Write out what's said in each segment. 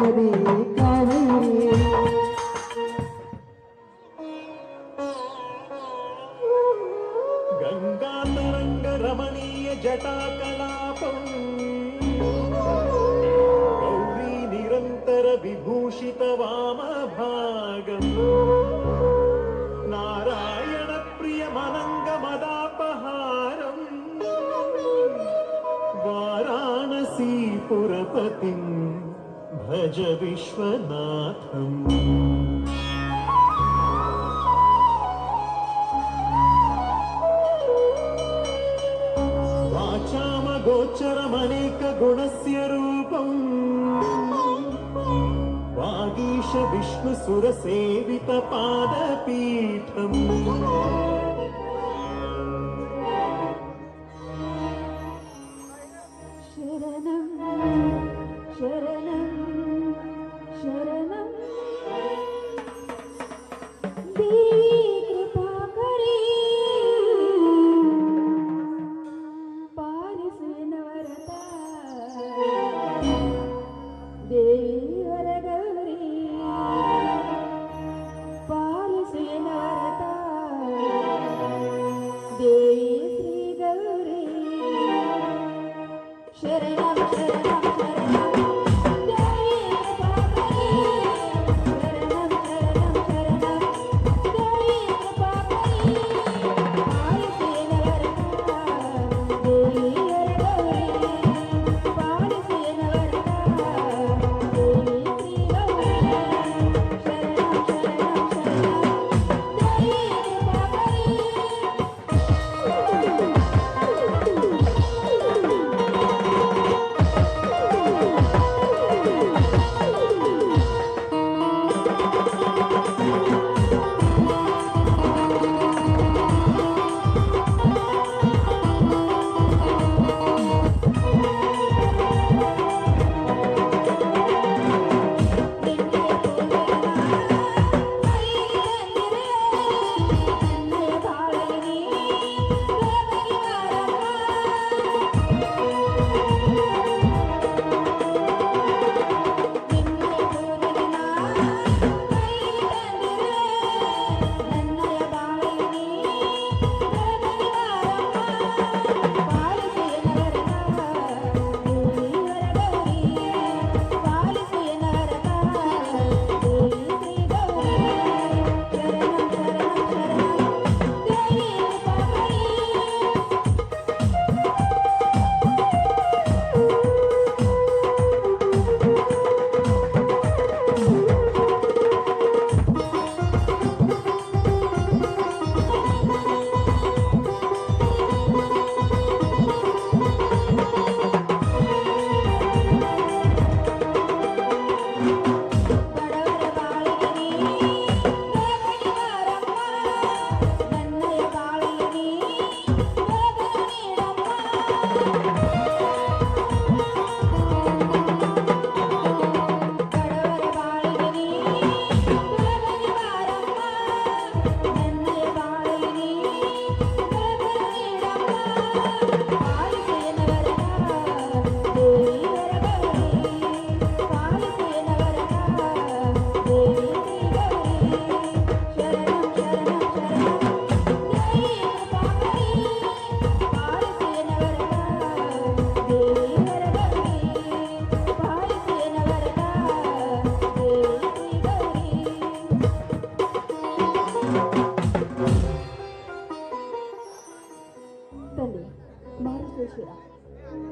ನದಿ ಕಾವೇರಿ ಗಂಗಾತರಂಗ ರಮಣೀಯ ಜಟಾಕಲಾಪಂ ಗೌರಿ ನಿರಂತರ ವಿಭೂಷಿತ ವಾಮಭಾಗಂ ನಾರಾಯಣ ಪ್ರಿಯ ಮನಂಗ ಮದಾಪಹಾರಂ ವಾರಾಣಸೀಪುರಪತಿಂ ಭಜ ವಿಶ್ವನಾಥಂ गोचरमनेक गुणस्य रूपं वागीश विष्णुसुरसेवित पादपीठम् शरणं शरणं शरणं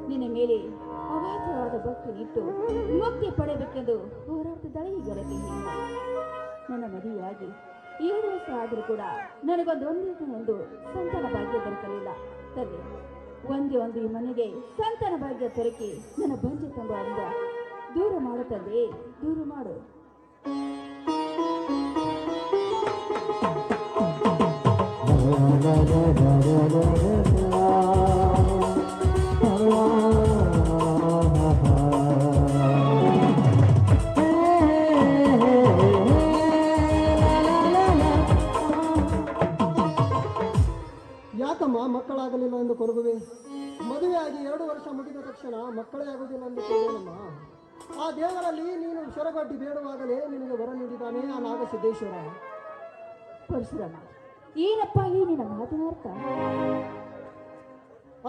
ನಿನ್ನ ಮೇಲೆ ಅಗಾಧವಾದ ಭಕ್ತಿನಿಟ್ಟು ಮುಕ್ತಿ ಪಡೆಯಬೇಕೆಂದು ಹೋರಾಟದಳೆ ಈ ಗೆಳತಿ. ನನ್ನ ಮದುವೆಯಾಗಿ 7 ವರ್ಷ ಆದರೂ ಕೂಡ ನನಗೊಂದು ಸಂತಾನ ಭಾಗ್ಯ ದೊರಕಲಿಲ್ಲ. ತಂದೆ, ಒಂದೇ ಒಂದು ಈ ಮನೆಗೆ ಸಂತಾನ ಭಾಗ್ಯ ದೊರಕಿ ನನ್ನ ಬಂಜೆ ತಂಬ ಅಂಬ ದೂರ ಮಾಡು ತಂದೆ, ದೂರ ಮಾಡು. ಯಾಕಮ್ಮ ಮಕ್ಕಳಾಗಲಿಲ್ಲ ಎಂದು ಕೊರಗುವೆ? ಮದುವೆಯಾಗಿ 2 ವರ್ಷ ಮುಗಿದ ತಕ್ಷಣ ಮಕ್ಕಳೇ ಆಗುವುದಿಲ್ಲ ಎಂದು ಕೇಳೋಣಮ್ಮ. ಆ ದೇವರಲ್ಲಿ ನೀನು ಶರಗಡ್ಡಿ ಬೇಡುವಾಗಲೇ ನಿನಗೆ ವರ ನೀಡಿದ್ದಾನೆ ಆ ನಾಗಸಿದ್ದೇಶ್ವರ. ಪರಶುರಾಮ, ಏನಪ್ಪ ಈ ನಿನ್ನ ಮಾತಿನ ಅರ್ಥ?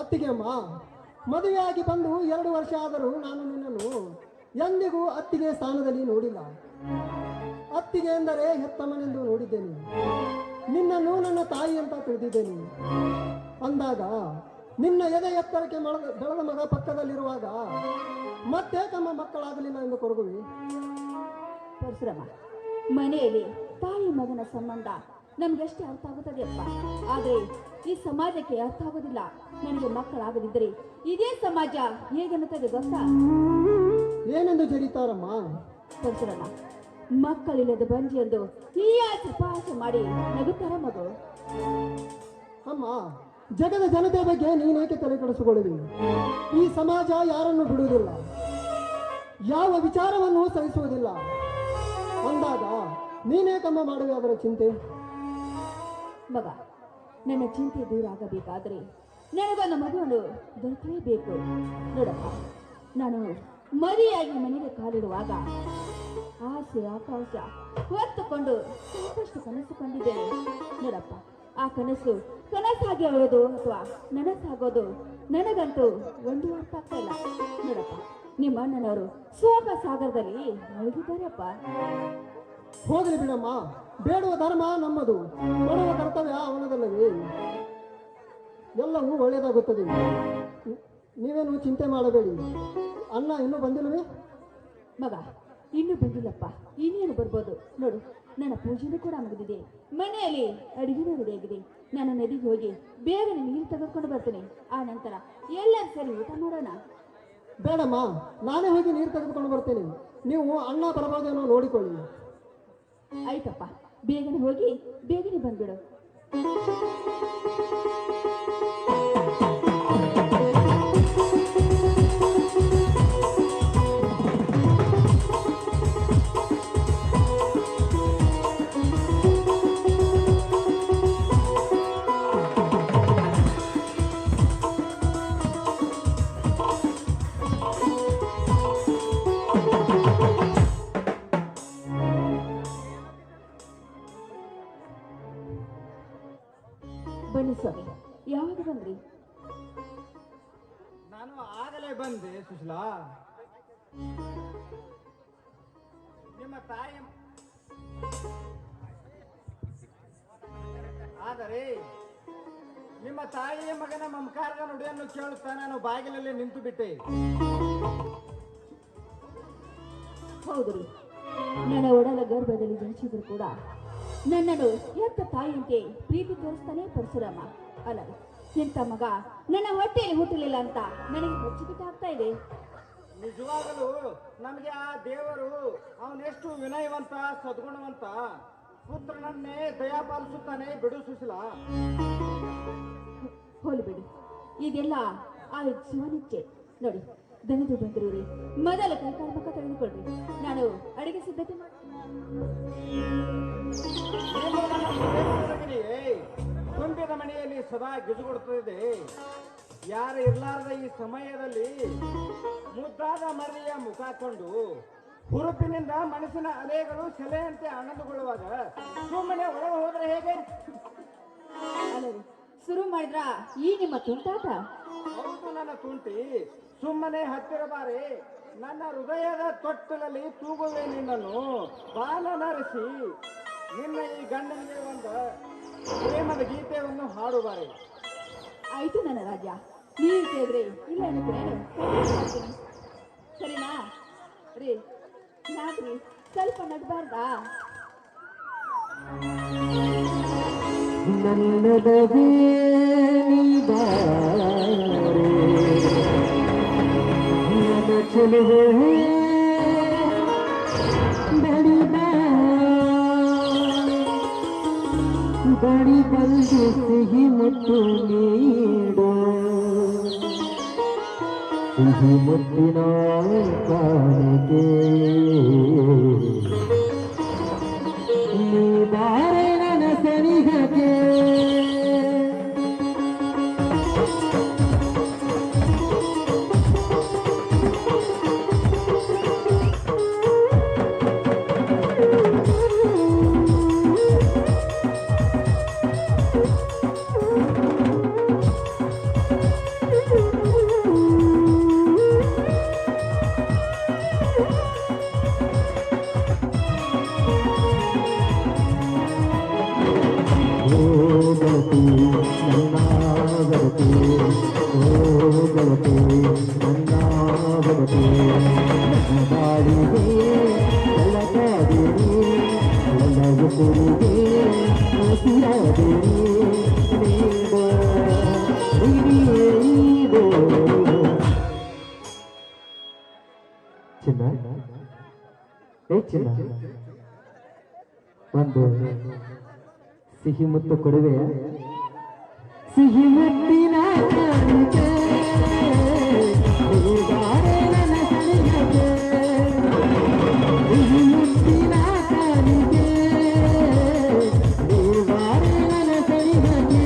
ಅತ್ತಿಗೆ ಅಮ್ಮ, ಮದುವೆಯಾಗಿ ಬಂದು 2 ವರ್ಷ ಆದರೂ ನಾನು ನಿನ್ನನ್ನು ಎಂದಿಗೂ ಅತ್ತಿಗೆ ಸ್ಥಾನದಲ್ಲಿ ನೋಡಿಲ್ಲ. ಅತ್ತಿಗೆ ಎಂದರೆ ಹೆತ್ತಮ್ಮನೆಂದು ನೋಡಿದ್ದೇನೆ. ನಿನ್ನನ್ನು ನನ್ನ ತಾಯಿ ಅಂತ ತಿಳಿದಿದ್ದೇನೆ. ಅಂದಾಗ ನಿನ್ನ ಎದೆ ಎತ್ತರಕ್ಕೆ ಬೆಳೆದ ಮಗ ಪಕ್ಕದಲ್ಲಿರುವಾಗ ಮತ್ತೆ ತಮ್ಮ ಮಕ್ಕಳಾಗಲಿಲ್ಲ ಎಂದು ಕೊರಗುವಿ. ಪರಶುರಾಮ, ಮನೆಯಲ್ಲಿ ತಾಯಿ ಮಗನ ಸಂಬಂಧ ನಮ್ಗೆಷ್ಟೇ ಅರ್ಥ ಆಗುತ್ತದೆಯಪ್ಪ, ಆದರೆ ಈ ಸಮಾಜಕ್ಕೆ ಅರ್ಥ ಆಗೋದಿಲ್ಲ. ನನಗೆ ಮಕ್ಕಳಾಗದಿದ್ದರೆ ಇದೇ ಸಮಾಜ ಹೇಗನ್ನುತ್ತದೆ ಗೊತ್ತಾ? ಏನೆಂದು ಜರಿತಾರಮ್ಮ? ಪರಶುರಾಮ, ಮಕ್ಕಳಿಲ್ಲದ ಬಂಜಿ ಎಂದು ಈ ಉಪಹಾಸ ಮಾಡಿ ನಗುತ್ತಾರ ಮಗು. ಅಮ್ಮ, ಜಗದ ಜನತೆ ಬಗ್ಗೆ ನೀನೇಕೆ ತಲೆ ಕೆಡಿಸಿಕೊಳ್ಳುವಿ? ಈ ಸಮಾಜ ಯಾರನ್ನು ಬಿಡುವುದಿಲ್ಲ, ಯಾವ ವಿಚಾರವನ್ನು ಸಹಿಸುವುದಿಲ್ಲ. ಅಂದಾಗ ನೀನೇಕಮ್ಮ ಮಾಡುವೆ ಅದರ ಚಿಂತೆ? ಮಗ, ನನ್ನ ಚಿಂತೆ ದೂರ ಆಗಬೇಕಾದ್ರೆ ನನಗೊಂದು ಮಗುವನ್ನು ದೊರಕಲೇಬೇಕು. ನೋಡಪ್ಪ, ನಾನು ಮರಿಯಾಗಿ ಮನೆಗೆ ಕಾಲಿಡುವಾಗ ಆಸೆ ಆಕಾಶ ಹೊತ್ತುಕೊಂಡು ಸಾಕಷ್ಟು ಕನಸು ಕಂಡಿದ್ದೇನೆ. ನೋಡಪ್ಪ, ಆ ಕನಸು ಕನಸಾಗಿ ಆಗೋದು ಅಥವಾ ನನಸಾಗೋದು ನನಗಂತೂ ಒಂದು ಅರ್ಥ ಆಗ್ತಾ ಇಲ್ಲ. ನೋಡಪ್ಪ, ನಿಮ್ಮ ಅಣ್ಣನವರು ಶೋಕ ಸಾಗರದಲ್ಲಿ ಮುಳುಗಿದ್ದಾರಪ್ಪ. ಹೋಗಲಿ ಬಿಡಮ್ಮ, ಬೇಡುವ ಧರ್ಮ ನಮ್ಮದು, ಕೊಡುವ ಕರ್ತವ್ಯ ಅವನದಲ್ಲವೇ? ಎಲ್ಲವೂ ಒಳ್ಳೆಯದಾಗುತ್ತದೆ. ನೀವೇನು ಚಿಂತೆ ಮಾಡಬೇಡಿ. ಅಣ್ಣ ಇನ್ನೂ ಬಂದಿಲ್ಲವೇ? ಮಗ, ಇನ್ನೂ ಬಂದಿಲ್ಲಪ್ಪ, ಇನ್ನೇನು ಬರ್ಬೋದು. ನೋಡು, ನನ್ನ ಪೂಜೆನೂ ಕೂಡ ಮುಗಿದಿದೆ, ಮನೆಯಲ್ಲಿ ಅಡಿಗೆನೂ ರೆಡಿಯಾಗಿದೆ. ನಾನು ನದಿಗೆ ಹೋಗಿ ಬೇಗನೆ ನೀರು ತೆಗೆದುಕೊಂಡು ಬರ್ತೇನೆ. ಆ ನಂತರ ಎಲ್ಲರೂ ಸರಿ ಊಟ ಮಾಡೋಣ. ಬೇಡಮ್ಮ, ನಾನೇ ಹೋಗಿ ನೀರು ತೆಗೆದುಕೊಂಡು ಬರ್ತೇನೆ. ನೀವು ಅಣ್ಣ ಬರಬಹುದೇನೋ ನೋಡಿಕೊಳ್ಳಿ. ಆಯ್ತಪ್ಪ, ಬೇಗನೆ ಹೋಗಿ ಬೇಗನೆ ಬಂದ್ಬಿಡು. ಬನ್ನಿ ಸ್ವಾಮಿ, ಯಾವಾಗ ಬಂದ್ರಿ? ನಾನು ಆಗಲೇ ಬಂದೆ ಸುಶೀಲಾ. ನಿಮ್ಮ ತಾಯಿ ಆದರೆ ನಿಮ್ಮ ತಾಯಿಯ ಮಗನ ಮಮಕಾರದ ನುಡಿಯನ್ನು ಕೇಳುತ್ತಾ ನಾನು ಬಾಗಿಲಲ್ಲಿ ನಿಂತು ಬಿಟ್ಟೆ. ಹೌದು ರೀ, ನನ್ನ ಒಡಲ ಗರ್ಭದಲ್ಲಿ ಜನಿಸಿದ್ರು ಕೂಡ ನನ್ನನ್ನು ಹೆತ್ತ ತಾಯಿಯಂತೆ ಪ್ರೀತಿ ತೋರಿಸ್ತಾನೆ ಪರಶುರಾಮ. ಅಲ್ಲ, ಎಂತ ಮಗ ನನ್ನ ಹೊಟ್ಟೆಯಲ್ಲಿ ಹುಟ್ಟಲಿಲ್ಲ ಅಂತ ನನಗೆ ಹೊಚ್ಚಿಬಿಟ್ಟು ಆಗ್ತಾ ಇದೆ. ನಿಜವಾಗಲೂ ನಮಗೆ ಆ ದೇವರು ಅವನೆಷ್ಟು ವಿನಯವಂತ ಸದ್ಗುಣವಂತ ಪುತ್ರನನ್ನೇ ದಯಾಪಾಲಿಸುತ್ತಾನೆ. ಬಿಡು ಸುಶೀಲಾ. ಹೋಲಿಬಿಡಿ, ಇದೆಲ್ಲ ಆ ಶಿವನಿಚ್ಛೆ. ನೋಡಿ, ದಣಿದು ಬಂದ್ರು ರೀ, ಮೊದಲ ಕೈಕಾಲ ಮುಖ ತೆಗೆದುಕೊಳ್ರಿ, ನಾನು ಅಡಿಗೆ ಸಿದ್ಧತೆ ತುಂಬಿದ ಮನೆಯಲ್ಲಿ ಸದಾ ಗಿಜುಗೊಡುತ್ತದೆ. ಯಾರು ಇರ್ಲಾರದ ಈ ಸಮಯದಲ್ಲಿ ಮುದ್ದಾದ ಮರಿಯ ಮುಖ ಕೊಂಡು ಹುರುಪಿನಿಂದ ಮನಸ್ಸಿನ ಅಲೆಗಳು ಸೆಲೆಯಂತೆ ಆನಂದಗೊಳ್ಳುವಾಗ ಸುಮ್ಮನೆ ಒಳಗೆ ಹೋದ್ರೆ ಹೇಗೆ? ಅಲ್ಲ ರೀ, ಶುರು ಮಾಡಿದ್ರ ಈ ನಿಮ್ಮ ತುಂಟಾಟ? ಹೌದು ನನ್ನ ತುಂಟಿ, ಸುಮ್ಮನೆ ಹತ್ತಿರ ಬಾರಿ. ನನ್ನ ಹೃದಯದ ತೊಟ್ಟಲಲ್ಲಿ ತೂಗುವೆ ನಿನ್ನನ್ನು ಬಾಲನರಿಸಿ ನಿನ್ನ ಈ ಗಂಡನಿಗೆ ಒಂದು ಪ್ರೇಮದ ಗೀತೆಯನ್ನು ಹಾಡುವಾರೆ. ಆಯ್ತು ನನ್ನ ರಾಜ, ನೀವು ಕೇಳಿದ್ರೆ ಇಲ್ಲ ಅನ್ನೋದೇನು ಸರಿನಾ ರೀ? ಯಾಕ್ರಿ ಸ್ವಲ್ಪ ನಡ್ಬಾರ್ದಾ? ನನ್ನದವೇ ನನ್ನ ಚೆಲುವೆ ಬಡಿ ಬಂದು ಸಿಹಿ ಮುಟ್ಟು ನೀಡು, ಸಿಹಿ ಮುಟ್ಟಿನ ಕಾಣಿಕೆ ನೀ ಬಾರೆ ನನ್ನ ಸನಿಹಕ್ಕೆ. ಬದುಕಿಗೆ ಹಸಿರಾದೆ ನೀಡು ನೀಡು. ಚಿನ್ನ ಏ ಚಿನ್ನ, ಒಂದು ಸಿಹಿ ಮುತ್ತು ಕೊಡುವೆಯ? ಸಿಹಿ ಮುತ್ತಿನ ಕಾಣಿಕೆ ಹೂಗಾರೆ ನನ್ನ ಸನಿಹಕ್ಕೆ, ಸಿಹಿ ಮುತ್ತಿನ ಕಾಣಿಕೆ ಹೂಗಾರೆ ನನ್ನ ಸನಿಹಕ್ಕೆ.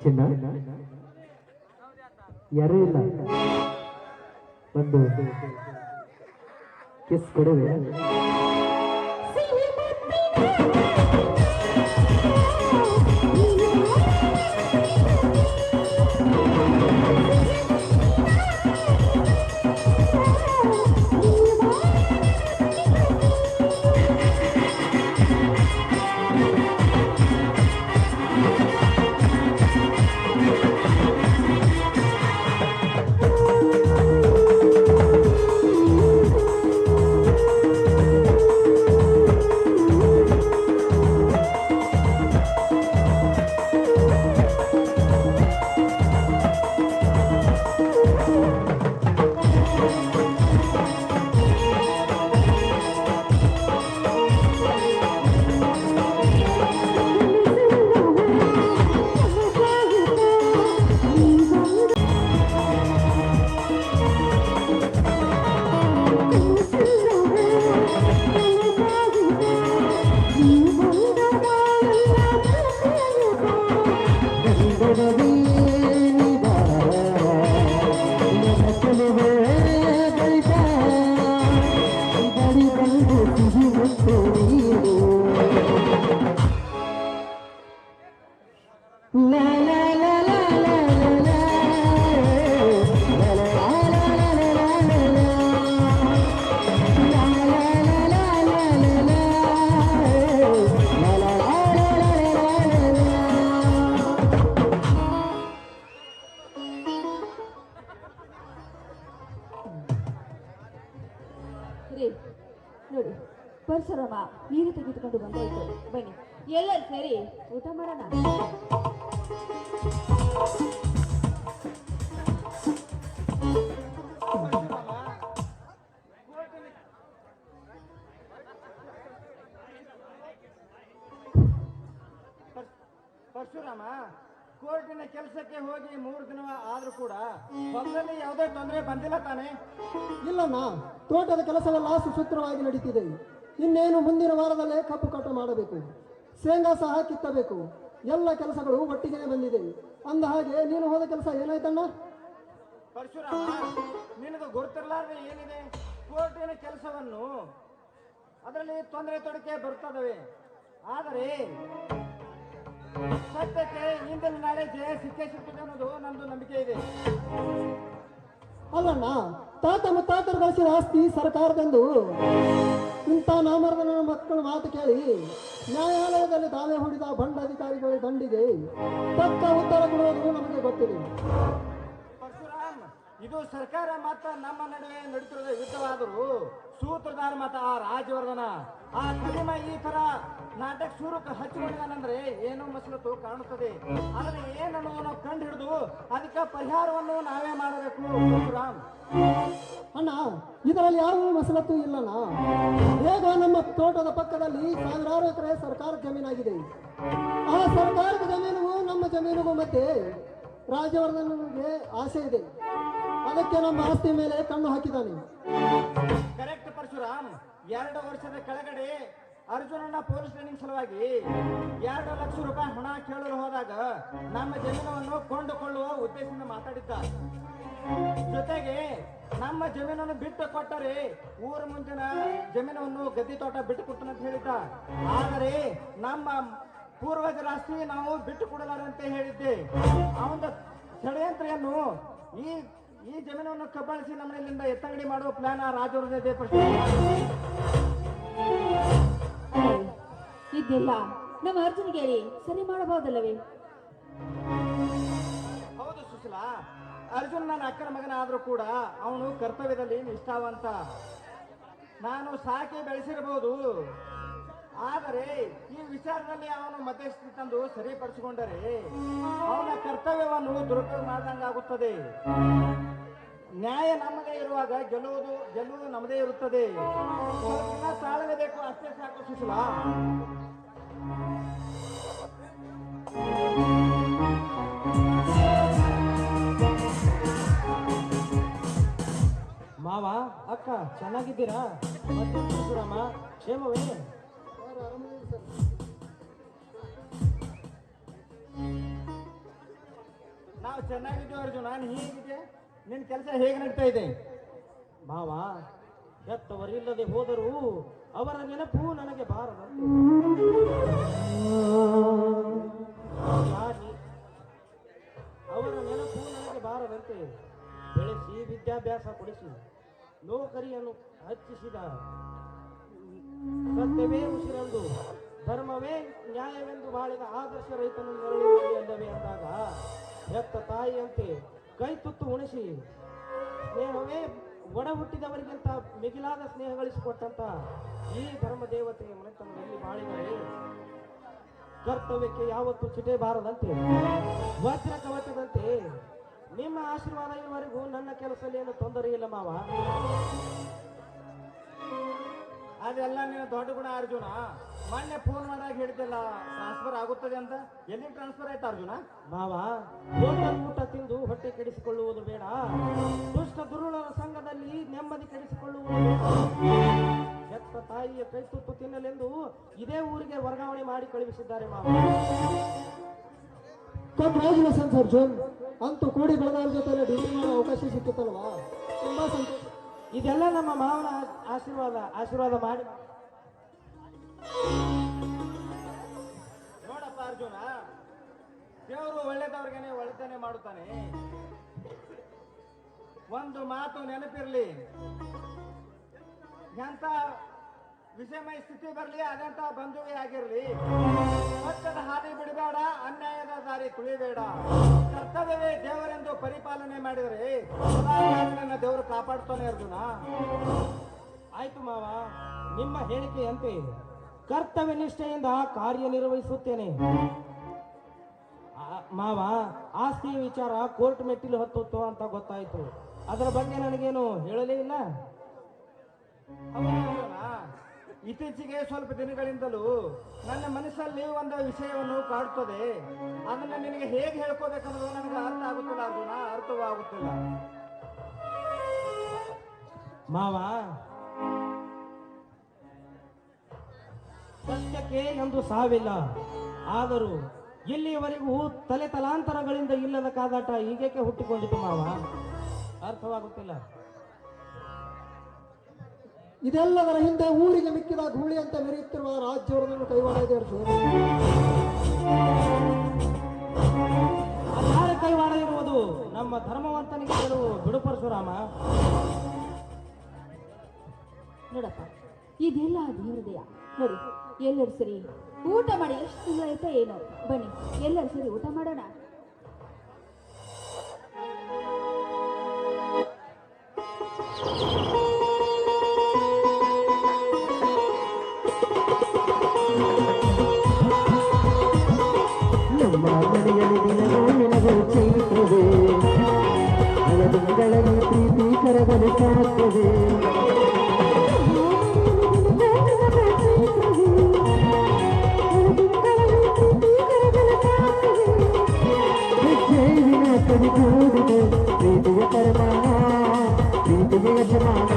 ಚಿನ್ನ ಯಾರೂ ಇಲ್ಲ, ಒಂದು ಕಿಸ್ ಕೊಡುವೆ? ರೀ ನೋಡಿ, ಪರಶುರಾಮ ನೀರು ತೆಗೆದುಕೊಂಡು ಬಂದಾಯ್ತು. ಬನ್ನಿ ಎಲ್ಲರೂ ಸೇರಿ ಊಟ ಮಾಡೋಣ. ಪರಶುರಾಮ, ಕೋರ್ಟಿನ ಕೆಲಸಕ್ಕೆ ಹೋಗಿ 3 ದಿನ ಆದ್ರೂ ಕೂಡ ಹೊಲದಲ್ಲಿ ಯಾವುದೇ ತೊಂದರೆ ಬಂದಿಲ್ಲ ತಾನೆ? ಇಲ್ಲಣ್ಣ, ತೋಟದ ಕೆಲಸವೆಲ್ಲ ಸುಸೂತ್ರವಾಗಿ ನಡೀತಿದೆ. ಇನ್ನೇನು ಮುಂದಿನ ವಾರದಲ್ಲೇ ಕಬ್ಬು ಕಟ್ಟು ಮಾಡಬೇಕು, ಶೇಂಗಾ ಸಹ ಕಿತ್ತಬೇಕು. ಎಲ್ಲ ಕೆಲಸಗಳು ಒಟ್ಟಿಗೆ ಬಂದಿದೆ. ಅಂದ ಹಾಗೆ ನೀನು ಹೋದ ಕೆಲಸ ಏನಾಯ್ತಣ್ಣ? ಪರಶುರಾಮ, ನಿನಗೆ ಗೊತ್ತಿರಲಾರ್ದೆ ಏನಿದೆ? ಕೋರ್ಟಿನ ಕೆಲಸವನ್ನು ಅದರಲ್ಲಿ ತೊಂದರೆ ತೊಡಕೆ ಬರ್ತದವೆ. ಆದರೆ ಸತ್ಯಕ್ಕೆ ಇಂದಿನ ನಾಳೆ ಜಯ ಸಿಕ್ಕೇ ಸಿಗ್ತದೆ ಅನ್ನೋದು ನಮ್ದು ನಂಬಿಕೆ ಇದೆ. ಅಲ್ಲಣ್ಣ, ತಾತ ಮುತ್ತಾತರು ಗಳಿಸಿದ ಆಸ್ತಿ ಸರ್ಕಾರದೆಂದು ಇಂಥ ನಾಮರ್ದನ ಮಕ್ಕಳ ಮಾತು ಕೇಳಿ ನ್ಯಾಯಾಲಯದಲ್ಲಿ ದಾವೆ ಹೂಡಿದ ಬಂಡ ಅಧಿಕಾರಿಗಳ ದಂಡಿಗೆ ತಕ್ಕ ಉತ್ತರ ಕೊಡುವುದು ನಮಗೆ ಗೊತ್ತಿದೆ. ಪರಶುರಾಮ್, ಇದು ಸರ್ಕಾರ ಮತ ನಮ್ಮ ನಡುವೆ ನಡೀತಿರುವ ಯುದ್ಧವಾದರೂ ಸೂತ್ರಧಾರ ಮತ ಆ ರಾಜವರ್ಧನ, ಆ ಕಡಿಮೆ ಈ ತರ ನಾಟಕ ಶುರುಕ್ಕೆ ಹಚ್ಚಿಕೊಂಡಿದ್ದಾನಂದ್ರೆ ಏನೋ ಮಸಲತ್ತು ಕಾಣುತ್ತದೆ. ಆದ್ರೆ ಏನನ್ನು ನಾವು ಕಂಡು ಹಿಡಿದು ಅದಕ್ಕೆ ಪರಿಹಾರವನ್ನು ನಾವೇ ಮಾಡಬೇಕು ಪರಶುರಾಮ್. ಅಣ್ಣ, ಇದರಲ್ಲಿ ಯಾವ ಮಸಲತ್ತು ಇಲ್ಲಣ್ಣ. ಹೇಗೋ ನಮ್ಮ ತೋಟದ ಪಕ್ಕದಲ್ಲಿ ಸಾವಿರಾರು ಎಕರೆ ಸರ್ಕಾರ ಜಮೀನಾಗಿದೆ. ಆ ಸರ್ಕಾರದ ಜಮೀನಿಗೂ ನಮ್ಮ ಜಮೀನಿಗೂ ಮಧ್ಯೆ ರಾಜವರ್ಧನನಿಗೆ ಆಸೆ ಇದೆ. ಅದಕ್ಕೆ ನಮ್ಮ ಆಸ್ತಿ ಮೇಲೆ ಕಣ್ಣು ಹಾಕಿದ್ದಾನೆ. ಕರೆಕ್ಟ್ ಪರಶುರಾಮ್. 2 ವರ್ಷದ ಕೆಳಗಡೆ ಅರ್ಜುನನ ಪೊಲೀಸ್ ಟ್ರೈನಿಂಗ್ ಸಲುವಾಗಿ 2 ಲಕ್ಷ ರೂಪಾಯಿ ಹಣ ಕೇಳಲು ಹೋದಾಗ ನಮ್ಮ ಜಮೀನನ್ನು ಕೊಂಡುಕೊಳ್ಳುವ ಉದ್ದೇಶದಿಂದ ಮಾತಾಡಿದ್ದ. ಜೊತೆಗೆ ನಮ್ಮ ಜಮೀನನ್ನು ಬಿಟ್ಟು ಕೊಟ್ಟರೆ ಊರ ಮುಂದಿನ ಜಮೀನನ್ನು ಗದ್ದೆ ತೋಟ ಬಿಟ್ಟು ಕೊಟ್ಟನ ಅಂತ ಹೇಳಿದ್ದ. ಆದರೆ ನಮ್ಮ ಪೂರ್ವಜರ ಆಸ್ತಿ ನಾವು ಬಿಟ್ಟು ಕೊಡಲಾರಂತೆ ಹೇಳಿದ್ದೆ. ಅವನ ಷಡ್ಯಂತ್ರಿಯನ್ನು ಈ ಈ ಜಮೀನನ್ನು ಕಬಳಿಸಿ ನಮ್ಮನೆಯಿಂದ ಎತ್ತಂಗಡಿ ಮಾಡುವ ಪ್ಲಾನ್ ಆ ರಾಜವ್ರದೇ ಪರಶುರಾಮ. ಇದೆಲ್ಲ ನಮ್ಮ ಅರ್ಜುನಿಗೆ ಹೇಳಿ ಸರಿ ಮಾಡಬಹುದಲ್ಲವೇ? ಹೌದು ಸುಶೀಲಾ, ಅರ್ಜುನ್ ನನ್ನ ಅಕ್ಕನ ಮಗನ ಆದ್ರೂ ಕೂಡ ಅವನು ಕರ್ತವ್ಯದಲ್ಲಿ ನಿಷ್ಠಾವಂತ. ನಾನು ಸಾಕಿ ಬೆಳೆಸಿರಬಹುದು, ಆದರೆ ಈ ವಿಚಾರದಲ್ಲಿ ಅವನು ಮಧ್ಯಸ್ಥಿತಿ ತಂದು ಸರಿಪಡಿಸಿಕೊಂಡರೆ ಅವನ ಕರ್ತವ್ಯವನ್ನು ದುರುಪಯೋಗ ಮಾಡಿದಂಗಾಗುತ್ತದೆ. ನ್ಯಾಯ ನಮ್ಮದೇ ಇರುವಾಗ ಗೆಲ್ಲುವುದು ನಮ್ಮದೇ ಇರುತ್ತದೆ. ತಾಳಲೇಬೇಕು, ಅಷ್ಟೇ ಸಾಕು ಸುಶೀಲಾ. ಮಾವ, ಅಕ್ಕ ಚೆನ್ನಾಗಿದ್ದೀರಾ? ಮತ್ತೆ ಪರಶುರಾಮ ಕ್ಷೇಮವೇ? ನಾವು ಚೆನ್ನಾಗಿದ್ದೀವಿ ಅರ್ಜುನ, ನೀನ್ ಹೇಗಿದೆ? ನಿನ್ ಕೆಲಸ ಹೇಗೆ ನಡೀತಾ ಇದೆ? ಮಾವ, ಹೆತ್ತವರಿಲ್ಲದೆ ಹೋದರೂ ಅವರ ನೆನಪು ನನಗೆ ಬಾರದಂತೆ. ಅವರ ನೆನಪು ನನಗೆ ಬಾರದಂತೆ ಬೆಳೆಸಿ ವಿದ್ಯಾಭ್ಯಾಸ ಕೊಡಿಸಿ ನೌಕರಿಯನ್ನು ಹಚ್ಚಿಸಿದ. ಸತ್ಯವೇ ಉಸಿರೆಂದು ಧರ್ಮವೇ ನ್ಯಾಯವೆಂದು ಬಾಳಿದ ಆದರ್ಶ ರೈತನು ನೆರಳಿನಲ್ಲಿ ಅಲ್ಲವೇ ಅಂದಾಗ ಹೆತ್ತ ತಾಯಿಯಂತೆ ಕೈ ತುತ್ತು ಉಣಿಸಿ ಸ್ನೇಹವೇ ಒಡ ಹುಟ್ಟಿದವರಿಗಿಂತ ಮಿಗಿಲಾದ ಸ್ನೇಹ ಗಳಿಸಿಕೊಟ್ಟಂತ ಈ ಧರ್ಮ ದೇವತೆಯ ಮನೆತನದಲ್ಲಿ ಬಾಳಿದರೆ ಕರ್ತವ್ಯಕ್ಕೆ ಯಾವತ್ತೂ ಚಿಟೆ ಬಾರದಂತೆ ವಜ್ರ ಕವಚದಂತೆ ನಿಮ್ಮ ಆಶೀರ್ವಾದ ಇರುವವರೆಗೂ ನನ್ನ ಕೆಲಸದಲ್ಲಿ ಏನು ತೊಂದರೆ ಇಲ್ಲ ಮಾವ. ಅದೆಲ್ಲ ನೀನು ದೊಡ್ಡ ಗುಣ ಅರ್ಜುನ. ಮೊನ್ನೆ ಫೋನ್ ಮಾಡಾಗ ಹೇಳಿದ್ದೆಲ್ಲ ಟ್ರಾನ್ಸ್ಫರ್ ಆಗುತ್ತದೆ ಅಂತ. ಎಲ್ಲಿ ಟ್ರಾನ್ಸ್ಫರ್ ಆಯ್ತಾ ಅರ್ಜುನ? ಮಾವ, ಹೋಟೆಲ್ ಊಟ ತಿಂದು ಹೊಟ್ಟೆ ಕೆಡಿಸಿಕೊಳ್ಳುವುದು ಬೇಡ, ದುಷ್ಟ ದುರುಳರ ಸಂಘದಲ್ಲಿ ನೆಮ್ಮದಿ ಕೆಡಿಸಿಕೊಳ್ಳುವುದು ಬೇಡ. ಹೆತ್ತ ತಾಯಿಯ ಕೈ ತುತ್ತು ತಿನ್ನಲೆಂದು ಇದೇ ಊರಿಗೆ ವರ್ಗಾವಣೆ ಮಾಡಿ ಕಳುಹಿಸಿದ್ದಾರೆ ಮಾವ. ಕಂಗ್ರ್ಯಾಚುಲೇಷನ್ಸ್ ಅರ್ಜುನ್, ಅಂತೂ ಕೂಡಿ ಬೆಳೆದವ್ರ ಜೊತೆ ಡ್ಯೂಟಿ ಮಾಡೋ ಅವಕಾಶ ಸಿಕ್ಕಿತ್ತಲ್ವಾ? ತುಂಬಾ ಸಂತೋಷ. ಇದೆಲ್ಲ ನಮ್ಮ ಮಾವನ ಆಶೀರ್ವಾದ ಮಾಡಿ. ನೋಡಪ್ಪ ಅರ್ಜುನ, ದೇವರು ಒಳ್ಳೇದವ್ರಿಗೇನೆ ಒಳ್ಳೆತನೆ ಮಾಡುತ್ತಾನೆ. ಒಂದು ಮಾತು ನೆನಪಿರ್ಲಿ, ಎಂತ ವಿಷಮಯ ಸ್ಥಿತಿ ಬರಲಿ, ಅದಂತ ಬಂಧುವೇ ಆಗಿರ್ಲಿ, ಸತ್ಯದ ಹಾದಿ ಬಿಡಬೇಡ, ಅನ್ಯಾಯದ ದಾರಿ ತುಳಿಬೇಡ. ಕರ್ತವ್ಯವೇ ದೇವರೆಂದು ಪರಿಪಾಲನೆ ಮಾಡಿದರೆ ನನ್ನ ದೇವರು ಕಾಪಾಡ್ತಾನೆ ಅರ್ಜುನ. ಆಯ್ತು ಮಾವ, ನಿಮ್ಮ ಹೇಳಿಕೆಯಂತೆ ಕರ್ತವ್ಯ ನಿಷ್ಠೆಯಿಂದ ಕಾರ್ಯನಿರ್ವಹಿಸುತ್ತೇನೆ. ಮಾವ, ಆಸ್ತಿ ವಿಚಾರ ಕೋರ್ಟ್ ಮೆಟ್ಟಿಲು ಹತ್ತುತ್ತೋ ಅಂತ ಗೊತ್ತಾಯ್ತು. ಅದರ ಬಗ್ಗೆ ನನಗೇನು ಹೇಳಲೇ ಇಲ್ಲ. ಹೌದು ಅರ್ಜುನ, ಇತ್ತೀಚೆಗೆ ಸ್ವಲ್ಪ ದಿನಗಳಿಂದಲೂ ನನ್ನ ಮನಸ್ಸಲ್ಲಿ ಒಂದು ವಿಷಯವನ್ನು ಕಾಡುತ್ತದೆ. ಅದನ್ನ ನಿನಗೆ ಹೇಗೆ ಹೇಳ್ಕೋಬೇಕನ್ನೋದು ನನಗೆ ಅರ್ಥ ಆಗುತ್ತಿಲ್ಲ ಅರ್ಜುನ, ಅರ್ಥವಾಗುತ್ತಿಲ್ಲ. ಮಾವ, ಸತ್ಯಕ್ಕೆ ಎಂದು ಸಾವಿಲ್ಲ, ಆದರೂ ಇಲ್ಲಿಯವರೆಗೂ ತಲೆ ತಲಾಂತರಗಳಿಂದ ಇಲ್ಲದ ಕಾದಾಟ ಹೀಗೇಕೆ ಹುಟ್ಟಿಕೊಂಡಿತು ಮಾವ? ಅರ್ಥವಾಗುತ್ತಿಲ್ಲ. ಇದೆಲ್ಲದರ ಹಿಂದೆ ಊರಿಗೆ ಮಿಕ್ಕಿದ ಗೂಳಿ ಅಂತ ಮೆರೆಯುತ್ತಿರುವ ರಾಜ್ಯವರನ್ನು ಕೈವಾಡ ಇದೆ ಅರ್ಜುನ್. ಯಾರ ಕೈವಾಡ ಇರುವುದು? ನಮ್ಮ ಧರ್ಮವಂತನಿಗೆ ಗೆಲುವು ಬಿಡು ಪರಶುರಾಮ. ನೋಡಪ್ಪ, ಇದೆಲ್ಲ ದೇವರದೆಯ. ನೋಡಿ, ಎಲ್ಲರೂ ಸರಿ ಊಟ ಮಾಡಿ. ಎಷ್ಟು ತಿಂಗಳಾಯ್ತಾ ಏನೋ, ಬನ್ನಿ ಎಲ್ಲರೂ ಸರಿ ಊಟ ಮಾಡೋಣ. ನಮ್ಮ ಮನೆಯಲ್ಲಿ ದಿನವೂ ನಿನಗೂ ಚೈತದೆ, ಹಲದಿಂಗಳಲ್ಲಿ ಪ್ರೀತಿ ಕರಗಲು ಸಾಕ್ತದೆ. ಜೈವಿನ ಕಡಿ ಕೂಡಿದೆ ಪ್ರೀತಿಯ ಪರಮಾನ, ಪ್ರೀತಿಯ ಯಜಮಾನ.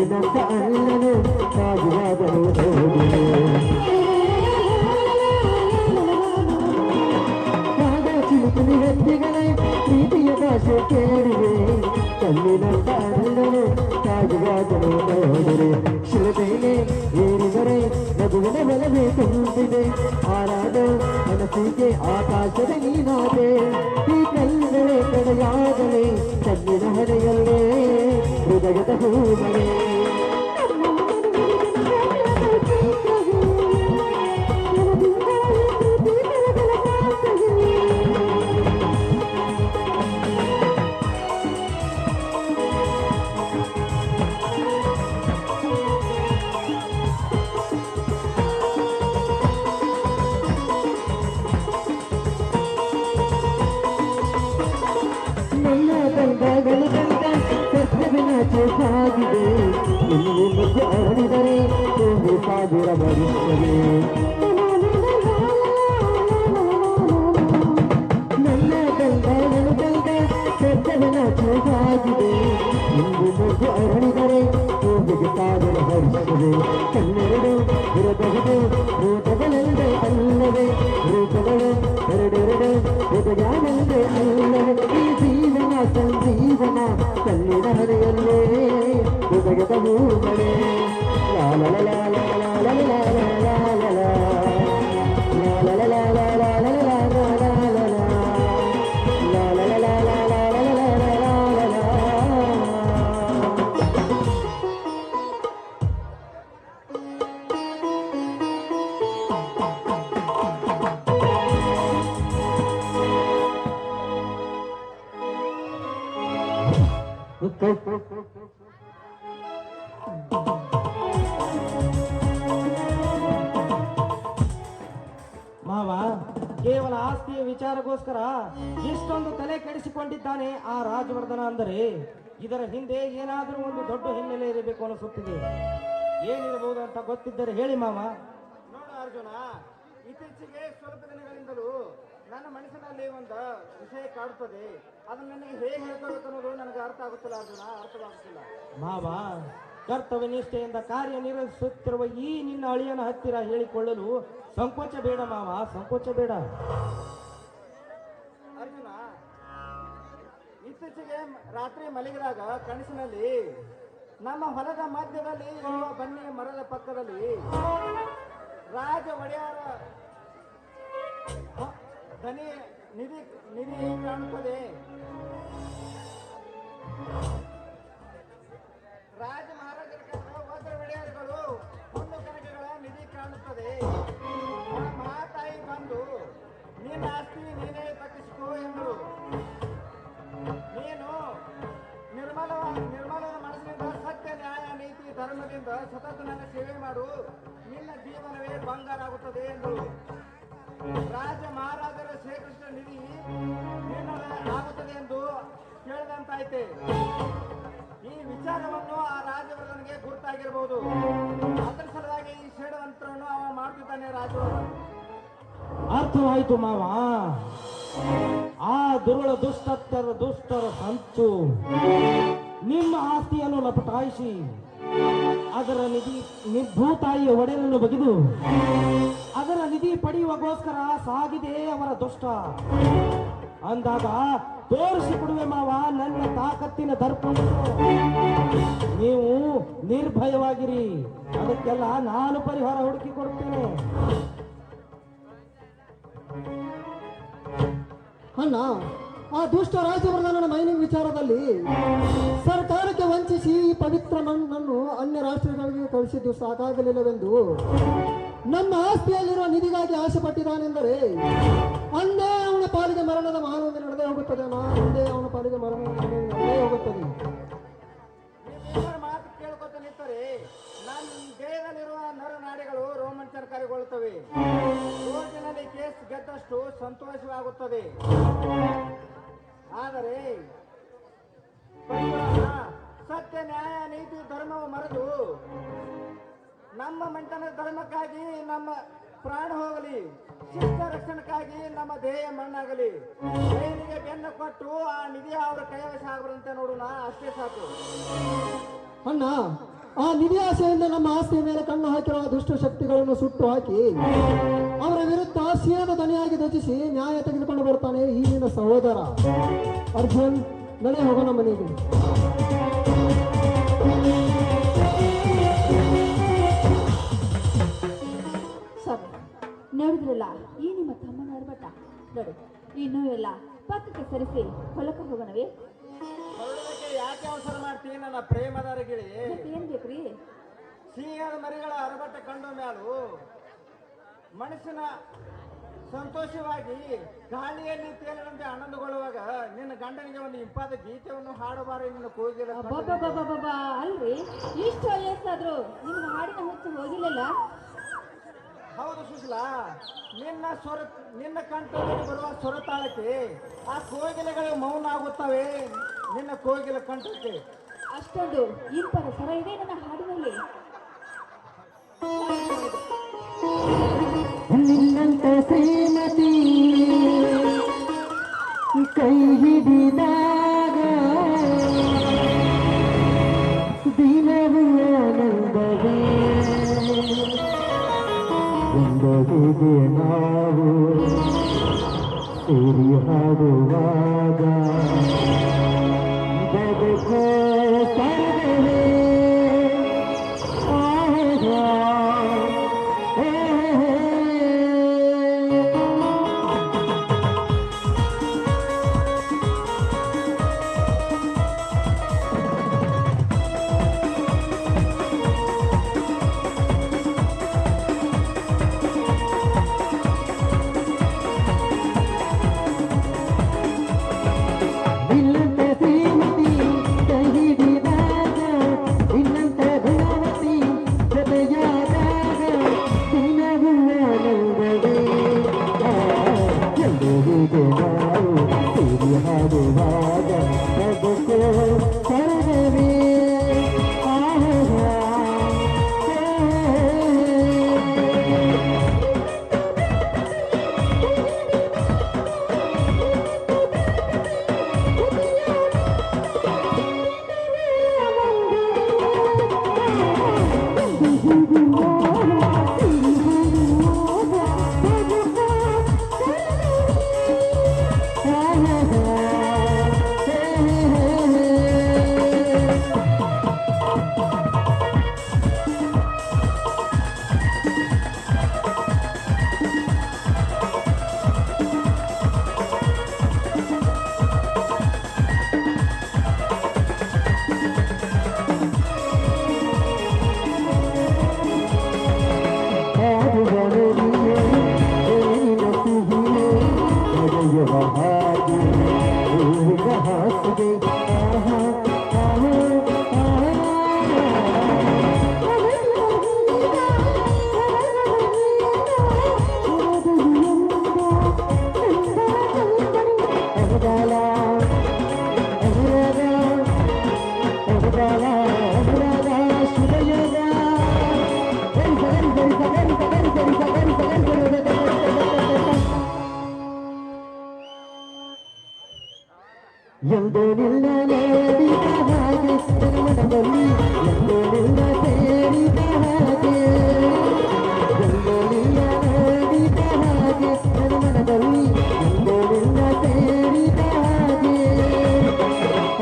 ಕಲ್ಲಿನಂತ ಅಣ್ಣನು ರಾಜರಾಜನು ನೋಡಿದೆ ಚಿಲುಕಲಿ ವ್ಯಕ್ತಿಗಳೇ ಪ್ರೀತಿಯ ಭಾಷೆ ಕೇಳಿವೆ ಕಲ್ಲಿನಂತ ಅಣ್ಣನು ರಾಜರಾಜನು ನೋಡಿರೆ ಶಿಲುಬೆಲೆ ಏರಿದರೆ ಮಗುವಿನ ಬಲವೇ ತುಂಬಿದೆ ಹಾರಾದ ಮನಸ್ಸಿಗೆ ಆಕಾಶದ ನೀನಾದೆ ಈ ಕಲ್ಲುಗಳೇ ಕಡೆಯಾಗಲೇ ಕಣ್ಣಿನ ಹಣೆಯಲ್ಲೇ ಹೃದಯದ ಹೂಮಳೆ ನನ್ನ ತಂದಗಳು ತಂದ ಸತ್ಯವಿನ ಸಾಗಿದೆ ಇಲ್ಲಿ ಮಧ್ಯೆ ಅರಳಿದರೆ ಒಂದು ಸಾವಿರ ಬರುತ್ತದೆ ನನ್ನ ತಂದಗಳು ತಂದ ಸತ್ಯವಿನ ಸಾಗಿದೆ ಇಂದು ಮಧ್ಯೆ ಅರಳಿದರೆ ಒಂದು ಸಾವಿರ ಬರುತ್ತದೆ ಕನ್ನೆರಡು ಇರಬಹುದು ರೂಪಗಳಂದೆ ಅಲ್ಲವೇ ರೂಪಗಳು ಎರಡೆರಡು ಹೃದಯನಂದೆ ಅಲ್ಲವೇ ಈ ಜೀವನ ಸಂಜೀವನ ಕಣ್ಣಿನ ಹರೆಯಲ್ಲೇ ಹೃದಯದ ಹೂಮಳೆ ಮಾವ ಕೇವಲ ಆಸ್ತಿಯ ವಿಚಾರಕ್ಕೋಸ್ಕರ ಇಷ್ಟೊಂದು ತಲೆ ಕೆಡಿಸಿಕೊಂಡಿದ್ದಾನೆ ಆ ರಾಜವರ್ಧನ ಅಂದರೆ ಇದರ ಹಿಂದೆ ಏನಾದರೂ ಒಂದು ದೊಡ್ಡ ಹಿನ್ನೆಲೆ ಇರಬೇಕು ಅನಿಸುತ್ತಿದೆ. ಏನಿರಬಹುದು ಅಂತ ಗೊತ್ತಿದ್ದರೆ ಹೇಳಿ ಮಾವ. ನೋಡು ಅರ್ಜುನ, ಇತ್ತೀಚೆಗೆ ಸ್ವಲ್ಪ ದಿನಗಳಿಂದಲೂ ನನ್ನ ಮನಸ್ಸಿನಲ್ಲಿ ಒಂದು ವಿಷಯ ಕಾಡುತ್ತದೆ. ಅದನ್ನು ನನಗೆ ಹೇಗೆ ಹೇಳ್ಕೋಬೇಕು ಅನ್ನೋದು ನನಗೆ ಅರ್ಥ ಆಗುತ್ತಿಲ್ಲ ಅರ್ಜುನ, ಅರ್ಥವಾಗುತ್ತಿಲ್ಲ. ಮಾವ, ಕರ್ತವ್ಯ ನಿಷ್ಠೆಯಿಂದ ಕಾರ್ಯನಿರ್ವಹಿಸುತ್ತಿರುವ ಈ ನಿನ್ನ ಅಳಿಯನ ಹತ್ತಿರ ಹೇಳಿಕೊಳ್ಳಲು ಸಂಕೋಚ ಬೇಡ ಮಾವ, ಸಂಕೋಚ ಬೇಡ. ಅರ್ಜುನ, ಇತ್ತೀಚೆಗೆ ರಾತ್ರಿ ಮಲಗಿದಾಗ ಕನಸಿನಲ್ಲಿ ನಮ್ಮ ಹೊಲದ ಮಧ್ಯದಲ್ಲಿ ಇರುವ ಬನ್ನಿ ಮರದ ಪಕ್ಕದಲ್ಲಿ ರಾಜ ಒಡೆಯರ ಧನಿ ನಿಧಿ ನಿಧಿ ಕಾಣುತ್ತದೆ. ರಾಜ ಮಹಾರಾಜರ ವಜ್ರ ಒಡೆಯರುಗಳು ಒಂದು ಕನಕಗಳ ನಿಧಿ ಕಾಣುತ್ತದೆ. ಮಹಾತಾಯಿ ಬಂದು ನಿನ್ನ ಆಸ್ತಿ ನೀನೇ ತಪ್ಪಿಸಿಕೋ ಎಂದರು. ನೀನು ನಿರ್ಮಲ ಮನಸ್ಸಿನಿಂದ ಸತ್ಯ ನ್ಯಾಯ ನೀತಿ ಧರ್ಮದಿಂದ ಸತತ ನನ್ನ ಸೇವೆ ಮಾಡು, ನಿನ್ನ ಜೀವನವೇ ಬಂಗಾರ ಆಗುತ್ತದೆ ಎಂದರು. ರಾಜ ಮಹಾರಾಜರ ಶ್ರೀಕೃಷ್ಣ ನಿಧಿ ನಿನ್ನ ಆಗುತ್ತದೆ ಎಂದು ಕೇಳಿದಂತಾಯ್ತೆ. ಈ ವಿಚಾರವನ್ನು ಆ ರಾಜವರ್ಧನಿಗೆ ಗುರುತಾಗಿರಬಹುದು. ಅದರ ಸಲುವಾಗಿ ಈ ಷಡ್ಯಂತ್ರವನ್ನು ಅವ ಮಾಡ್ತಿದ್ದಾನೆ ರಾಜವರ್ಧನ್. ಅರ್ಥವಾಯಿತು ಮಾವ. ಆ ದುರುಳ ದುಷ್ಟರ ಸಂಚು ನಿಮ್ಮ ಆಸ್ತಿಯನ್ನು ಲಪಟಾಯಿಸಿ ಅದರ ಭೂತಾಯಿಯ ಒಡೆಯರನ್ನು ಬಗೆದು ಅದರ ನಿಧಿ ಪಡೆಯುವಗೋಸ್ಕರ ಸಾಗಿದೆ ಅವರ ದುಷ್ಟ ಅಂದಾಗ ತೋರಿಸಿಕೊಡುವೆ ಮಾವ ನನ್ನ ತಾಕತ್ತಿನ ದರ್ಪವನ್ನು. ನೀವು ನಿರ್ಭಯವಾಗಿರಿ, ಅದಕ್ಕೆಲ್ಲ ನಾನು ಪರಿಹಾರ ಹುಡುಕಿ ಕೊಡುತ್ತೇನೆ. ಅಣ್ಣ, ಆ ದುಷ್ಟ ರಾಜವರ್ಧನನ ಮೈನಿಂಗ್ ವಿಚಾರದಲ್ಲಿ ಸರ್ಕಾರಕ್ಕೆ ವಂಚಿಸಿ ಈ ಪವಿತ್ರ ಮಣ್ಣನ್ನು ಅನ್ಯ ರಾಷ್ಟ್ರಗಳಿಗೆ ಕಳಿಸಿದ್ದು ಸಾಕಾಗಲಿಲ್ಲವೆಂದು ನಮ್ಮ ಆಸ್ತಿಯಲ್ಲಿರುವ ನಿಧಿಗಾಗಿ ಆಸೆ ಪಟ್ಟಿದ್ದಾನೆಂದರೆ ಅಂದೇ ಅವನ ಪಾಲಿಗೆ ಮರಣದ ಮಹಾನೋವಿ ನಡೆದೇ ಹೋಗುತ್ತದೆ ಅಣ್ಣ. ಅಂದೇ ಅವನ ಪಾಲಿಗೆ ಮರಣದ ಮಹಾನೋವಿ ನಡೆದೇ ಹೋಗುತ್ತದೆ. ನೀವೆಲ್ಲರ ಮಾತು ಕೇಳ್ಕೊತ ನಿಂತರೆ ನನ್ನ ದೇಹದಲ್ಲಿರುವ ನರನಾಡಿಗಳು ರೋಮಾಂಚನಕಾರಿಗೊಳ್ಳುತ್ತವೆ. ಕೋರ್ಟಿನಲ್ಲಿ ಕೇಸ್ ಗೆದ್ದಷ್ಟು ಸಂತೋಷವಾಗುತ್ತದೆ. ಆದರೆ ಸತ್ಯ ನ್ಯಾಯ ನೀತಿ ಧರ್ಮವು ಮರೆತು ನಮ್ಮ ಮಂಟನ ಧರ್ಮಕ್ಕಾಗಿ ನಮ್ಮ ಪ್ರಾಣ ಹೋಗಲಿ, ಶಿಷ್ಟ ರಕ್ಷಣಕ್ಕಾಗಿ ನಮ್ಮ ದೇಹ ಮಣ್ಣಾಗಲಿ, ಜೈಲಿಗೆ ಬೆನ್ನು ಕೊಟ್ಟು ಆ ನಿಧಿ ಅವರ ಕೈವಶ ಆಗಬರಂತೆ ನೋಡೋಣ, ಅಷ್ಟೇ ಸಾಕು. ಅಣ್ಣ, ಆ ನಿಧಿ ಆಸೆಯಿಂದ ನಮ್ಮ ಆಸ್ತಿಯ ಮೇಲೆ ಕಣ್ಣು ಹಾಕಿರುವ ದುಷ್ಟ ಶಕ್ತಿಗಳನ್ನು ಸುಟ್ಟು ಹಾಕಿ ಅವರ ವಿರುದ್ಧ ಸಿಂಹದ ದನಿಯಾಗಿ ಧ್ವಜಿಸಿ ನ್ಯಾಯ ತೆಗೆದುಕೊಂಡು ಬರ್ತಾನೆ ಈ ನಿನ್ನ ಸಹೋದರ ಅರ್ಜುನ್. ನಡೆ ಹೋಗೋಣ ಮನೆಗೆ. ಸ್ವಾಮಿ, ನೋಡಿದ್ರಲ್ಲ ಈ ನಿಮ್ಮ ತಮ್ಮನ ಅರ್ಬಟ. ನೋಡು, ಇನ್ನೂ ಎಲ್ಲ ಪಕ್ಕಕ್ಕೆ ಸರಿಸಿ ಹೊಲಕ್ಕೆ ಹೋಗೋಣವೇ? ಹೊರಡೋದಕ್ಕೆ ಯಾಕೆ ಅವಸರ ಮಾಡ್ತೀನಿ ನನ್ನ ಪ್ರೇಮದಾರ ಗಿಳಿ? ಏನ್ ಬೇಕ್ರಿ? ಸಿಂಹದ ಮರಿಗಳ ಅರಬಟ್ಟ ಕಂಡು ಮ್ಯಾಲು ಮನಸ್ಸಿನ ಸಂತೋಷವಾಗಿ ಗಾಳಿಯಲ್ಲಿ ತೇಲಿನಂತೆ ಆನಂದಗೊಳ್ಳುವಾಗ ನಿನ್ನ ಗಂಡನಿಗೆ ಒಂದು ಇಂಪಾದ ಗೀತೆಯನ್ನು ಹಾಡಬಾರ ನಿನ್ನ ಕೋಗಿಲ ಅಬ್ಬಬ್ಬಬ್ಬಬ್ಬಬ್ಬಾ, ಅಲ್ರಿ ಇಷ್ಟು ವಯಸ್ಸಾದ್ರು ನಿಮ್ಮ ಹಾಡಿನ ಹುಚ್ಚು ಹೋಗಿಲ್ಲಲ್ಲ? ಹೌದು ಸುಶೀಲಾ, ನಿನ್ನ ಕಂಠದಲ್ಲಿ ಬರುವ ಸ್ವರತಾಳಕ್ಕೆ ಆ ಕೋಗಿಲೆಗಳು ಮೌನ ಆಗುತ್ತವೆ. ನಿನ್ನ ಕೋಗಿಲ ಕಂಠಕ್ಕೆ ಅಷ್ಟೊಂದು ಇಂಪದ ಸ್ವರ ಇದೆ ನನ್ನ ಹಾಡಿನಲ್ಲಿ. ನಿನ್ನಂತ ಶ್ರೀಮತಿ ಕೈ ಹಿಡಿದಾಗ ದಿನವೂ ಆನಂದವೇ. ಒಂದೊಡೆಗೆ ನಾವು ಸೇರಿ ಹಾಡುವಾಗ ಬದುಕೋ ಸರ್ವೇ ಎಂದು ನಿನ್ನ ನೋಡಿದ ಹಾಗೆ ಮನದಲ್ಲಿ ಎಂದು ನಿನ್ನ ಸೇರಿದ ಹಾಗೆ ಎಂದು ನಿನ್ನ ನೋಡಿದ ಹಾಗೆ ನನ್ನ ಮನದಲ್ಲಿ ಎಂದು ನಿನ್ನ ಸೇರಿದ ಹಾಗೆ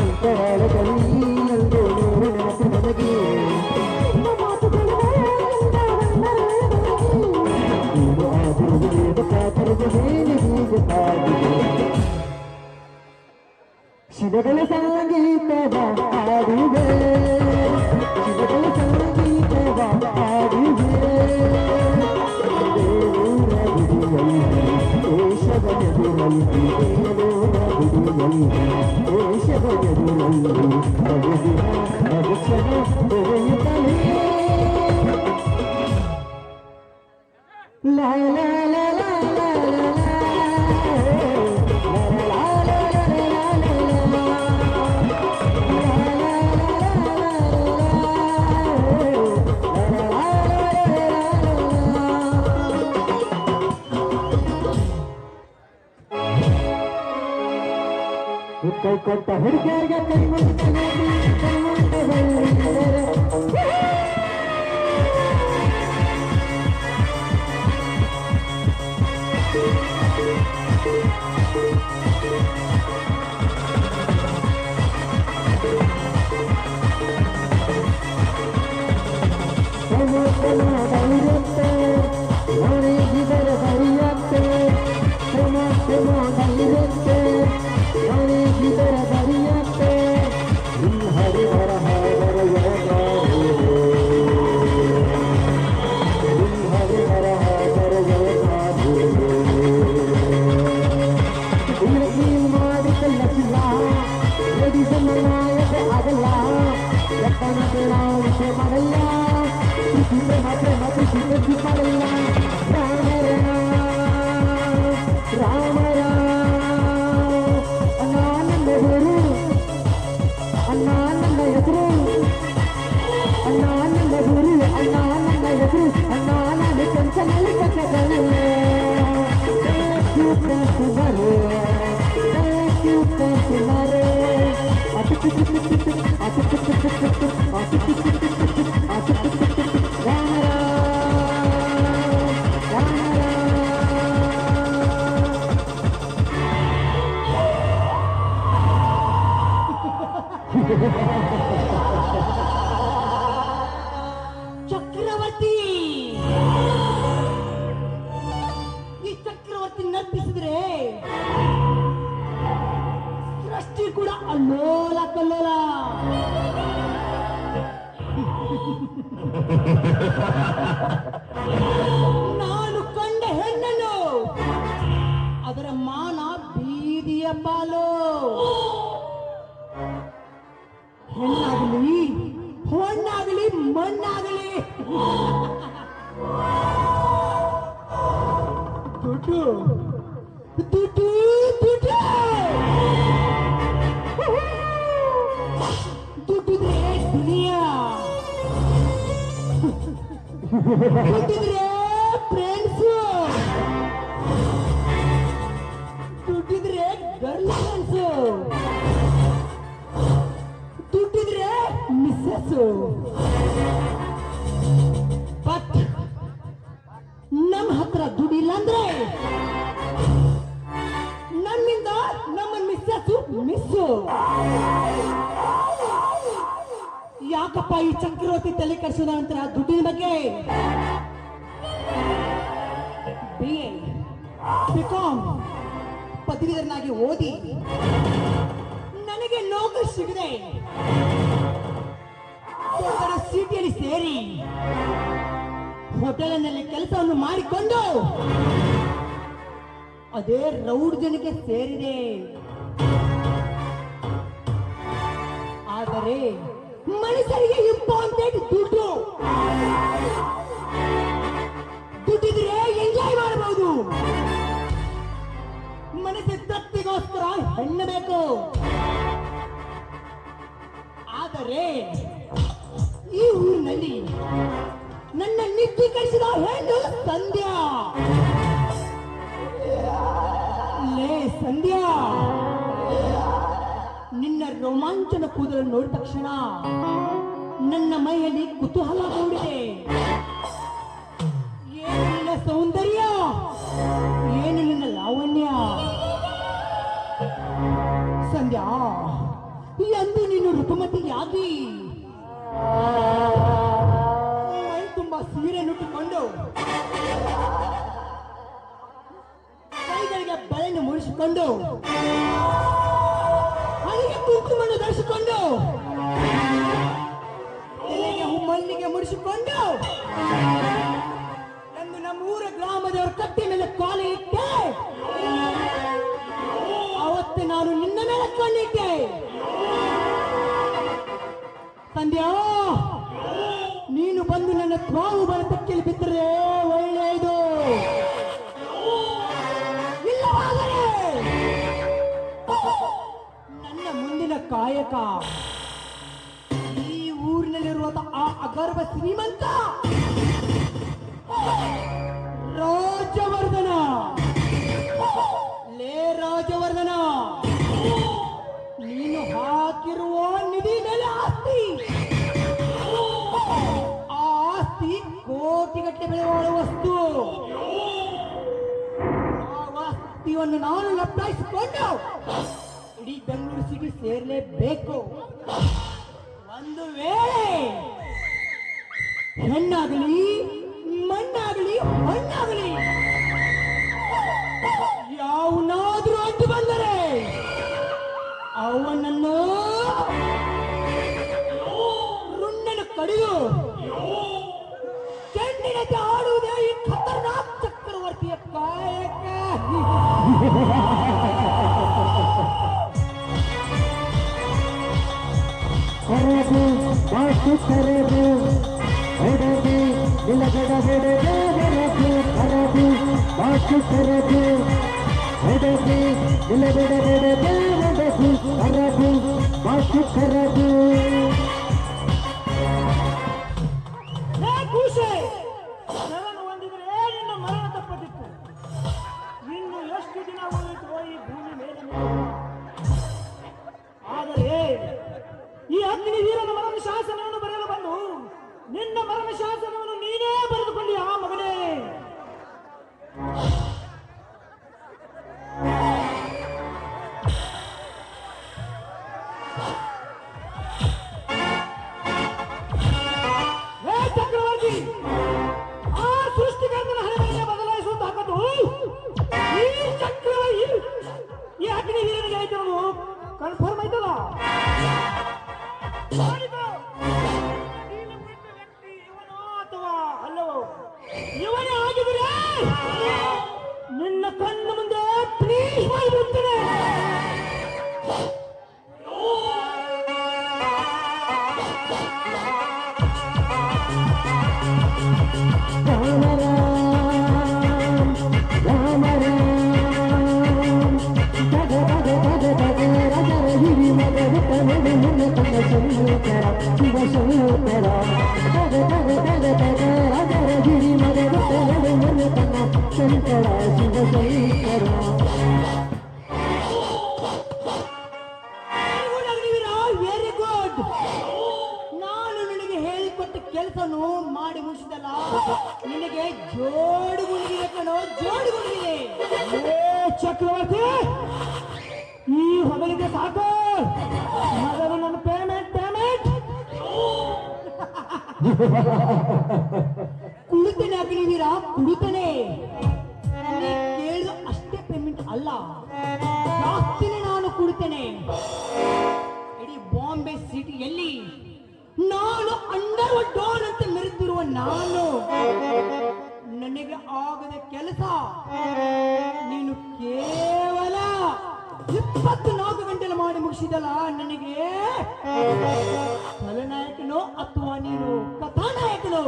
ಅಂತರಾಳದಲ್ಲಿ ಎಂದು ನೂರು ನೆನಪು ನನಗೆ ನೀನು ಆದರೂ ಕಾತರದ ಮೇಲೆ ಹೀಗೆ ಸಾಗಿದೆ ಶಿವಗಳ ಸಂಗೀತವ ಹಾಡುವೆ ಶಿವಗಳ ಸಂಗೀತವ ಹಾಡುವೆ ದೇವರ ಗುಡಿಯಲ್ಲಿ ದೇಶದ ಎದುರಲ್ಲಿ ದೇವರ ಗುಡಿಯಲ್ಲಿ ದೇಶದ ಎದುರಲ್ಲಿ ಬಗೆದಿನ ಮನುಷ್ಯನ ಬೆರೆಯುತ್ತಲೇ ಲಾ ಲಾ ಲಾ ಲಾ ಲಾ ಕೈ ಕೊಟ್ಟ ಹುಡುಗಿಯರಿಗೆ ಕೈ ಮುಟ್ಟ ಚಕ್ರವರ್ತಿ, ಈ ಚಕ್ರವರ್ತಿ ನರ್ತಿಸಿದ್ರೆ ಸೃಷ್ಟಿ ಕೂಡ ಅಲ್ಲೋಲ ಕಲ್ಲೋಲ. ನಾನು ಕಂಡ ಹೆಣ್ಣನ್ನು ಅದರ ಮಾನ ಬೀದಿಯ ಪಾಲು. ಹೆಣ್ಣಾಗಲಿ ಹೊಣ್ಣಾಗಲಿ ಮಣ್ಣಾಗಲಿ ದುಡ್ಡು ದುಡ್ಡು ದುಡ್ಡು ದುಡ್ಡಿದ್ರೆ ದುನಿಯಾ, ದುಡ್ಡಿದ್ರೆ ಫ್ರೆಂಡ್ಸು, ದುಡ್ಡಿದ್ರೆ ಗರ್ಲ್ಸ್, ದುಡ್ಡಿದ್ರೆ ಮಿಸ್ಸಸ್. ಬಟ್ ನಮ್ಮ ಹತ್ರ ದುಡ್ಡಿಲ್ಲ ಅಂದ್ರೆ ನಮ್ಮಿಂದ ನಮ್ಮ ಮಿಸ್ಸಸ್ ಮಿಸ್ಸು. ಯಾಕಪ್ಪ ಈ ಚಕ್ರವರ್ತಿ ತಲೆ ಕೆಡಿಸೋದ ನಂತರ ದುಡ್ಡಿನ ಬಗ್ಗೆ? BA BCom ಪದವೀಧರನಾಗಿ ಓದಿ ನನಗೆ ನೌಕರಿ ಸಿಗದೆ ದೊಡ್ಡ ಸಿಟಿಯಲ್ಲಿ ಸೇರಿ ಹೋಟೆಲಿನಲ್ಲಿ ಕೆಲಸವನ್ನು ಮಾಡಿಕೊಂಡು ಅದೇ ರೌಡ್ ಜನಕ್ಕೆ ಸೇರಿದೆ. ಆದರೆ ಮನುಷ್ಯರಿಗೆ ಇಂಪಾರ್ಟೆಂಟ್ ದುಡ್ಡು. ದುಡ್ಡಿದ್ರೆ ಎಂಜಾಯ್ ಮಾಡಬಹುದು. ಮನಸ್ಸಿನ ತೃಪ್ತಿಗೋಸ್ಕರ ಹೆಣ್ಣು ಬೇಕು. ಆದರೆ ಈ ಊರಿನಲ್ಲಿ ನನ್ನ ನಿತ್ಯೀಕರಿಸಿದ ಹೆಣ್ಣು ಸಂಧ್ಯಾ. ಲೇ ಸಂಧ್ಯಾ, ನಿನ್ನ ರೋಮಾಂಚನ ಕೂದಲನ್ನು ನೋಡಿದ ತಕ್ಷಣ ನನ್ನ ಮೈಯಲ್ಲಿ ಕುತೂಹಲ ಮೂಡಿದೆ. ಏನು ನಿನ್ನ ಸೌಂದರ್ಯ, ಏನು ನಿನ್ನ ಲಾವಣ್ಯ. ಸಂಧ್ಯಾ, ಎಂದು ನೀನು ಋತುಮತಿಯಾಗಿ ಮೈ ತುಂಬಾ ಸೀರೆ ನುಟ್ಟುಕೊಂಡು ಕೈಗಳಿಗೆ ಬಳೆಯನ್ನು ಮುಡಿಸಿಕೊಂಡು ಹಣೆಗೆ ಕುಂಕುಮವನ್ನು ಧರಿಸಿಕೊಂಡು ತಲೆಗೆ ಮಲ್ಲಿಗೆ ಮುಡಿಸಿಕೊಂಡು ಎಂದು ನಮ್ಮೂರ ಗ್ರಾಮದವರ ಕಟ್ಟಿ ಮೇಲೆ ಕಾಲು ಇಟ್ಟೆ. ಅವತ್ತು ನಾನು ನಿನ್ನ ಮೇಲೆ ಕಣ್ಣಿಟ್ಟೆ. ಸಂಧ್ಯಾ, ನೀನು ಬಂದು ನನ್ನ ತ್ವಾವು ಬರತಕ್ಕೆಲ್ಲಿ ಬಿದ್ದರೆ ಒಳ್ಳೆಯದು. ಇಲ್ಲವಾದರೆ ನನ್ನ ಮುಂದಿನ ಕಾಯಕ ಈ ಊರಿನಲ್ಲಿರುವಂತ ಆ ಅಗರ್ಭ ಶ್ರೀಮಂತ ರಾಜವರ್ಧನ. ಲೇ ರಾಜವರ್ಧನ, ನೀನು ಹಾಕಿರುವ ನಿಧಿ ಮೇಲೆ ಆಸ್ತಿ ಆಸ್ತಿ ಕೋಟಿಗಟ್ಟಲೆ ಬೆಲೆ ಬಾಳುವ ವಸ್ತು. ಆ ಆಸ್ತಿಯನ್ನು ನಾನು ಲಪ್ಟಾಯಿಸಿಕೊಂಡು ಇಡೀ ಬೆಂಗಳೂರು ಸಿಟಿ ಸೇರಲೇಬೇಕು. ಒಂದು ವೇಳೆ ಹೆಣ್ಣಾಗಲಿ ಮಣ್ಣಾಗಲಿ ಹಣ್ಣಾಗಲಿ ಯಾವನಾದ್ರೂ ಅಡ್ಡು ಬಂದರೆ ಅವನನ್ನು ರುಣ್ಣನು ಕಡಿದು ಚೆಂಡಿನಂತೆ ಆಡುವುದೇ ಈ ಖತರ್ನಾಕ್ ಚಕ್ರವರ್ತಿಯ ಕಾಯಕ. ಕರೆದು ಮಾತು ಕರೆದು ಹೊಡೆದು ನಿಲಗಡ ಹೊಡೆದು ಹೊರದು ಕರೆದು ಮಾತು ಕರೆದು ಹೊಡೆದು ನಿಲಗಡ ಹೊಡೆದು ಹೊಡೆದು ಕರೆದು ಮಾತು ಕರೆದು. ಶರಣು ಹೊಂದಿದ್ರೆ ನಿನ್ನ ಮರಣ ತಪ್ಪದಿತ್ತು. ಇನ್ನು ಎಷ್ಟು ದಿನ ಉಳಿತು ಈ ಭೂಮಿ ಮೇಲೆ ಆದರೆ ಈ ಅಗ್ನಿ ವೀರನ ಮರಣ ಶಾಸನವನ್ನು ಬರೆಯಲು ಬಂದು ನಿನ್ನ ಮರಣ ಶಾಸನವನ್ನು ನೀನೇ ಬರೆದುಕೊಂಡಿ ಆ ಮಗನೇ. ಚಕ್ರವರ್ತಿ, ಆ ಸೃಷ್ಟಿಕರ್ತನ ಹಣೆಯನ್ನು ಬದಲಾಯಿಸುವ ತಾಕತ್ತು ಈ ಚಕ್ರವರ್ತಿ ಈ ಅಗ್ನಿ ವೀರನಿಗೆ ಆಯ್ತು. ಕನ್ಫರ್ಮ್ ಆಯ್ತಲ್ಲ? ಇವನೋ ಅಥವಾ ಅಲ್ಲವೋ? ಇವನೇ ಆಗಿದ್ರೆ ನಿನ್ನ ಕಣ್ಣು ಮುಂದೆ ಪ್ಲೀಸ್ ಮಾಡಿಬಿಡ್ತೇನೆ. Shankara Shiva Shankara very good. ನಾನು ನಿನಗೆ ಹೇಳಿಕೊಟ್ಟ ಕೆಲಸನು ಮಾಡಿ ಮುಗಿಸಿದಲ್ಲ, ನಿನಗೆ ಜೋಡು ಗುಣಿಗಿದೆ ಕಣೋ, ಜೋಡು ಗುಣಿಗಿದೆ. ಚಕ್ರವರ್ತಿ, ಈ ಹೊಗಳಿಕೆ ಸಾಕು. ಮೊದಲು ನನ್ನ ಪೇಮೆಂಟ್ ಕುಡಿತೇನೆ ಅಗ್ನಿವೀರ, ಕುಡಿತೇನೆ. ಕೇಳಿದ ಅಷ್ಟೇ ಪೇಮೆಂಟ್ ಅಲ್ಲ, ಜಾಸ್ತಿನೇ ನಾನು ಕುಡಿತೇನೆ. ಇಡೀ ಬಾಂಬೆ ಸಿಟಿಯಲ್ಲಿ ನಾನು ಅಂಡರ್ ಡಾನ್ ಅಂತ ಮೆರೆದಿರುವ ನಾನು, ನನಗೆ ಆಗದ ಕೆಲಸ ನೀನು ಕೇವಲ 24 ಗಂಟೆಯಲ್ಲಿ ಮಾಡಿ ಮುಗಿಸಿದಲ್ಲ. ನನಗೆ ಖಳನಾಯಕನೋ ಅಥವಾ ನೀನು ಕಥಾನಾಯಕನೋ?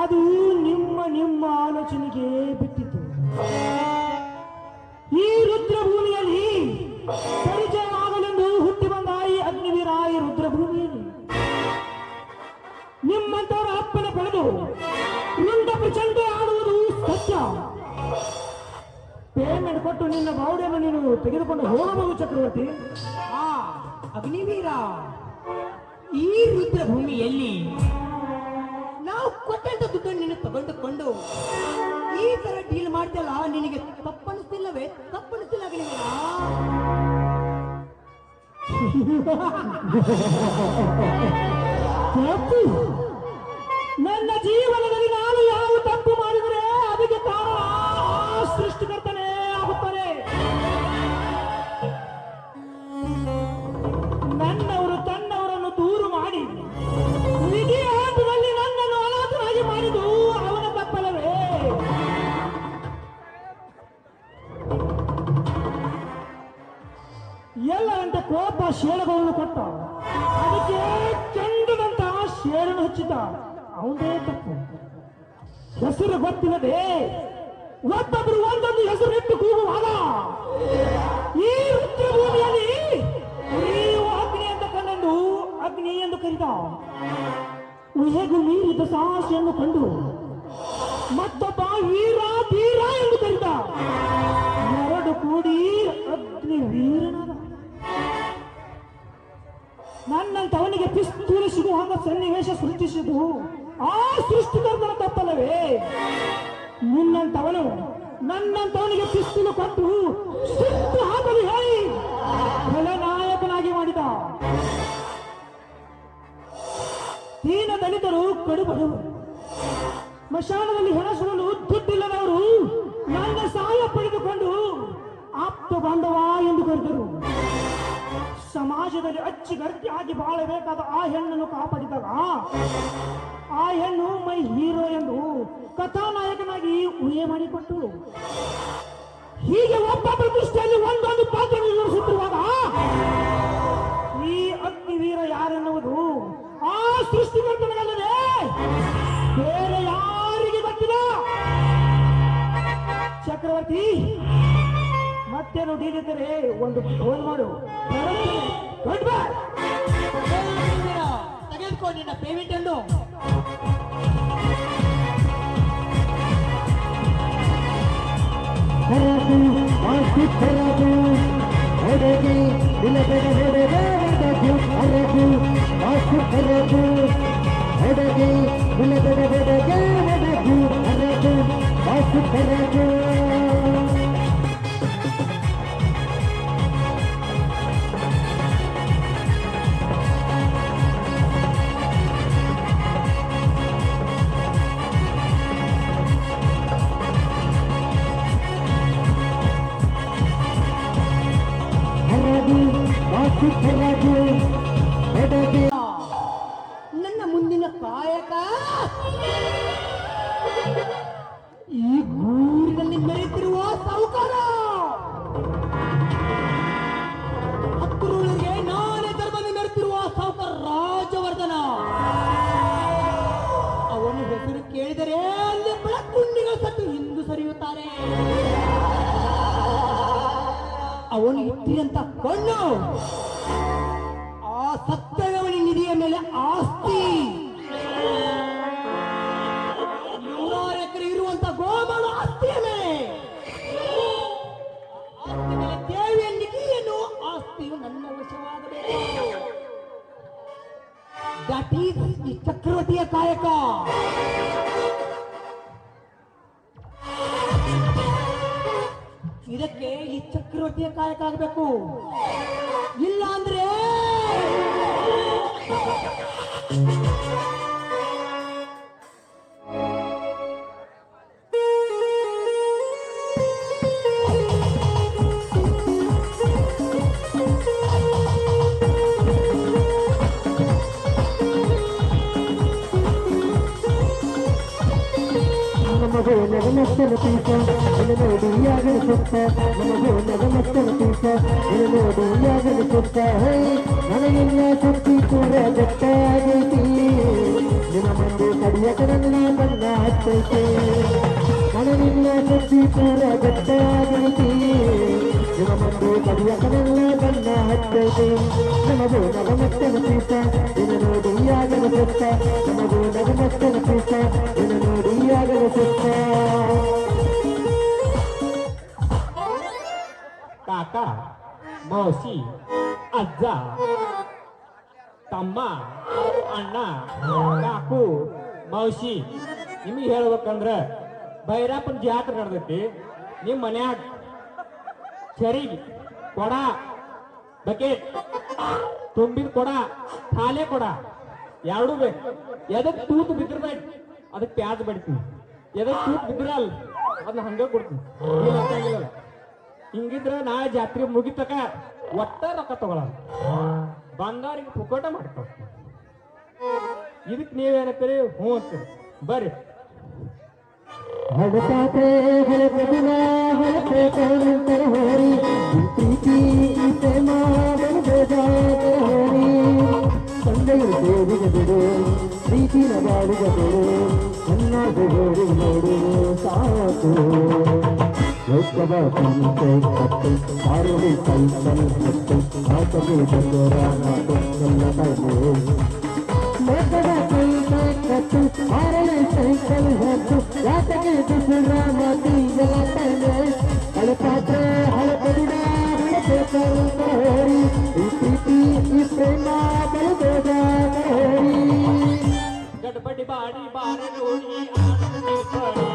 ಅದು ನಿಮ್ಮ ಆಲೋಚನೆಗೆ ಬಿಟ್ಟಿತ್ತು. ಈ ರುದ್ರಭೂಮಿಯಲ್ಲಿ ಪರಿಚಯ ಆಗಲೆಂದು ಹುಟ್ಟಿ ಬಂದ ಈ ಅಗ್ನಿವೀರ ಈ ರುದ್ರಭೂಮಿಯಲ್ಲಿ ನಿಮ್ಮಂತವರ ಅಪ್ಪನೆ ಪಡೆದು ರುಂಡ ಪ್ರಚಂಡ ಆಡುವುದು ಸತ್ಯ. ಪೇಮೆಂಟ್ ಕೊಟ್ಟು ನಿನ್ನ ಬಾವುಡೆಯನ್ನು ನೀನು ತೆಗೆದುಕೊಂಡು ಹೋಗಬಹುದು ಚಕ್ರವರ್ತಿ. ಆ ಅಗ್ನಿವೀರ, ಈ ರುದ್ರಭೂಮಿಯಲ್ಲಿ ನಾವು ಕೊಟ್ಟಂತ ದುಡ್ಡನ್ನು ನೀನು ತಗೊಂಡುಕೊಂಡು ಈ ತರ ಡೀಲ್ ಮಾಡ್ತಲ್ಲ, ನಿನಗೆ ತಪ್ಪನಿಸ್ತಿಲ್ಲವೇ? ತಪ್ಪನಿಸ್ತಿಲ್ಲ ಅಗ್ನಿವೀರ? ತಪ್ಪು? ನನ್ನ ಜೀವನದಲ್ಲಿ ನಾನು ಯಾವ ತಪ್ಪು ಮಾಡಿದರೆ ಅದಕ್ಕೆ ಕಾರಣ ಆ ಸೃಷ್ಟಿಕರ್ತನೇ ಆಗುತ್ತಾನೆ. ನನ್ನವರು ತನ್ನವರನ್ನು ದೂರು ಮಾಡಿ ವಿಧಿ ಆಟದಲ್ಲಿ ನನ್ನನ್ನು ಅನಾಥನಾಗಿ ಮಾಡಿದ್ದು ಅವನ ತಪ್ಪಲ್ಲವೇ? ಎಲ್ಲರಂತೆ ಕೋಪ ಶೇಳಗಳನ್ನು ಕೊಟ್ಟ, ಅದಕ್ಕೆ ಚಂಡದಂತಹ ಶೇಳನ್ನು ಹಚ್ಚಿದ. ಅವನೇ ತಪ್ಪು. ಹೆಸರು ಗೊತ್ತಿಲ್ಲದೆ ಒಬ್ಬೊಬ್ಬರು ಒಂದೊಂದು ಹೆಸರು ಇಟ್ಟು ಕೂಗುವಾಗ ಈ ರುದ್ರಭೂಮಿಯಲ್ಲಿ ನೀವು ಅಗ್ನಿ ಅಂತ ಕಣ್ಣೆಂದು ಅಗ್ನಿ ಎಂದು ಕರೆದ. ಹೇಗೂ ಮೀರಿದ ಸಾಹಸೆಯನ್ನು ಕಂಡು ಮತ್ತೊಬ್ಬ ವೀರ ಧೀರ ಎಂದು ಕರೆದ. ಎರಡು ಕೂಡಿ ಅಗ್ನಿ ವೀರನಾದ. ನನ್ನಂತವನಿಗೆ ಪಿಸ್ತೂಲಿ ಸಿಗುವ ಹಾಗೆ ಸನ್ನಿವೇಶ ಸೃಷ್ಟಿಸಿದು ಆ ಸೃಷ್ಟಿಕರ್ತನ ತಪ್ಪಲ್ಲವೇ? ನಿನ್ನಂತವನು ನನ್ನಂತವನಿಗೆ ಪಿಸ್ತೂಲು ಕೊಟ್ಟು ಸುಟ್ಟು ಹಾಕಲು ಹೇಳಿ ಖಳನಾಯಕನಾಗಿ ಮಾಡಿದ. ದೀನ ದಲಿತರು ಕಡುಬಡವರು, ಸ್ಮಶಾನದಲ್ಲಿ ಹೆಣ ಸುಡಲು ದುಡ್ಡಿಲ್ಲದವರು ನನ್ನ ಸಹಾಯ ಪಡೆದುಕೊಂಡು ಆಪ್ತ ಬಾಂಧವ ಎಂದು ಕರೆದರು. ಸಮಾಜದಲ್ಲಿ ಅಚ್ಚುಗಟ್ಟಿಯಾಗಿ ಬಾಳಬೇಕಾದ ಆ ಹೆಣ್ಣನ್ನು ಕಾಪಾಡಿದಾಗ ಆ ಹೆಣ್ಣು ಮೈ ಹೀರೋ ಎಂದು ಕಥಾನಾಯಕನಾಗಿ ಊಹೆ ಮಾಡಿಕೊಟ್ಟು ಹೀಗೆ ಒಬ್ಬೊಬ್ಬರ ದೃಷ್ಟಿಯಲ್ಲಿ ಒಂದೊಂದು ಪಾತ್ರ ನಿರ್ವಹಿಸುತ್ತಿರುವಾಗ ಈ ಅಗ್ನಿವೀರ ಯಾರೆನ್ನುವುದು ಆ ಸೃಷ್ಟಿಕರ್ತನಲ್ಲದೆ ಬೇರೆ ಯಾರಿಗೆ ಗೊತ್ತಿಲ್ಲ. ಚಕ್ರವರ್ತಿ, ಮತ್ತೇನು ಡೀಲಿದ್ದರೆ ಒಂದು ಫೋನ್ ಮಾಡು. ತೆಗೆದುಕೋ ನಿನ್ನ ಪೇಮೆಂಟ್ ಅನ್ನು. ಹರದು ಮಾಸ್ತಿ ಹರದು ಹೊಡೆಗೆ ನಿಲಗಡ ಹೊಡೆಗೆ ಹೊಡೆದು ಹರದು ಮಾಸ್ತಿ ಹರದು ಹೊಡೆಗೆ ನಿಲಗಡ ಹೊಡೆಗೆ ಹೊಡೆದು ಹರದು ಮಾಸ್ತಿ ಹರದು. ನನ್ನ ಮುಂದಿನ ಕಾಯಕ ಈ ಊರಿನಲ್ಲಿ ಮೆರೆತಿರುವ ಸಾಹುಕಾರ. ಹತ್ತೂರಿಗೆ ನಾನೇ ಧರ್ಮದಲ್ಲಿ ಮೆರೆತಿರುವ ಸಾಹುಕಾರ ರಾಜವರ್ಧನ. ಅವನ ಹೆಸರು ಕೇಳಿದರೆ ಅಲ್ಲಿ ಬೆಳಕುಂಡಿಗಳು ಸತ್ತು ಹಿಂದು ಸರಿಯುತ್ತಾರೆ. ಅವನು ಇಟ್ಟಿರಂತ ಕಣ್ಣು ಆ ಸತ್ಯಗವನಿ ನಿಧಿಯ ಮೇಲೆ ಆಸ್ತಿ. 100 ಎಕರೆ ಇರುವಂತ ಗೋಮಾಳ ಆಸ್ತಿಯ ಮೇಲೆ ದೇವಿಯ ನಿಧಿಯನ್ನು ಆಸ್ತಿಯು ನನ್ನ ವಶವಾಗಬೇಕು. ದಟ್ ಈಸ್ ಈ ಚಕ್ರವರ್ತಿಯ ಕಾಯಕ. ಇದಕ್ಕೆ ಈ ಚಕ್ರವರ್ತಿಯ ಕಾಯಕ ಆಗಬೇಕು. ಇಲ್ಲ ಅಂದ್ರೆ ನಮಗೂ ನಗಮಸ್ತನ ಪೀಠ ಇದು ನೋಡಿ ಯಾಗನ ಸುತ್ತ. ನಮಗೂ ನಗಮಸ್ತನ ಪೀಠ ಇದು ನೋಡಿ ಯಾಗನ ಸುತ್ತ. ಹೇ ನನಗಿನ್ನ ಸುತ್ತಿ ಕೂಡ ಗಟ್ಟಾಗೈತಿ. ನಿಮ್ಮ ಮುಂದೆ ಕಡಿಯಕ ನನ್ನ ಬಣ್ಣ ಹಚ್ಚೈತೆ. ನನಗಿನ್ನ ಸುತ್ತಿ ಕೂಡ ಗಟ್ಟಾಗೈತಿ. ನಿಮ್ಮ ಮುಂದೆ ಕಡಿಯಕ ನನ್ನ ಬಣ್ಣ ಹಚ್ಚೈತೆ. ನಮಗೂ ನಗಮಸ್ತನ ಪೀಠ ಇದು ನೋಡಿ ಯಾಗನ ಸುತ್ತ. ನಮಗೂ ನಗಮಸ್ತನ ಪೀಠ ಇದು ನೋಡಿ ಯಾಗನ ಸುತ್ತ. ಕಾಕ, ಮೌಸಿ, ಅಜ್ಜ, ತಮ್ಮ, ಅಣ್ಣ, ಕಾಕು, ಮೌಸಿ, ನಿಮಗೆ ಹೇಳ್ಬೇಕಂದ್ರ ಭೈರಪ್ಪನ ಜಾತ್ರೆ ನಡೆದೈತಿ. ನಿಮ್ಮ ಮನ್ಯಾಗ ಚರಿಗೆ ಕೊಡ, ಬಕೆಟ್ ತುಂಬಿದ ಕೊಡ, ಥಾಲೆ ಕೊಡ ಎರಡೂ ಬೇಕು. ಎದಕ್ಕೆ ತೂತು ಬಿದ್ದಿರ್ಬೇಡ ಅದಕ್ಕೆ ಪ್ಯಾಜ್ ಬಡಿತೀನಿ. ಎದಕ್ಕೆ ತೂತು ಬಿದ್ದಿರಲ್ಲ ಅದನ್ನ ಹಂಗೆ ಕೊಡ್ತೀನಿ. ಹಿಂಗಿದ್ರೆ ನಾ ಜಾತ್ರೆ ಮುಗಿತಕ ಒಟ್ಟ ರೊಕ್ಕ ತಗೊಳಲ್ಲ, ಬಂದವ್ರಿಗೆ ಪುಕೋಟ ಮಾಡ್ತಾವ. ಇದಕ್ಕೆ ನೀವೇನತ್ತೀರಿ? ಹ್ಞೂ ಅಂತೀರಿ. ಬರ್ರಿ. ಹಡತಾತೆ ಹೊಳಪದಿನ ಹೊಳಪೆ ಕೌನಂತರ ಹೋರಿ ಪ್ರೀತಿ ಪ್ರೇಮ ಬೆಳೆದಾತ ಹೋರಿ. ತಂದೆಯರು ದೇವಿಗೆ ಬಿಡು ಪ್ರೀತಿನ ಬಾಡಿಗೆ ಬಿಡು. ನನ್ನ ದೇವರಿಗೆ ನೋಡು ಸಾಕು. ಲೋಕದ ಸಂತೆ ಕಟ್ಟು ಆರೋಡಿ ಕೈಸಲ್ ಕಟ್ಟು ಆತಗೆ ಬಂದರ ಮಾತು ನನ್ನ ಕೈಗೆ. ಲೋಕದ ಸಂತೆ ಕಟ್ಟು ಆರನೇ ಸೈಕಲ್ ಹೊತ್ತು ಯಾತಗೆ ದುಡ್ಡ ಮಾತಿ ಜಲತನೆ. ಹಳಪಾತ್ರೆ ಹಳಪಡಿನ ಹಳಪೆ ಹೋರಿ ಈ ಪ್ರೀತಿ ಈ ಪ್ರೇಮ ಗಡಿ ಬಾಡಿ ಬಾರ ನೋಡಿ ಆನಂದ ತಿಳ್ಕೊಳ್ಳಿ.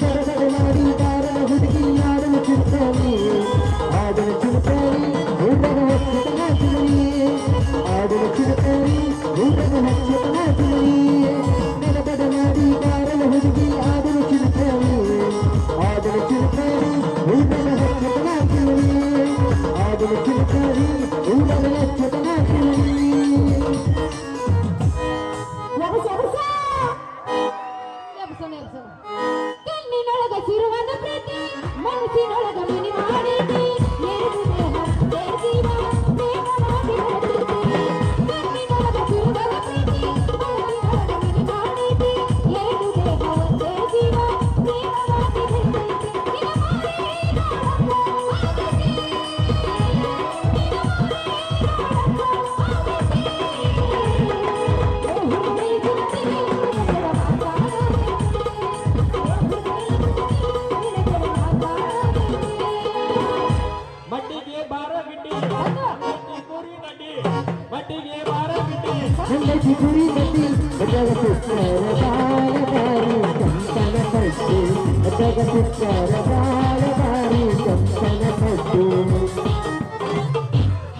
ಗಡಗಡ ಮಾಡಿ ಬಾರನ ಹುಡುಗಿ ಆಡಲು ಚಿರ್ತಾನೆ ಆಡಲು ಚಿರ್ತಾನೆ ಊಟದ ಹಚ್ಚತನ ತಿಳಿ ಆಡಲು ಚಿರ್ತಾನೆ ಊಟದ ಹಚ್ಚತನ ತಿಳಿ ಗಡಗಡ ಮಾಡಿ ಬಾರನ ಹುಡುಗಿ ಆಡಲು ಚಿರ್ತಾನೆ ಆಡಲು ಚಿರ್ತಾನೆ ಊಟದ ಹಚ್ಚತನ ತಿಳಿ ಆಡಲು ಚಿರ್ತಾನೆ ಊಟದ ಹಚ್ಚತನ ತಿಳಿ ಕಣ್ಣಿನೊಳಗ ಸಿರುವನ ಪ್ರೀತಿ ಮನಸ್ಸಿನೊಳಗ ಮನಿ ಮಾಡಿದಿ ಎರಡು ದೇಹ ಜೀವ ಪ್ರೇಮ ಮಾಡಿ ಬೆಳೆದಿದ್ದಿ. ಕಣ್ಣಿನೊಳಗ ಸಿರುವನ ಪ್ರೀತಿ ಮನಸ್ಸಿನೊಳಗ ಮನಿ ಮಾಡಿದಿ ಎರಡು ದೇಹ ಒಂದೇ ಜೀವ ಪ್ರೇಮ ಮಾಡಿ ಬೆಳೆದಿದ್ದಿ. ನಿನ್ನ ಮಾರಿ ಮಟ್ಟಿಗೆ ಬಾರ ಬಿಟ್ಟಿ ಮಟ್ಟಿ ಕುರಿ ನಡಿ ಮಟ್ಟಿಗೆ ಬಾರ ಬಿಟ್ಟಿ ಸಂಗತಿ ಗುರಿ ಗತಿ ಜಗತ್ತಿತ್ತರ ಬಾಲಗಾರಿ ಕಂಕಣ ಕಟ್ಟು ಜಗತ್ತಿತ್ತರ ಬಾಲಗಾರಿ ಕಂಕಣ ಕಟ್ಟು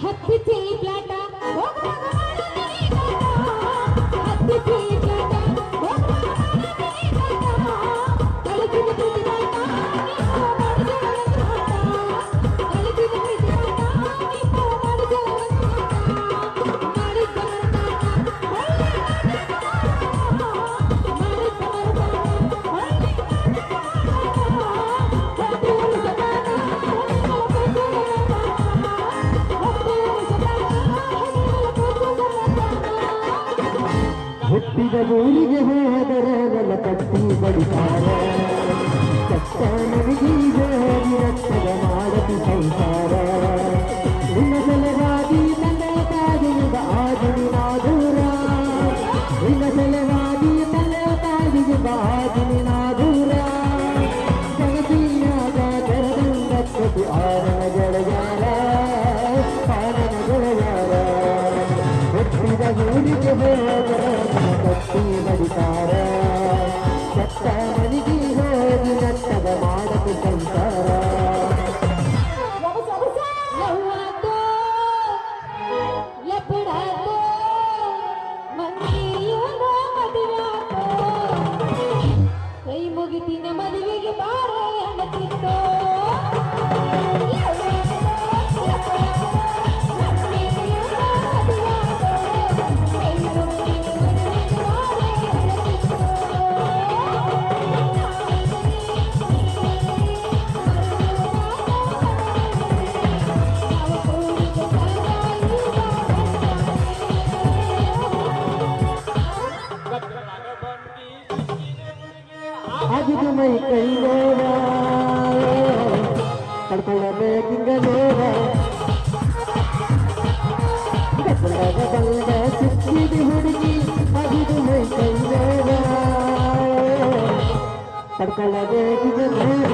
ಹತ್ತಿ ಚೀಲಿ ಪ್ಲಾಟ ಹೋಗುವಾಗ ಮಾಡಲಿ ಕಾಟ. ಹತ್ತಿ ಚೀಲಿ ಪ್ಲಾಟ ಹೋಗುವಾಗ ಮಾಡಲಿ ಕಾಟ. ಕಲಿತಿದ ಪ್ರೀತಿ ಕಾಟ ನೀವು ಮಾಡಿದ ಕಾಟ. ಕಲಿತಿದ ಪ್ರೀತಿ ಕಾಟ ನೀವು ಮಾಡಿದ ಕಾಟ. ಮಾಡಿದ್ದ ಹುಟ್ಟಿದ ಊರಿಗೆ ಹೋದರ ನನ್ನ ಕಟ್ಟಿ ಬಡಿತಾರ ಕಷ್ಟ ನನಗೀಗ ರಕ್ತದ ಮಾಡತಿ ಸಂಸಾರ ನಿನ್ನ ಸಲವಾಗಿ ನನ್ನ ತಾಗಿದ ಆಗಿನ ದೂರ ನಿನ್ನ ಸಲವಾಗಿ ನನ್ನ ತಾಗಿದ ಆಗಿನ ದೂರ ಜಗತ್ತಿನಾಗ ತೆರೆದಂಗತ್ತು ಆರನ ಗೆಳೆಯಾರ ಆರನ ಗೆಳೆಯಾರ ಹುಟ್ಟಿದ ಊರಿಗೆ ಹೋದರ ಕಟ್ಟಿ ಬಡಿತಾರ ಸತ್ತ ಮನಿಗೆ ಹೋಗಿ ನಟ್ಟದ ಮಾಡತು ಸಂಸಾರ ಯವ್ವಾತೋ ಎಪ್ಪಡಾತೋ ಮಂದಿಯೋ ಮದುವಾತೋ ಕೈ ಮುಗಿತಿನ ಮದುವೆಗೆ ಬಾರ ಎನ್ನತಿತ್ತೋ. ಆಗಿದು ಮೈ ಕೈ ನೋವ ಕಳ್ಕೊಳ್ಳಬೇಕಿಂಗ ನೋವ ಕತ್ತಲಾಗ ಬಂದ ಸಿಕ್ಕಿದ ಹುಡುಗಿ ಆಗಿದು ಮೈ ಕೈ ನೋವ ಕಳ್ಕೊಳ್ಳಬೇಕಿಂಗ ನೋವ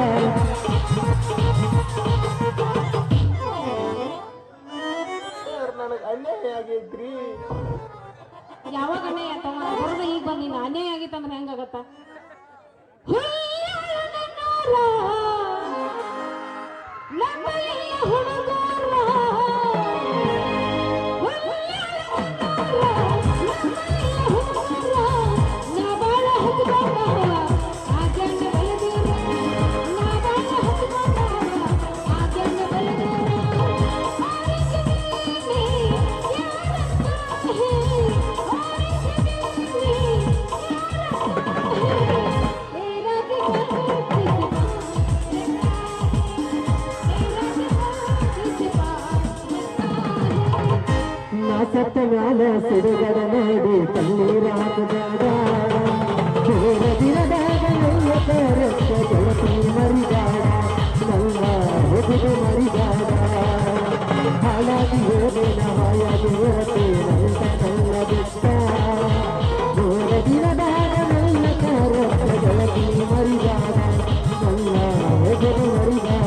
ನನಗೆ ಅನ್ಯಾಯ ಆಗೈತ್ರಿ. ಯಾವಾಗ ಅನ್ಯಾಯ ಆತವ ಹೊರದ ಈಗ ಬಂದಿನ ಅನ್ಯಾಯ ಆಗಿತ್ತಂದ್ರೆ ಹೆಂಗಾಗತ್ತ? ನಮ್ಮಯ್ಯ ಹುಡುಗಾರ ನಾ ಬಾಳ ಹಚ್ಕೊಂಡ ಆಜಣ್ಣ ಬಲದೂರ ನಾ ಬಾಳ ಹಚ್ಕೊಂಡ ಆಜಣ್ಣ ಬಲದೂರ ಸತ್ತ ಮ್ಯಾಲ ಸಿಡುಗಡ ನೋಡಿ ಕಣ್ಣೀರಾಕಬೇಡ ಚೋರ ದಿನದಾಗ ನನ್ನ ಕರತ್ತ ಗೆಳತಿ ಮರಿದಾಡ ನನ್ನ ಹುಡುಗ ಮರಿದಾಡ ಹಾಳಾಗಿ ಹೋದೇನ ಹಾಯಾಗಿ ಹೊರತೆ ನನ್ನ ನನ್ನ ಬಿಟ್ಟ ಚೋರ ದಿನದಾಗ ನನ್ನ ಕರತ್ತ ಗೆಳತಿ ಮರಿದಾಡ ನನ್ನ ಹುಡುಗ ಮರಿದಾಡ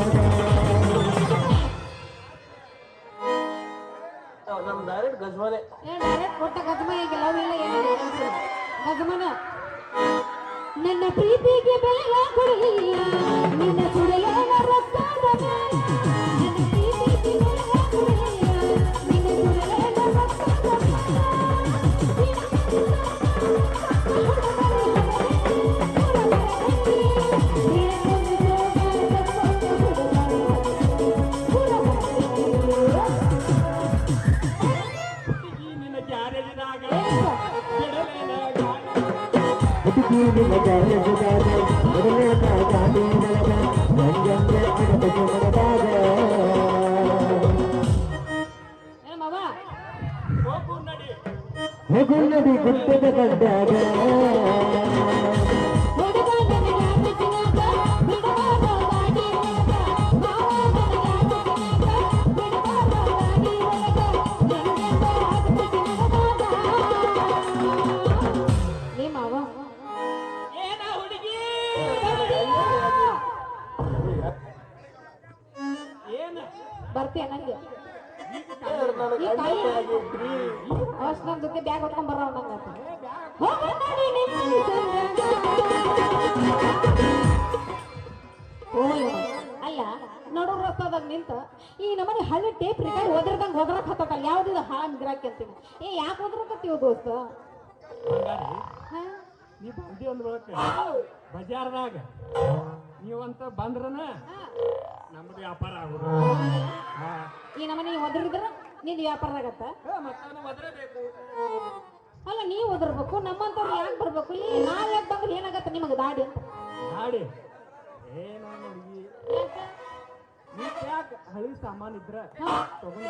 ನಮ್ ಡೈರೆಕ್ಟ್ ಗಜ್ವಾಲೆ ಡೈರೆಕ್ಟ್ ಕೊಟ್ಟ ಗಜಮ ಈಗ ಲವ್ ಇಲ್ಲ ಏನಿಲ್ಲ ಗಜಮನ ನನ್ನ ಪ್ರೀತಿಗೆ ಬೆಲೆಯ ಕೊಡಲಿಲ್ಲ ನಿನ್ನ ಸುಡಲೇನ ರಕ್ತದ ಮೇಲೆ. ನನ್ನ ಪ್ರೀತಿಗೆ ಬೆಲೆಯ ಕೊಡಲಿಲ್ಲ ನಿನ್ನ ಸುಡಲೇನ ರಕ್ತದ ನಿನ್ನ ಗ್ಯಾರೇಜಿದಾಗ ಹುಡುಕಿ ನಿನ್ನ ಜಾರಜುಗಾದ ಮೊದಲೇನ ಗಾಡಿ ನಲಗ ಗಂಜಂಗೆ ಅಡಬಗೆ ಮನದಾಗ ಮಾವ ಹೋಗು ನಡಿ. ಹೋಗು ನಡಿ ಗುಡ್ಡದ ಗಡ್ಡಾಗ ಹುಡುಗ ನನಗೆ ಆಟಚಿನಾಗ ಬಿಡಬಾರ ಗಾಡಿ ಒಳಗ ಮಾವ ನನಗೆ ಆಟಚಿನಾಗ ಬಿಡಬಾರ ಗಾಡಿ ಒಳಗ ನಿನ್ನೆಂದ ಆಟಚಿನಾಗ ಏ ಮಾವ ಏನ ಹುಡುಗಿ ಏನ ಬರ್ತೀಯ ನಂಗೆ ಈ ಕಾಯಿ ಅವಶ್ಯ ನಮ್ಮ ಜೊತೆ ಬ್ಯಾಗ್ ಹೊತ್ಕೊಂಡ್ ಬರೋ ನಂಗೆ ಅಲ್ಲ ನಡು ರಸ್ತಾದಾಗ ನಿಂತ ಈ ನಮ್ಮನೆ ಹಳ್ಳಿ ಟೇಪ್ ರಿಕಾರ್ಡ್ ಓದಿರ್ದಂಗೆ ಹೋದ್ರಕ್ ಹತ್ತಲ್ಲ ಯಾವ್ದಿದ ಹಾಳ ಮಿಗ್ರಾಕಿ ಅಂತೀನಿ ಏ ಯಾಕೆ ಹೋದ್ರಕತ್ತೀವ ದೋಸ್ತ ಹಾ? ನೀ ಬಂದಿ ಒಂದ್ ಬಳಕ ಬಜಾರ್ದಾಗ ನೀವಂತ ಬಂದ್ರನ ಹಾ. ನಮ್ದು ವ್ಯಾಪಾರ ಆಗುದು. ಈ ನಮ್ಮನೆ ಓದಿರಿದ್ರ ನಿಂದು ವ್ಯಾಪಾರದಾಗತ್ತ ಮತ್ತ ಒದರಬೇಕು. ಅಲ್ಲ ನೀವು ಓದಿರ್ಬೇಕು ನಮ್ಮಂತವ್ರು ಯಾಕೆ ಬರ್ಬೇಕು ಇಲ್ಲಿ ನಾವ್ ಯಾಕೆ ಬಂದ್ರೆ ಏನಾಗತ್ತ ನಿಮಗೆ ದಾಡಿ ಅಂತ ಗಾಡಿ ಏನ ಹುಡುಗಿ ನೀ ಯಾಕೆ ಹಳಿ ಸಾಮಾನ್ ಇದ್ರ ಹಾ. ತಗೊಂಡ್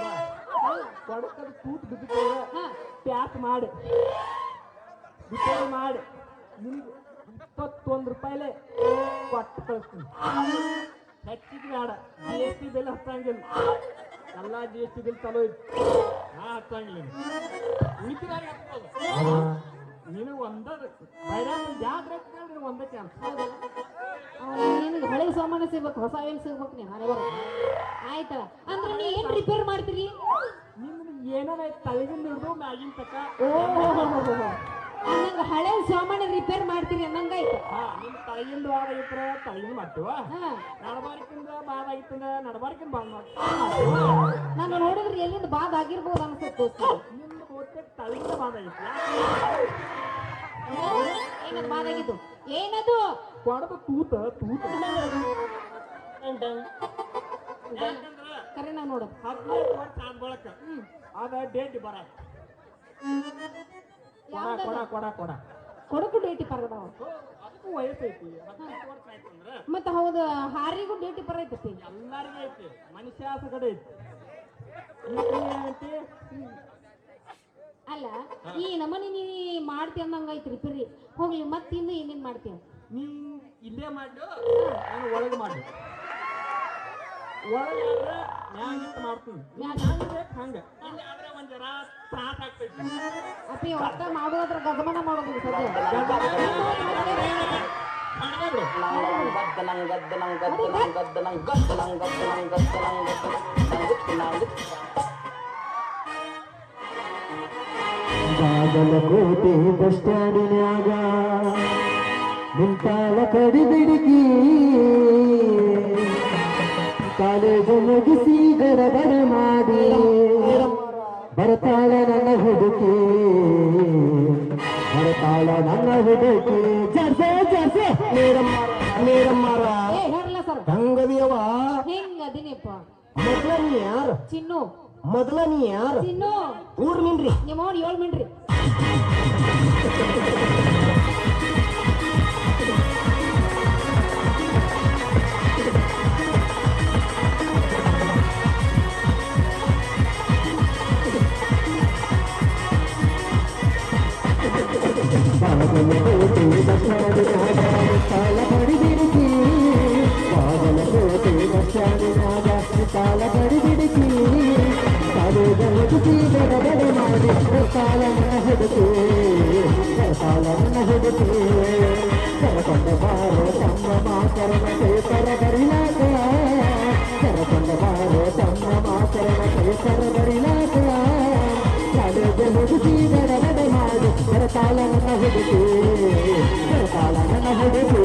ಬಾ ಕೊಡಕದ ತೂತ್ ಬಿದ್ದಿತ್ತಂದ್ರ ಹಾ. ಪ್ಯಾಕ್ ಮಾಡಿ ರಿಪೇರಿ ಮಾಡಿ ನಿಮ್ಗೆ 21 ರೂಪಾಯಿಲೆ ಕೊಟ್ಟು ಕಳಿಸ್ತೀನಿ. ಹೆಚ್ಚಿಗೆ ಬೇಡ GST ಬಿಲ್ ಹತ್ತಂಗಿಲ್ಲ ಎಲ್ಲ GST ಬಿಲ್ ಚಲೋ ಇತ್ತು ನಾ ಹತ್ತಂಗಿಲ್ಲ ಉಳಿತಿದಾರಿ ಹತ್ಬೋದು ನೀನು ಒಂದ ಜಾತ್ರೆ ಒಂದೇ ಚಾನ್ಸ್. ನಿನಗೆ ಹಳೆ ಸಾಮಾನು ಸಿಗ್ಬೇಕು ಹೊಸ ಏನ್ ಸಿಗ್ಬೇಕು ನೀನು ಮನೆ ಬರೋ ಆಯ್ತಲ್ಲ ಅಂದ್ರೆ ನೀ ಏನ್ ರಿಪೇರ್ ಮಾಡ್ತೀರಿ ನಿಮ್ದು ಏನಾರ ತಲೆಗಿಂದ ಹಿಡಿದು ಮ್ಯಾಗಿನ ತಕ ಅನ್ನಂಗ ಹಳೆ ಸಾಮಾನು ರಿಪೇರ್ ಮಾಡ್ತೀರಿ ಅನ್ನಂಗಾಯ್ತು ನಿಮ್ ತಲೆಗಿಂದ ವಾದ ಆಗಿತ್ರ ತಲೆಗಿಂದ ಮಾಡ್ತೀವ ಹಾ ನಡಬಾರ್ಕಿಂದ ಬಾದ ಆಗಿತ್ತಂದ್ರ ನಡಬಾರ್ಕಿಂದ ಬಾದ್ ಮಾಡ್ತೀವಿ. ನಾನು ನೋಡಿದ್ರೆ ಎಲ್ಲಿಂದ ಬಾದ್ ಆಗಿರ್ಬೋದು ಅನ್ಸುತ್ತೆ ನಿಮ್ದು ಬಹುತೇಕ ತಲೆಗಿಂದ ಬಾದ ಆಗಿತ್ತು ಏನದು ಬಾದ್ ಆಗಿದ್ದು ಏನದು ಕೊಡದ ತೂತ ಯಾಕಂದ್ರ ಕರೆ ನಾವು ನೋಡೋದು 15 ವರ್ಷ ಆದ ಬಳಕ ಅದ ಡೇಟ್ ಬರ ಕೊಡ ಕೊಡಕು ಡೇಟಿ ಪರದ ಅದಕ್ಕೂ ವಯಸ್ಸು ಐತಿ 15 ವರ್ಷ ಆಯ್ತಂದ್ರ ಮತ್ತ ಹೌದು ಹಾರಿಗೂ ಡೇಟಿ ಪರ ಐತಿ ಎಲ್ಲರಿಗೂ ಐತಿ ಮನುಷ್ಯ ಕಡೆ ಐತಿ ಐತಿ ಅಲ್ಲ ಈ ನಮನಿ ನೀ ಮಾಡ್ತಿ ಅಂದಂಗ ಐತಿ ರಿಪೇರಿ ಹೋಗ್ಲಿ ಮತ್ತಿಂದ ಏನೇನ್ ಮಾಡ್ತೀಯ ನೀ ಇಲ್ಲೇ ಮಾಡು ನಾನು ಒಳಗೆ ಮಾಡು ಒಳಗೆ ಮ್ಯಾಗಿಟ್ಟು ಮಾಡ್ತೀನಿ ಹಂಗ ಇಲ್ಲಿ ಆದ್ರೆ ಒಂದ್ ಜರ ತ್ರಾಸ ಆಗ್ತೈತಿ ಅಪ್ಪಿ ಒಟ್ಟ ಮಾಡೋದ್ರ ಗಗಮನ ಮಾಡೋದು ಸದ್ಯ ಬಾಗಲಕೋಟೆ ಬಸ್ ಸ್ಟ್ಯಾಂಡಿನ್ಯಾಗ ನಿಂತಾಳ ಕಡಿಬಿಡಿಕಿ ಕಾಲೇಜು ಮುಗಿಸಿ ಗಡಬಡ ಮಾಡಿ ಬರ್ತಾಳ ನನ್ನ ಹುಡುಕಿ ಜರ್ಸೆ ಜರ್ಸೆ ನೀರಮ್ಮಾರ ಏ ಹೇಳಲ್ಲ ಸರ್ ಹಂಗದಿಯವ ಹೆಂಗ ಅದಿನಪ್ಪ ಮೊದ್ಲ ನೀ ಯಾರು ಚಿನ್ನು ಮೊದ್ಲ ನೀ ಯಾರು ಚಿನ್ನು ಊರ್ ನಿನ್ರಿ ನಿಮ್ಮ 7 ಮಿನ್ರಿ ಬಾಗಲಕೋಟೆ ಬಸ್ ಸ್ಟ್ಯಾಂಡಿನಾಗ ತಾಳ ಬಡಿಬಿಡಿಕಿ ಬಾಗಲಕೋಟೆ ಬಸ್ ಸ್ಟ್ಯಾಂಡಿನಾಗ ತಾಳ ಬಡಿಬಿಡಿಕಿ ಕಾಲೇಜ ಹುಡುಕಿ ಗಡಬಡ ಮಾಡಿ ತಾಳನ್ನ ಹುಡುಕಿ ತಾಳನ್ನ ಹುಡುಕಿ ಕರಕೊಂಡ ಬಾರೋ ತಮ್ಮ ಮಾತರನ ಪೇಪರ ಬರಿಲಾಕ ಕರಕೊಂಡ ಬಾರೋ ತಮ್ಮ ಮಾತರನ ಪೇಪರ ಬರಿಲಾಕ ಕಾಲೇಜ ಹುಡುಕಿ ಗಡಬಡ ಮಾಡಿ ಬರ್ತಾಳ ನನ್ನ ಹುಡುಗಿ ಬರ್ತಾಳ ನನ್ನ ಹುಡುಗಿ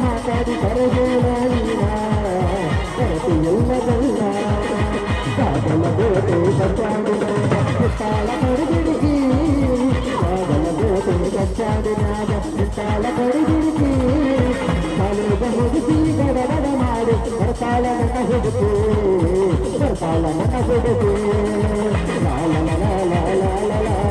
ಮಾತಾಡಿ ಬರಬೇಡ ಎಲ್ಲದಲ್ಲ ಕಾದಲ ಗೋಟೆ ಕಚ್ಚಾಡಿನ ತಾಳ ಪಡಿಬಿಡಿಸಿ ಕಾದಲ ಗೋಟೆ ಕಚ್ಚಾಡಿನಾಗ ತಾಳ ಪಡಿಬಿಡಿಸಿ ಕಾಲೇಜ ಮುಗಿಸಿ ಗಡಗಡ ಮಾಡಿ ಬರ್ತಾಳ ನನ್ನ ಹುಡುಗಿ ಬರ್ತಾಳ ನನ್ನ ಹುಡುಗಿ ಲಾಲ ಲಾಲ ಲಾಲ ಲಾಲ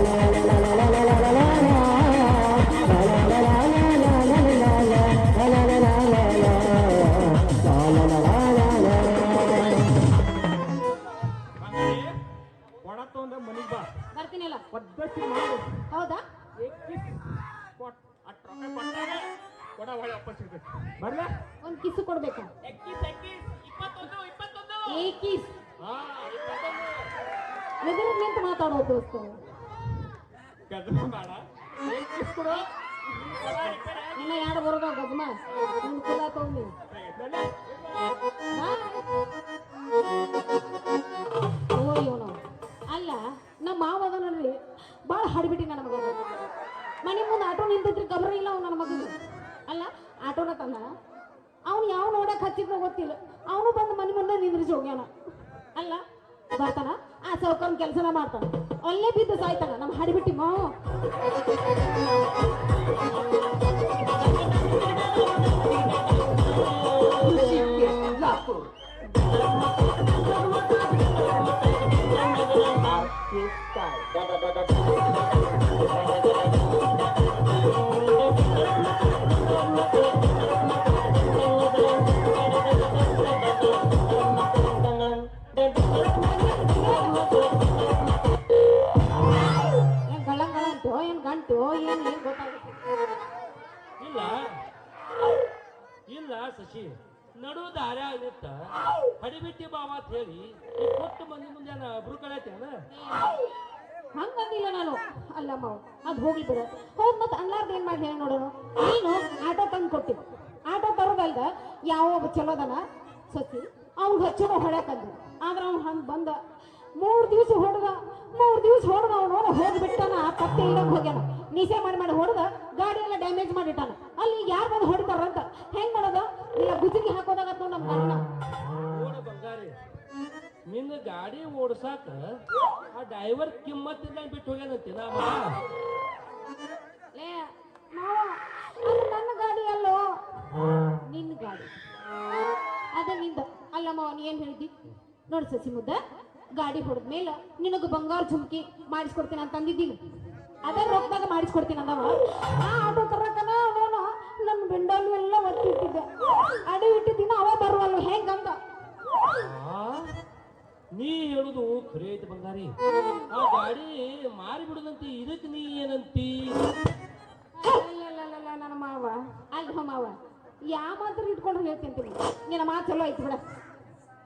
ಒಣ ತಗೊಂಡ ಮನಿಗ್ ಬಾ ಬರ್ತೀನಿಲ್ಲ. ಪದ್ಧತಿ ಮಾಡು ಹೌದಾ? ಕೊಡ ಹೊಳೆ ವಾಪಸ್ ಇರ್ಬೇಕು ಬರ್ಲ ಒಂದ್ ಕಿಸು ಕೊಡ್ಬೇಕಾ? ಏ ಕಿಸ್ ಎದುರು ನಿಂತು ಮಾತಾಡೋ ದೋಸ್ತ. ಬೇಡ ಇನ್ನ ಎರಡು ಬರೋದ ಗಜ್ಮ ನಿನ್ ಕುಲ ತಗೊಂಡಿ ಓಯ್ಯೋನು ಅಲ್ಲ ನಮ್ಮ ಮಾವ ಅದ ನೋಡ್ರಿ ಭಾಳ ಹಾಡ್ಬಿಟ್ಟಿ ನನ್ನ ಮಗ. ಮನೆ ಮುಂದೆ ಆಟೋ ನಿಂತಿದ್ರಿ ಗಬ್ರ ಇಲ್ಲ ಅವ್ನು ನನ್ನ ಮಗನ. ಅಲ್ಲ ಆಟೋನ ತಂದ ಅವ್ನು ಯಾವ ನೋಡಕ್ ಹಚ್ಚಿದ್ನೋ ಗೊತ್ತಿಲ್ಲ, ಅವನು ಬಂದು ಮನೆ ಮುಂದೆ ನಿಂದ್ರಿಸಿ ಹೋಗ್ಯಾನ. ಅಲ್ಲ ಬರ್ತಾನ ಆ ಸೌಕರ್ಯ ಕೆಲಸನ ಮಾಡ್ತಾನ, ಅಲ್ಲೇ ಬಿದ್ದು ಸಾಯ್ತಾನ ನಮ್ಮ ಹಾಡಿಬಿಟ್ಟಿ ಮಾವ. ಏನ್ ಗಂಟು ಏನ್ ಏನ್ ಗೊತ್ತಾಗುತ್ತೆ ಇಲ್ಲ ಇಲ್ಲ ಶಶಿ ನಡು ದಾರ್ಯ ನಿಂತ ಹಡಿಬಿಟ್ಟಿ ಬಾವ ಅಂತ ಹೇಳಿ ಈ ಕೊಟ್ಟು ಮಂದಿ ಮುಂದೆ ಅಬ್ರು ಕಳೈತೇನ ಹಂಗಂದಿಲ್ಲ ನಾನು. ಅಲ್ಲ ಮಾವು ಅದು ಹೋಗಿ ಬಿಡ. ಹೌದ್ ಮತ್ತೆ ಅನ್ಲಾರ್ದ ಏನ್ ಮಾಡಿ ಹೇಳಿ ನೋಡೋಣ. ನೀನು ಆಟೋ ತಂದು ಕೊಟ್ಟಿದ್ದು, ಆಟೋ ತರೋದಲ್ದ ಯಾವ ಒಬ್ಬ ಚಲೋದನ ಸೊಸಿ ಅವ್ನು ಹಚ್ಚೋಣ ಹೊಡ್ಯಾಕಂದ. ಆದ್ರೆ ಅವ್ನು ಹಂಗೆ ಬಂದ 3 ದಿವಸ ಹೊಡೆದ ಅವನು ಹೋಗಿಬಿಟ್ಟಾನ. ಪತ್ತೆ ಇಡಕ್ ಹೋಗ್ಯಾನ, ನೀಸೆ ಮಾಡಿ ಹೊಡೆದ ಗಾಡಿ ಎಲ್ಲ ಡ್ಯಾಮೇಜ್ ಮಾಡಿಟ್ಟಾನ. ಅಲ್ಲಿ ಯಾರು ಬಂದು ಹೊಡಿತಾರಂತ ಹೆಂಗ್ ಮಾಡೋದು? ಇಲ್ಲ ಗುಜಿಗೆ ಹಾಕೋದಾಗತ್ತ ನೋಡ್ ನಮ್ಮ ಗಾಡಿನ. ಓಡ ಬಂಗಾರಿ ನಿನ್ನ ಗಾಡಿ ಓಡ್ಸಾಕ ಆ ಡ್ರೈವರ್ ಕಿಮ್ಮತ್ತಿಲ್ಲ ಬಿಟ್ಟು ಹೋಗ್ಯಾನಂತೆ ಲೇ ಮಾವ, ಅದು ನನ್ನ ಗಾಡಿ ಅಲ್ಲೋ, ನಿನ್ನ ಗಾಡಿ ಅದ ನಿಂದ. ಅಲ್ಲ ಮಾವ ನೀ ಏನ್ ಹೇಳಿದ್ದಿ ನೋಡಿ ಸಸಿ ಮುದ್ದ, ಗಾಡಿ ಹೊಡೆದ್ಮೇಲೆ ನಿನಗ ಬಂಗಾರ ಝುಮ್ಕಿ ಮಾಡಿಸ್ಕೊಡ್ತೀನಿ ಅಂತ ಅಂದಿದ್ದೀನಿ. ಅದೇ ರೊಕ್ಕದಾಗ ಮಾಡಿಸ್ಕೊಡ್ತೀನಿ ಅಂದವ. ಆ ಆಟೋ ತರಕನ ಅವನು ನನ್ನ ಬೆಂಡಲ್ಲಿ ಎಲ್ಲ ಒತ್ತಿಟ್ಟಿದ್ದೆ, ಅಡಿ ಇಟ್ಟಿದ್ದೀನ ಅವ ಬರುವಲ್ಲ ಹೆಂಗಂದ. ನೀ ಹೇಳುದು ಖರೆ ಐತಿ ಬಂಗಾರಿ. ಆ ಗಾಡಿ ಮಾರಿ ಬಿಡುದಂತಿ, ಇದಕ್ಕೆ ನೀ ಏನಂತಿ? ನನ್ನ ಮಾವ ಅಲ್ಲ ಮಾವ, ಯಾವ ಮಾತ್ರ ಇಟ್ಕೊಂಡು ಹೇಳ್ತೀನಿ. ನಿನ್ನ ಮಾತು ಚಲೋ ಐತಿ ಬಿಡ.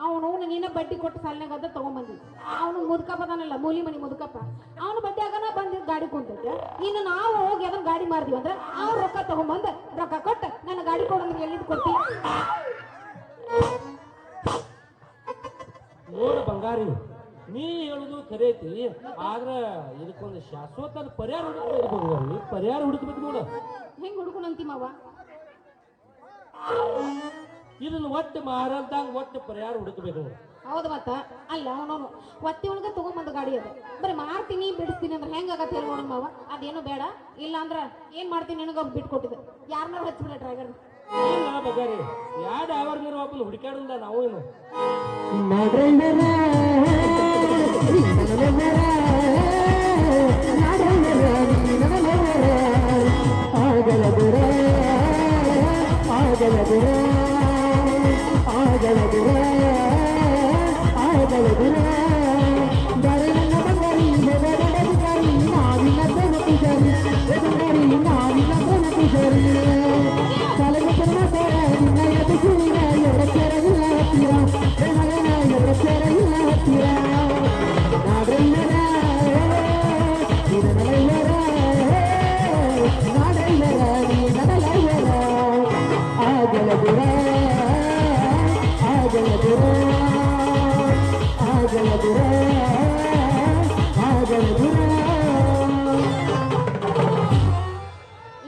ಅವನು ನಿನ್ನ ಬಡ್ಡಿ ಕೊಟ್ಟು ಸಾಲಿನಾಗ ಅದ ತಗೊಂಬಂದಿ. ಅವನು ಮುದುಕಪ್ಪ ಅದಾನಲ್ಲ, ಮೂಲಿ ಮನಿ ಮುದುಕಪ್ಪ, ಅವನು ಬಡ್ಡಿ ಆಗನ ಬಂದಿದ್ದು ಗಾಡಿ ಕುಂತೈತೆ. ಇನ್ನು ನಾವು ಹೋಗಿ ಅದನ್ನ ಗಾಡಿ ಮಾರ್ದಿವಿ ಅಂದ್ರೆ ಅವ್ರು ರೊಕ್ಕ ತಗೊಂಬಂದು ರೊಕ್ಕ ಕೊಟ್ಟು ನನ್ನ ಗಾಡಿ ಕೊಡೋದ್ರೆ ಎಲ್ಲಿದ್ದು ಕೊಡ್ತೀವಿ? ನೋಡು ಬಂಗಾರಿ, ನೀ ಹೇಳುದು ಖರೆ ಐತಿ. ಆದ್ರ ಇದಕ್ಕೊಂದು ಶಾಶ್ವತ ಪರಿಹಾರ ಹುಡುಕ್ಬೇಕು ಬಂಗಾರಿ, ಪರಿಹಾರ ಹುಡುಕ್ಬೇಕು ನೋಡು. ಹೆಂಗ್ ಹುಡುಕುನಂತಿ ಮಾವ? ಇದನ್ನ ಒಟ್ಟು ಮಾರಲ್ದಂಗ ಒಟ್ಟು ಪರಿಹಾರ ಹುಡುಕ್ಬೇಕು. ಹೌದು ಮತ್ತ ಅಲ್ಲ ಅವನವನು ಒತ್ತಿ ಒಳಗ ತಗೊಂಬಂದು ಗಾಡಿ ಅದು ಬರೀ ಮಾರ್ತೀನಿ ಬಿಡಿಸ್ತೀನಿ ಅಂದ್ರೆ ಹೆಂಗಾಗತ್ತೆ ಹೇಳಿ ನೋಡೋಣ ಮಾವ ಅದೇನು ಬೇಡ ಇಲ್ಲ ಅಂದ್ರ ಏನ್ ಮಾಡ್ತೀನಿ ನನಗೆ ಅವ್ರು ಬಿಟ್ಕೊಟ್ಟಿದ್ದೆ ಯಾರನ್ನಾರು ಹಚ್ಬಿಡ ಡ್ರೈವರ್ ಇಲ್ಲ ಬಗಾರಿ ಯಾ ಡ್ರೈವರ್ ನೀರು ಒಬ್ಬನು ಹುಡುಕಾಡಿಂದ ನಾವು ಏನು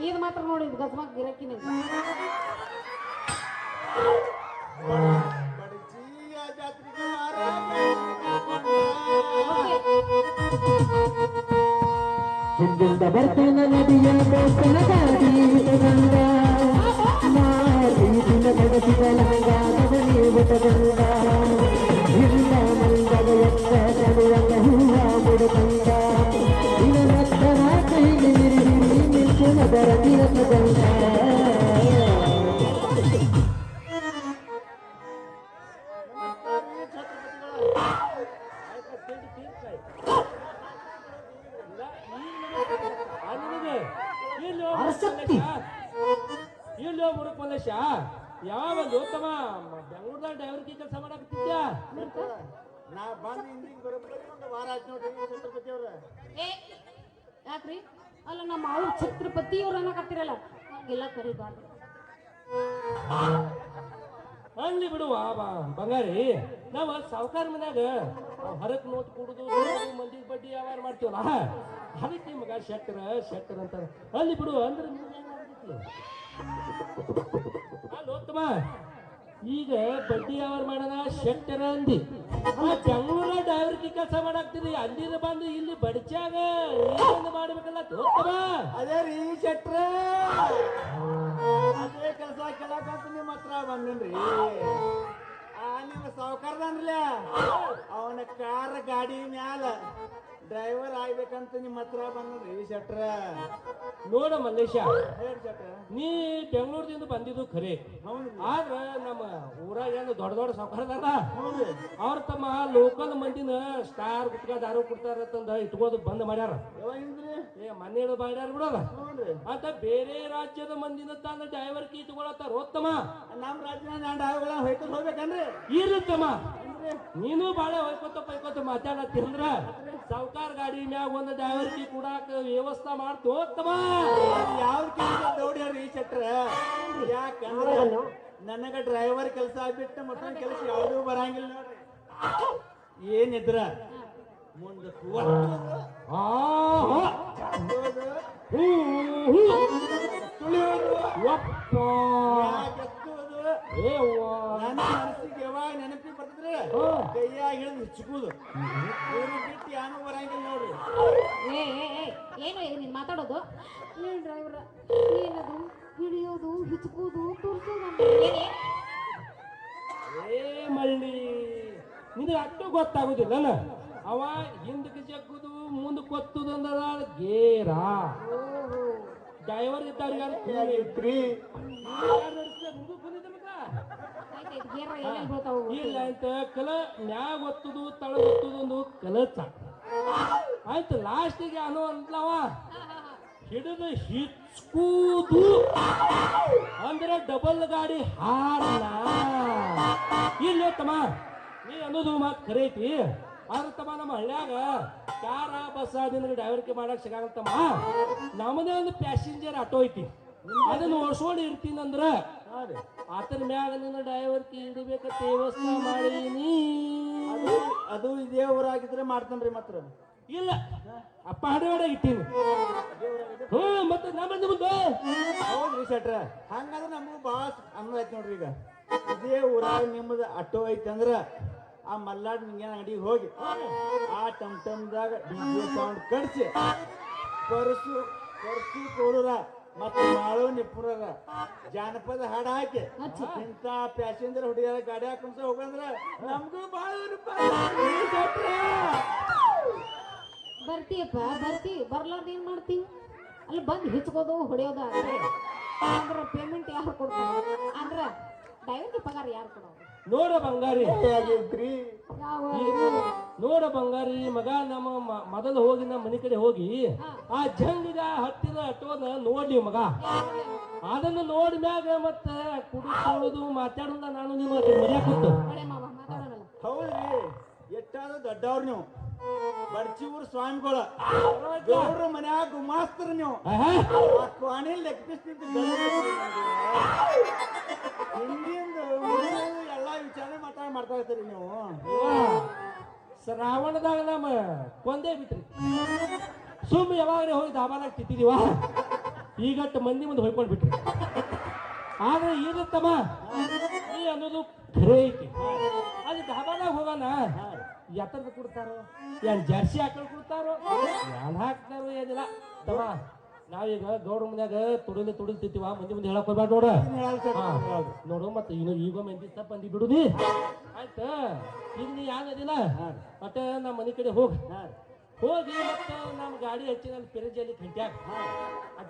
ಇದು ಮಾತ್ರ ನೋಡಿ ಗಜಮಾಕ್ ಗಿರಕಿನ ಬಡಜಿಯ ಜಾತ್ರೆಗೆ ಮಾರಾಟ. ಹಿಂದಿಂದ ಬರ್ತೇನ ನದಿಯ ಬೇಸನ ಗಾಡಿ ತಗೊಂಡ ಮಾರೀತಿನ ಬಡಸಿದ ಲಂಗಾದ ನೀವು ತಗೊಂಡ ಹಿಂದ ಮಂದದ ಎತ್ತ ಕಡುವಂಗ ಹೂವ ಮುಡುಕಂಡ ಇವನತ್ತನ ಕೈಗೆ ನಿರಿದಿರಿ ನಿಂತು ನಗರ ತಿರಸಗೊಂಡ ಇಲ್ಲೋ ಮುರುಕ್ ಮಲ್ಲೇಶ ಯಾವ ಉತ್ತಮ ಬೆಂಗಳೂರ್ದಾಗ ಡ್ರೈವರ್ಗೆ ಕೆಲಸ ಮಾಡಾಕತ್ತಿದ್ಯಾ ನಾ ಬಂದು ಹಿಂದಿಗೆ ಬರೋಬ್ಬರಿ ಒಂದು ವಾರ ಆಯ್ತು ನೋಡ್ರಿ ಛತ್ರಪತಿ ಅವ್ರ. ಏ ಯಾಕ್ರಿ ಅಲ್ಲ ನಮ್ಮ ಅವ್ರ ಛತ್ರಪತಿ ಅವ್ರ ಅನ್ನಕತ್ತಿರಲ್ಲ ಹಂಗೆಲ್ಲ ಕರಿಬಾರ್ದು ಅಲ್ಲಿ ಬಿಡುವ ಬಂಗಾರಿ ನಾವ ಸಾವುಕಾರ ಮನ್ಯಾಗ ಹರಕ್ ನೋಟ್ ಕುಡುದು ಮಂದಿಗೆ ಬಡ್ಡಿ ವ್ಯವಹಾರ ಮಾಡ್ತೀವಲ್ಲ ಅದಕ್ಕೆ ಮಗ ಶೆಟ್ಟರ್ ಅಂತ ಅಲ್ಲಿ ಬಿಡು ಅಂದ್ರೆ ಉತ್ತಮ ಈಗ ಬಡ್ಡಿ ವ್ಯವಹಾರ ಮಾಡೋಣ ಶೆಟ್ಟರ ಅಂದಿ ಬೆಂಗಳೂರ ಡ್ರೈವರ್ಗೆ ಕೆಲಸ ಮಾಡಾಕ್ತೀರಿ ಅಲ್ಲಿಂದ ಬಂದು ಇಲ್ಲಿ ಬಡ್ಚಾಗ ಮಾಡ್ಬೇಕಲ್ಲ ಉತ್ತಮ ಅದೇ ರೀ ಶೆಟ್ರ ಅದೇ ಕೆಲಸ ಕೇಳಕಂತ ನಿಮ್ಮ ಹತ್ರ ಬಂದನ್ರಿ ನಿಮ್ಮ ಸಾವುಕಾರದನ್ರಲ್ಲ ಅವನ ಕಾರ್ ಗಾಡಿ ಮ್ಯಾಲ ಡ್ರೈವರ್ ಆಗ್ಬೇಕಂತ ನಿಮ್ಮ ಹತ್ರ ಬಂದನ್ರಿ ಶೆಟ್ರ. ನೋಡ ಮಲ್ಲೇಶ ಹೇಳಿ ಶೆಟ್ರ. ನೀ ಬೆಂಗಳೂರದಿಂದ ಬಂದಿದ್ದು ಖರೆ ಆದ್ರ ನಮ್ಮ ಊರಾಗ ಏನು ದೊಡ್ಡ ದೊಡ್ಡ ಸಾವುಕಾರದಾರ ಅವ್ರ ತಮ್ಮ ಲೋಕಲ್ ಮಂದಿನ ಸ್ಟಾರ್ ಗುಟ್ಕ ದಾರು ಕೊಡ್ತಾರಂತಂದ ಇಟ್ಕೋದು ಬಂದ್ ಮಾಡ್ಯಾರ. ಏ ಮನೆ ಮಾಡ್ಯಾರ ಬಿಡೋದ ಅಂತ ಬೇರೆ ರಾಜ್ಯದ ಮಂದಿನ ತಂದ ಡ್ರೈವರ್ ಕಿ ಇಟ್ಕೊಳತ್ತಾರ ಉತ್ತಮ. ನಮ್ಮ ರಾಜ್ಯನ ನಾನು ಡ್ರೈವರ್ಗಳ ಹೊಯ್ಕೊಂಡು ಹೋಗ್ಬೇಕನ್ರಿ ಇರುತ್ತಮ್ಮ ನೀನು ಬಾಳೆ ಹೊಯ್ಕೋತ ಮಾತಾಡತ್ತಿಂದ್ರ ಸಾವುಕಾರ ಗಾಡಿ ಮ್ಯಾಗ ಒಂದು ಡ್ರೈವರ್ ಕಿ ಕೊಡಾಕ ವ್ಯವಸ್ಥೆ ಮಾಡ್ತು ಉತ್ತಮ. ಯಾವ ಕೆಲಸ ದೌಡ್ಯಾರಿ ಶೆಟ್ರ ಯಾಕಂದ್ರೆ ನನಗ ಡ್ರೈವರ್ ಕೆಲಸ ಆಗ್ಬಿಟ್ಟು ಮತ್ತೊಂದು ಕೆಲಸ ಯಾವ್ದು ಬರಂಗಿಲ್ಲ ನೋಡ್ರಿ. ಏನಿದ್ರ ಮುಂದೆ ನನ್ನ ಮನಸ್ಸಿಗೆ ಯಾವಾಗ ನೆನಪಿಗೆ ಬರ್ತದ್ರಿ ಕೈಯಾಗ ಹಿಡಿದು ಹಿಚ್ಕುದು ಬಿಟ್ಟು ಯಾನು ಬರಂಗಿಲ್ಲ ನೋಡ್ರಿ. ಏ ಏ ಏ ಏನು ಇದು ನೀನು ಮಾತಾಡೋದು ಏನ್ ಡ್ರೈವರ್ ಏನದು ಹಿಡಿಯೋದು ಹಿಚ್ಕೋದು ತೋರಿಸೋದು ಏ ಮಳ್ಳಿ ನಿನಗೆ ಅಷ್ಟು ಗೊತ್ತಾಗುದಿಲ್ಲ ಅವ ಹಿಂದಕ್ಕೆ ಜಗ್ಗುದು ಮುಂದಕ್ಕೆ ಕೊತ್ತುದು ಅಂದದ ಗೇರ ಡ್ರೈವರ್ ಇದ್ದವ್ರಿಗೆ ಇಲ್ಲ ಅಂತ ಕಲ ಮ್ಯಾಗ ಒತ್ತುದು ತಳ ಒತ್ತುದು ಒಂದು ಕಲಚ ಆಯ್ತು ಲಾಸ್ಟಿಗೆ ಅನ್ನೋ ಅಂತಲವ ಹಿಡಿದು ಹಿಚ್ಕೂದು ಅಂದ್ರೆ ಡಬಲ್ ಗಾಡಿ ಹಾರಲ್ಲ ಇಲ್ಲ ತಮ್ಮ ನೀ ಅನ್ನೋದು ಮಾತು ಖರೆ ಐತಿ ಆದ್ರೆ ತಮ್ಮ ನಮ್ಮ ಹಳ್ಳ್ಯಾಗ ಕಾರ ಬಸ್ ನಿನಗೆ ಡ್ರೈವರ್ಗೆ ಮಾಡಕ್ ಸಿಗಂತಮ್ಮ ನಮ್ಮದೇ ಒಂದು ಪ್ಯಾಸೆಂಜರ್ ಆಟೋ ಐತಿ ಅದನ್ನ ಓಡಿಸ್ಕೊಂಡು ಇರ್ತೀನಂದ್ರ ಆತನ ಮ್ಯಾಗ ನಿನ್ನ ಡ್ರೈವರ್ಗೆ ಇಡಬೇಕಂತ ವ್ಯವಸ್ಥೆ ಮಾಡೀನಿ. ಅದು ಇದೇ ಊರಾಗಿದ್ರೆ ಮಾಡ್ತಾನ್ರಿ ಮಾತ್ರ ಇಲ್ಲ ಅಪ್ಪ ಹಡವಾಡ ಇಟ್ಟೀನಿ ಮತ್ತೆ ನಮ್ಮದು ಮುಂದೆ ಹೌದ್ರಿ ಶೆಟ್ರ. ಹಂಗಂದ್ರೆ ನಮಗೂ ಭಾಳ ಅನ್ನ ಆಯ್ತು ನೋಡ್ರಿ. ಈಗ ಇದೇ ಊರಾಗ ನಿಮ್ಮದು ಆಟೋ ಐತಂದ್ರ ಆ ಮಲ್ಲಾಡ್ ನಿಂಗೇನ ಅಂಗಡಿಗೆ ಹೋಗಿ ಆ ಟಮ್ ಟಮ್ದಾಗ ಡಿಜೆ ಸೌಂಡ್ ಕಡ್ಸಿ ಪರ್ಸು ಕೋರೂರ ಮತ್ತು ಮಾಳು ನಿಪುಣರ ಜಾನಪದ ಹಾಡು ಹಾಕಿ ಇಂಥ ಪ್ಯಾಸೆಂಜರ್ ಹುಡುಗಿಯರ ಗಾಡಿ ಹಾಕೊಂತ ಹೋಗಂದ್ರ ನಮಗೂ ಭಾಳ ಬರ್ತೀಯಪ್ಪ ಬರ್ತೀವಿ ಬರ್ಲಾರ್ದ ಏನ್ ಮಾಡ್ತೀವಿ ಅಲ್ಲಿ ಬಂದು ಹಿಚ್ಕೋದು ಹೊಡೆಯೋದು ಅಂದ್ರೆ ಪೇಮೆಂಟ್ ಯಾರು ಕೊಡ್ತಾರೆ ಅಂದ್ರೆ ಡ್ರೈವರ್ಗೆ ಪಗಾರ ಯಾರು ಕೊಡೋದು ನೋಡ ಬಂಗಾರಿ ಯಾವ ನೋಡ ಬಂಗಾರಿ ಮಗ ನಮ್ಮ ಮೊದಲು ಹೋಗಿ ನಮ್ಮ ಮನೆ ಕಡೆ ಹೋಗಿ ಆ ಜಂಗಿಗ ಹತ್ತಿರ ಅಟ್ಟೋದ ನೋಡ್ಲಿ ಮಗ ಅದನ್ನು ನೋಡಿ ಮ್ಯಾಗ ಮತ್ತ ಕುಡಿದು ಮಾತಾಡೋದ ನಾನು ನೀವು ಮರ್ಯಾಕ ಕೂತು ಒಳ್ಳೆ ಮಾವ ಮಾತಾಡೋಣಲ್ಲ ಹೌದ್ರಿ ಎಷ್ಟಾದ್ರೂ ದೊಡ್ಡವ್ರು ನೀವು ಬರ್ಚಿ ಊರ್ ಸ್ವಾಮಿಗಳ ಗೌಡ್ರ ಮನ್ಯಾಗ ಗುಮಾಸ್ತರ ನೀವು ಆ ಕ್ವಾಣಿ ಲೆಕ್ಕಿಸ್ತಿದ್ದು ಹಿಂದಿಂದ ಎಲ್ಲ ವಿಚಾರಣೆ ಮಾಡ್ತಾ ಇರ್ತೀರಿ ನೀವು ಶ್ರಾವಣದಾಗ ನಮ್ಮ ಕೊಂದೇ ಬಿಟ್ರಿ ಸುಮ್ ಯಾವಾಗ್ರೆ ಹೋಗಿ ದಾಬಾದಾಗ ತಿಂತಿದೀವ ಈಗಟ್ಟು ಮಂದಿ ಮುಂದೆ ಹೊಯ್ಕೊಂಡ್ ಬಿಟ್ರಿ ಆದ್ರೆ ಇರುತ್ತಮ್ಮ ಈ ಅನ್ನೋದು ಖರೆ ಐತಿ ಅದು ದಾಬಾದಾಗ ಹೋಗೋಣ ಎತ್ತರದ ಕೊಡ್ತಾರೋ ಏನ್ ಜರ್ಸಿ ಹಾಕೊಂಡು ಕೊಡ್ತಾರೋ ಏನ್ ಹಾಕ್ತಾರೋ ಏನಿಲ್ಲ ತಮ್ಮ ನಾವೀಗ ಗೌಡ್ರ ಮನ್ಯಾಗ ತುಡಿದು ತಿಂತೀವ ಮುಂದೆ ಹೇಳಕ್ ಹೋಗ್ಬೇಡ ನೋಡ ನೋಡು ಮತ್ತೆ ಇನ್ನು ಈಗ ಮಂದಿ ತಪ್ಪ ಅಂದಿ ಬಿಡುದಿ ಆಯ್ತಾ ಈಗ ನೀ ಯಾವ್ದಿಲ್ಲ ಮತ್ತ ನಮ್ಮ ಮನೆ ಕಡೆ ಹೋಗಿ ಮತ್ತ ನಮ್ಮ ಗಾಡಿ ಹಚ್ಚಿ ನನ್ನ ಪೆರಜಲ್ಲಿ ಕಂಟ್ಯಾಗ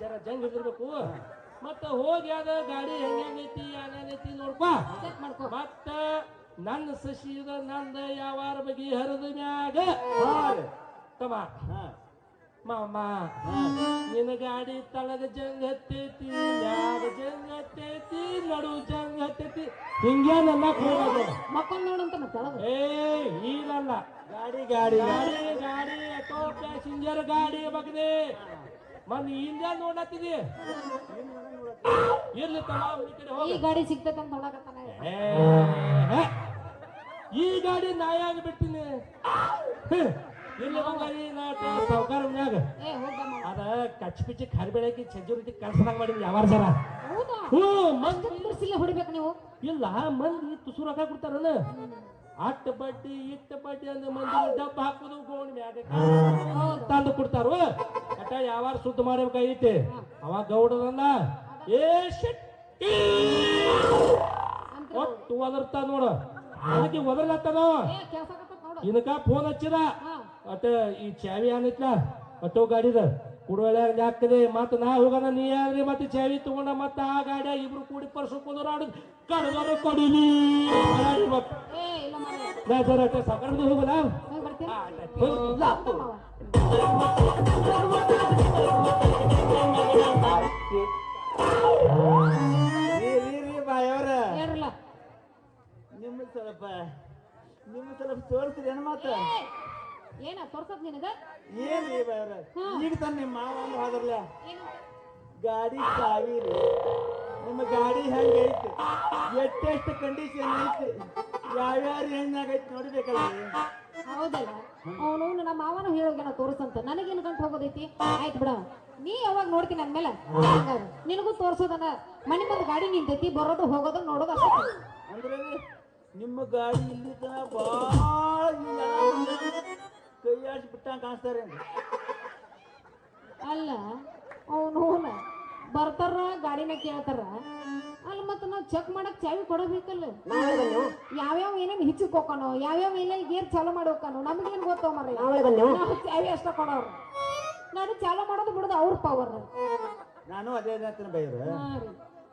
ಜರ ಜಂಗ್ ಹಿಡಿದಿರ್ಬೇಕು ಮತ್ತ ಹೋಗಿ ಅದ ಗಾಡಿ ಹೆಂಗೈತಿ ಏನೇನೈತಿ ನೋಡ್ಕೊ ಮತ್ತ ನನ್ನ ಸಸಿದ ನಂದ ಯಾವಾರ ಬಗ್ಗೆ ಹರಿದ ಮ್ಯಾಗ ತಮ್ಮ ಮಾಮ ನಿನ್ನ ಗಾಡಿ ತಳಗ ಜಂಗ್ ಹತ್ತೈತಿ ಮ್ಯಾಗ ಜಂಗ್ ಹತ್ತೈತಿ ನಡು ಜಂಗ್ ಹತ್ತೈತಿ ಹಿಂಗೆ ನನ್ನ ಮಕ್ಕಳು ನೋಡಂತ ಮತ್ತೆ ಈಗಲ್ಲ ಗಾಡಿ ಗಾಡಿ ಗಾಡಿ ಗಾಡಿ ಆಟೋ ಪ್ಯಾಸೆಂಜರ್ ಗಾಡಿ ಬಗ್ದೆ ಮನ್ ಹಿಂದೆ ನೋಡತ್ತಿದಿ ಇರ್ಲಿ ತಮ್ಮ ಈ ಕಡೆ ಈ ಹೋಗಿ ಗಾಡಿ ಸಿಗ್ತೈತೆ ಅಂತ ಹೊಡಕತ್ತಾನ ಈ ಗಾಡಿ ನಾಯಾಗಿ ಬಿಡ್ತೀನಿ ಇಲ್ಲಿ ಬಂಗಾರಿ ಸಾವುಕಾರ ಮನ್ಯಾಗ ಅದ ಕಚ್ಚ ಪಿಚ್ಚಿ ಕರಿಬೇಳಕಿ ಸೆಕ್ಯೂರಿಟಿ ಕಳ್ಸದಂಗ ಮಾಡಿದ್ವಿ ಯಾವಾರ ಜರ ಮಂದಿ ಹೊಡಿಬೇಕು ನೀವು ಇಲ್ಲ ಮಂದಿ ತುಸು ರೊಕ್ಕ ಕೊಡ್ತಾರಲ್ಲ ಅಟ್ಟ ಬಡ್ಡಿ ಇಟ್ಟ ಬಡ್ಡಿ ಅಂದ್ರೆ ಮಂದಿ ಡಬ್ಬ ಹಾಕೋದು ಗೋಣಿ ಮ್ಯಾಗ ತಂದು ಕೊಡ್ತಾರ ಅಟ್ಟ ಯಾವಾರ ಸುದ್ದ ಮಾಡ್ಬೇಕಾಗೈತಿ ಅವ ಗೌಡರನ್ನ ಶೆಟ್ಟಿ ಒಟ್ಟು ಒದರ್ತಾ ನೋಡ ಅದಕ್ಕೆ ಒದರ್ಲತ್ತದ ಇನ್ಕ ಫೋನ್ ಹಚ್ಚಿದ ಅಟ ಈ ಚಾವಿ ಏನೈತ್ಲ ಅಟೋ ಗಾಡಿದ ಕುಡುವಳ್ಯಾಗ ಹಾಕದೆ ಮತ್ತ ನಾ ಹೋಗೋಣ ನೀ ಯಾರ್ರಿ ಮತ್ತೆ ಚಾವಿ ತಗೊಂಡ ಮತ್ತ ಆ ಗಾಡಿಯಾಗ ಇಬ್ರು ಕೂಡಿ ಪರ್ಸು ಕುದುರಾಡುದು ಕಡದರು ಕಡಿಲಿ ಸಕರ್ದು ಹೋಗಲ್ಲ ಬಾಯವ್ರ ಹೇಳ್ರಲ್ಲ ನಿಮ್ಮ ಸ್ವಲ್ಪ ತೋರಿಸ್ತೀರಿ ಏನ್ ಮಾತ್ರ ಏನ ತೋರ್ಸದ್ ನಿನಗ ಏನ್ರಿ ಬಾಯವ್ರ ಈಗ ತಾನ ನಿಮ್ಮ ಮಾವ ಹೋದ್ರಲ್ಲ ಗಾಡಿ ಚಾವಿ ರೀ ನಿಮ್ಮ ಗಾಡಿ ಹೆಂಗೈತಿ ಎಷ್ಟೆಷ್ಟು ಕಂಡೀಷನ್ ಐತಿ ಯಾವ್ಯಾವ ಹೆಣ್ಣಾಗೈತಿ ನೋಡ್ಬೇಕಲ್ಲ ಹೌದಲ್ಲ ಅವನು ನಮ್ಮ ಮಾವನ ಹೇಳೋಗೇನ ತೋರ್ಸಂತ ನನಗೇನು ಗಂಟು ಹೋಗೋದೈತಿ ಆಯ್ತು ಬಿಡ ನೀ ಯಾವಾಗ ನೋಡ್ತೀನಿ ಅಂದ್ಮೇಲೆ ನಿನಗೂ ತೋರ್ಸೋದನ್ನ ಮನೆ ಮುಂದೆ ಗಾಡಿ ನಿಂತೈತಿ ಬರೋದು ಹೋಗೋದು ನೋಡೋದು ಅಷ್ಟೇ ಅಂದ್ರೆ ನಿಮ್ಮ ಗಾಡಿ ಇಲ್ಲಿ ತನ ಭಾಳ ಕೈಯಾಡಿಸಿ ಬಿಟ್ಟಂಗ ಕಾಣಿಸ್ತಾರೆ ಅಲ್ಲ ಅವನು ಬರ್ತಾರ ಗಾಡಿನ ಕೇಳ್ತಾರ ಅಲ್ಲಿ ಮತ್ತೆ ನಾವು ಚೆಕ್ ಮಾಡಕ್ ಚಾವಿ ಕೊಡಬೇಕಲ್ಲ ಯಾವ್ಯಾವ ಏನೇನು ಹಿಚ್ಚಕ್ ಹೋಗೋಣ ಯಾವ್ಯಾವ ಏನೇನು ಗೇರ್ ಚಾಲು ಮಾಡಿ ಹೋಗೋಣ ನಮ್ಗೇನು ಗೊತ್ತವ ಮರ ನಾವು ಚಾವಿ ಅಷ್ಟ ಕೊಡೋರು ನಾನು ಚಾಲು ಮಾಡೋದು ಬಿಡೋದು ಅವ್ರ ಪವರ್ ನಾನು ಅದೇ ಬೈರ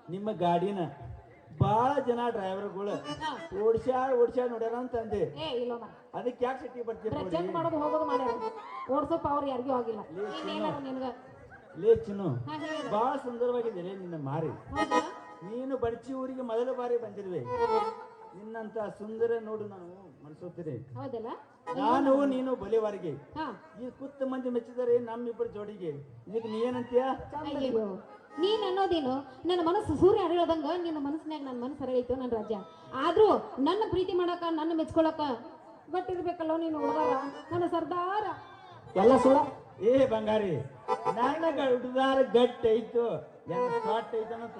ನಿಮ್ಮ ಗಾಡಿನ ಬಾಳ ಜನ ಡ್ರೈವರ್ಗಳು ಓಡ್ಸ್ಯಾಡ್ ನೋಡ್ಯಾರ ಅಂತಂದೆ ಅದಕ್ಕೆ ಯಾಕೆ ಸಿಟಿ ಬರ್ತೀವಿ ಚೆಕ್ ಮಾಡೋದು ಹೋಗೋದು ಮಾಡ್ಯಾರ ಓಡ್ಸೋ ಪವರ್ ಯಾರಿಗೂ ಆಗಿಲ್ಲ ನಿನ್ಗ ಲೇ ಚಿನ್ನು ಬಾಳ ಸುಂದರವಾಗಿದೆ ನಿನ್ನ ಮಾರಿ ನೀನು ಬಡ್ಚಿ ಊರಿಗೆ ಮೊದಲ ಬಾರಿ ಬಂದಿರುವೆ ನಿನ್ನಂತ ಸುಂದರ ನೋಡು ನಾನು ಮನಸೋತೀನಿ ನಾನು ನೀನು ಬಲಿವಾರಿಗೆ ಈ ಕುತ್ತ ಮಂದಿ ಮೆಚ್ಚಿದರೆ ನಮ್ಮಿಬ್ಬರು ಜೋಡಿಗೆ ಇದಕ್ಕೆ ನೀ ಏನಂತೀಯ ನೀನ್ ಅನ್ನೋದೇನು ನನ್ನ ಮನಸ್ಸು ಸೂರ್ಯ ಅರಳದಂಗ ನಿನ್ನ ಮನಸ್ಸಿನಾಗ ನನ್ನ ಮನಸ್ಸು ಅರಳಿತು ನನ್ನ ರಾಜ್ಯ ಆದ್ರೂ ನನ್ನ ಪ್ರೀತಿ ಮಾಡಕ ನನ್ನ ಮೆಚ್ಕೊಳಕ ಗಟ್ಟಿರ್ಬೇಕಲ್ಲ ನೀನು ಹುಡುಗಾರ ನನ್ನ ಸರ್ದಾರ ಎಲ್ಲ ಸುಳ ಬಂಗಾರಿ ನನ್ನ ಹುಡುಗಾರ ಗಟ್ಟಿ ಐತು ಶಾರ್ಟ್ ಐತನಂತ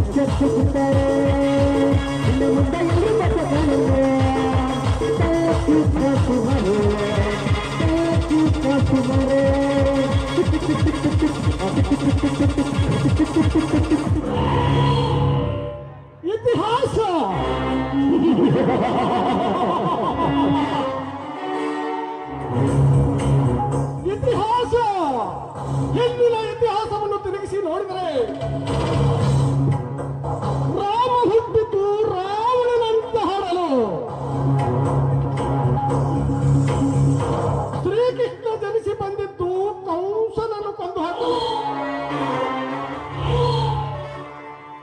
ಸುತ್ತಾರೆ ಇನ್ನು ಮುಂದೆ ಎಲ್ಲರೂ ಮತ ಕಾಣುತ್ತೆ ಕಾಸು ಮರೆ ಕಾಸು ಮರೆ ಇತಿಹಾಸ ಇತಿಹಾಸ ಹಿಂದಿನ ಇತಿಹಾಸವನ್ನು ತಿರುಗಿಸಿ ನೋಡಿದರೆ ರಾಮ ಹುಟ್ಟಿತು ರಾವಣನಂತ ಹಾಡಲು ಶ್ರೀಕೃಷ್ಣ ಜನಿಸಿ ಬಂದಿದ್ದು ಕಂಸನನ್ನು ಕೊಂದು ಹಾಕಲು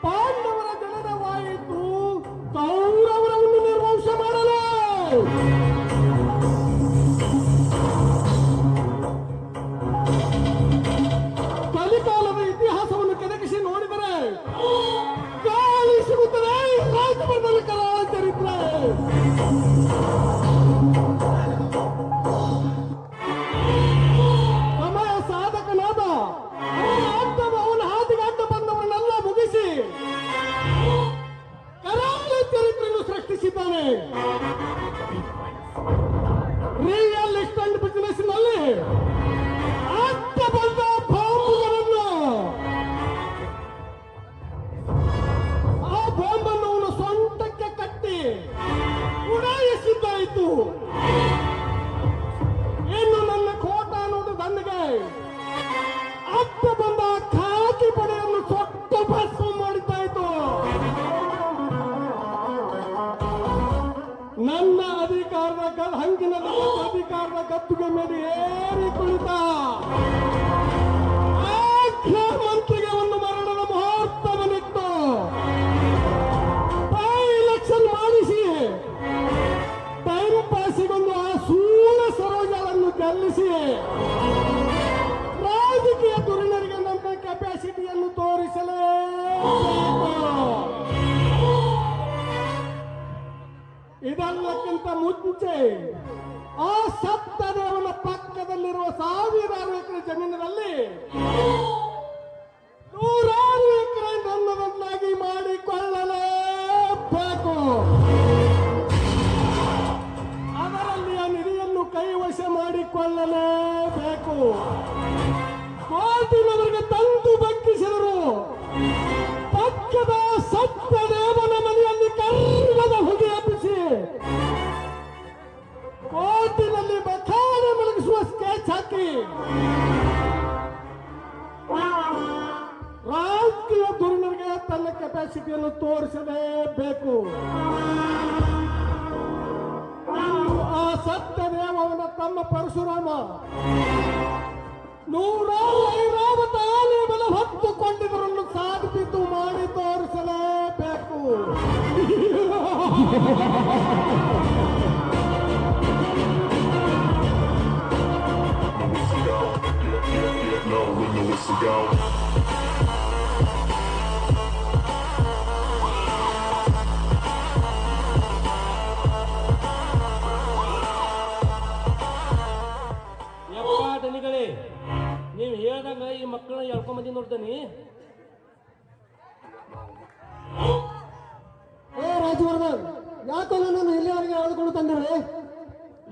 ಪಾಂಡವರ ಜನನವಾಯಿತು ಕೌರವರನ್ನು ನಿರ್ವಂಶ ಮಾಡಲು ಕಲಿಕಾಲದ ಇತಿಹಾಸವನ್ನು ಕೆದಕಿಸಿ ನೋಡಿದರೆ ಗಾಳಿ ಸಿಗುತ್ತದೆ ರಾಜಭರಣದಲ್ಲಿ ಕರಾಳ ಚರಿತ್ರೆ ಸಮಯ ಸಾಧಕನಾದ ಅವನ ಹಾದಿಗೆ ಅಡ್ಡ ಬಂದವರನ್ನೆಲ್ಲ ಮುಗಿಸಿ ಕರಾಳ ಚರಿತ್ರೆಯನ್ನು ಸೃಷ್ಟಿಸಿದ್ದಾನೆ. ರಿಯಲ್ ಎಸ್ಟೇಟ್ ಬಿಸಿನೆಸ್ ನಲ್ಲಿ ಅಡ್ಡ ಬಂದ ಬಾಂಬುಗಳನ್ನು ಆ ಬಾಂಬನ್ನು ಅವನ ಸೊಂಟಕ್ಕೆ ಕಟ್ಟಿ ಉಡಾಯಿಸಿದ್ದಾಯಿತು. ಇನ್ನು ನನ್ನ ಕೋಟ ನೋಡು ನನಗೆ ಅಡ್ಡ ಬಂದ ಖಾಕಿ ಪಡೆಯನ್ನು ಸೊಟ್ಟು ಭಸ್ಮ ಮಾಡಿದ್ದಾಯಿತು. ನನ್ನ ಅಧಿಕಾರದ ಹಂಗಿನ ಅಧಿಕಾರದ ಗದ್ದುಗೆ ಮೇಲೆ ಏರಿ ಕುಳಿತ ಮಂತ್ರಿಗೆ ಒಂದು ಮರಣದ ಮುಹೂರ್ತವನ್ನಿಟ್ಟು ಎಲೆಕ್ಷನ್ ಮಾಡಿಸಿ ಟೈಮ್ ಪಾಸಿಗೊಂದು ಆ ಸೂಳ ಸರೋಜಗಳನ್ನು ಗೆಲ್ಲಿಸಿ ರಾಜಕೀಯ ಧುರೀಣರಿಗೆ ನಮ್ಮ ಕೆಪಾಸಿಟಿಯನ್ನು ತೋರಿಸಲೇಬೇಕು. ಇದೆಲ್ಲಕ್ಕಿಂತ ಮುಂಚೆ ಆ ಸಪ್ತ ದೇವನ ಪಕ್ಕದಲ್ಲಿರುವ ಸಾವಿರಾರು ಎಕರೆ ಜಮೀನಿನಲ್ಲಿ ನೂರಾರು ಎಕರೆ ನನ್ನದನ್ನಾಗಿ ಮಾಡಿಕೊಳ್ಳಲೇಬೇಕು. ಅದರಲ್ಲಿಯ ನಿಧಿಯನ್ನು ಕೈವಶ ಮಾಡಿಕೊಳ್ಳಲೇಬೇಕು. ಕೋರ್ಟಿನವರಿಗೆ ತಂದು ಬಗ್ಗಿಸಿದರು ಪಕ್ಕದ ಸಪ್ತ ದೇವನ ಮನೆಯಲ್ಲಿ ಕರ್ಮದ ಹೊಗೆ ಹಬ್ಬಿಸಿ ಕೋರ್ಟಿನಲ್ಲಿ ಬಚಾಣೆ ಮಲಗಿಸುವ ಸ್ಕೆಚ್ ಹಾಕಿ ರಾಜಕೀಯ ಧುರೀಣರಿಗೆ ತನ್ನ ಕೆಪಾಸಿಟಿಯನ್ನು ತೋರಿಸಲೇಬೇಕು. ಆ ಸತ್ಯದೇವನ ತಮ್ಮ ಪರಶುರಾಮ ನೂರಾರು ಐರಾವತ ಆನೆ ಬಲ ಹೊತ್ತುಕೊಂಡಿದ್ದರನ್ನು ಸಾಧಿಸಿದ್ದು ಮಾಡಿ ತೋರಿಸಲೇಬೇಕು. ದನಿಗಳೇ, ನೀವು ಹೇಳಿದಾಗ ಈ ಮಕ್ಕಳನ್ನ ಎಳ್ಕೊಂಬಂದಿ ನೋಡ್ತಾನಿ. ಏ ರಾಜವರ್ಧನ್, ಯಾಕೋ ನನ್ನನ್ನು ಇಲ್ಲಿವರೆಗೆ ಎಳೆದುಕೊಂಡು ತಂದಿರಲಿ?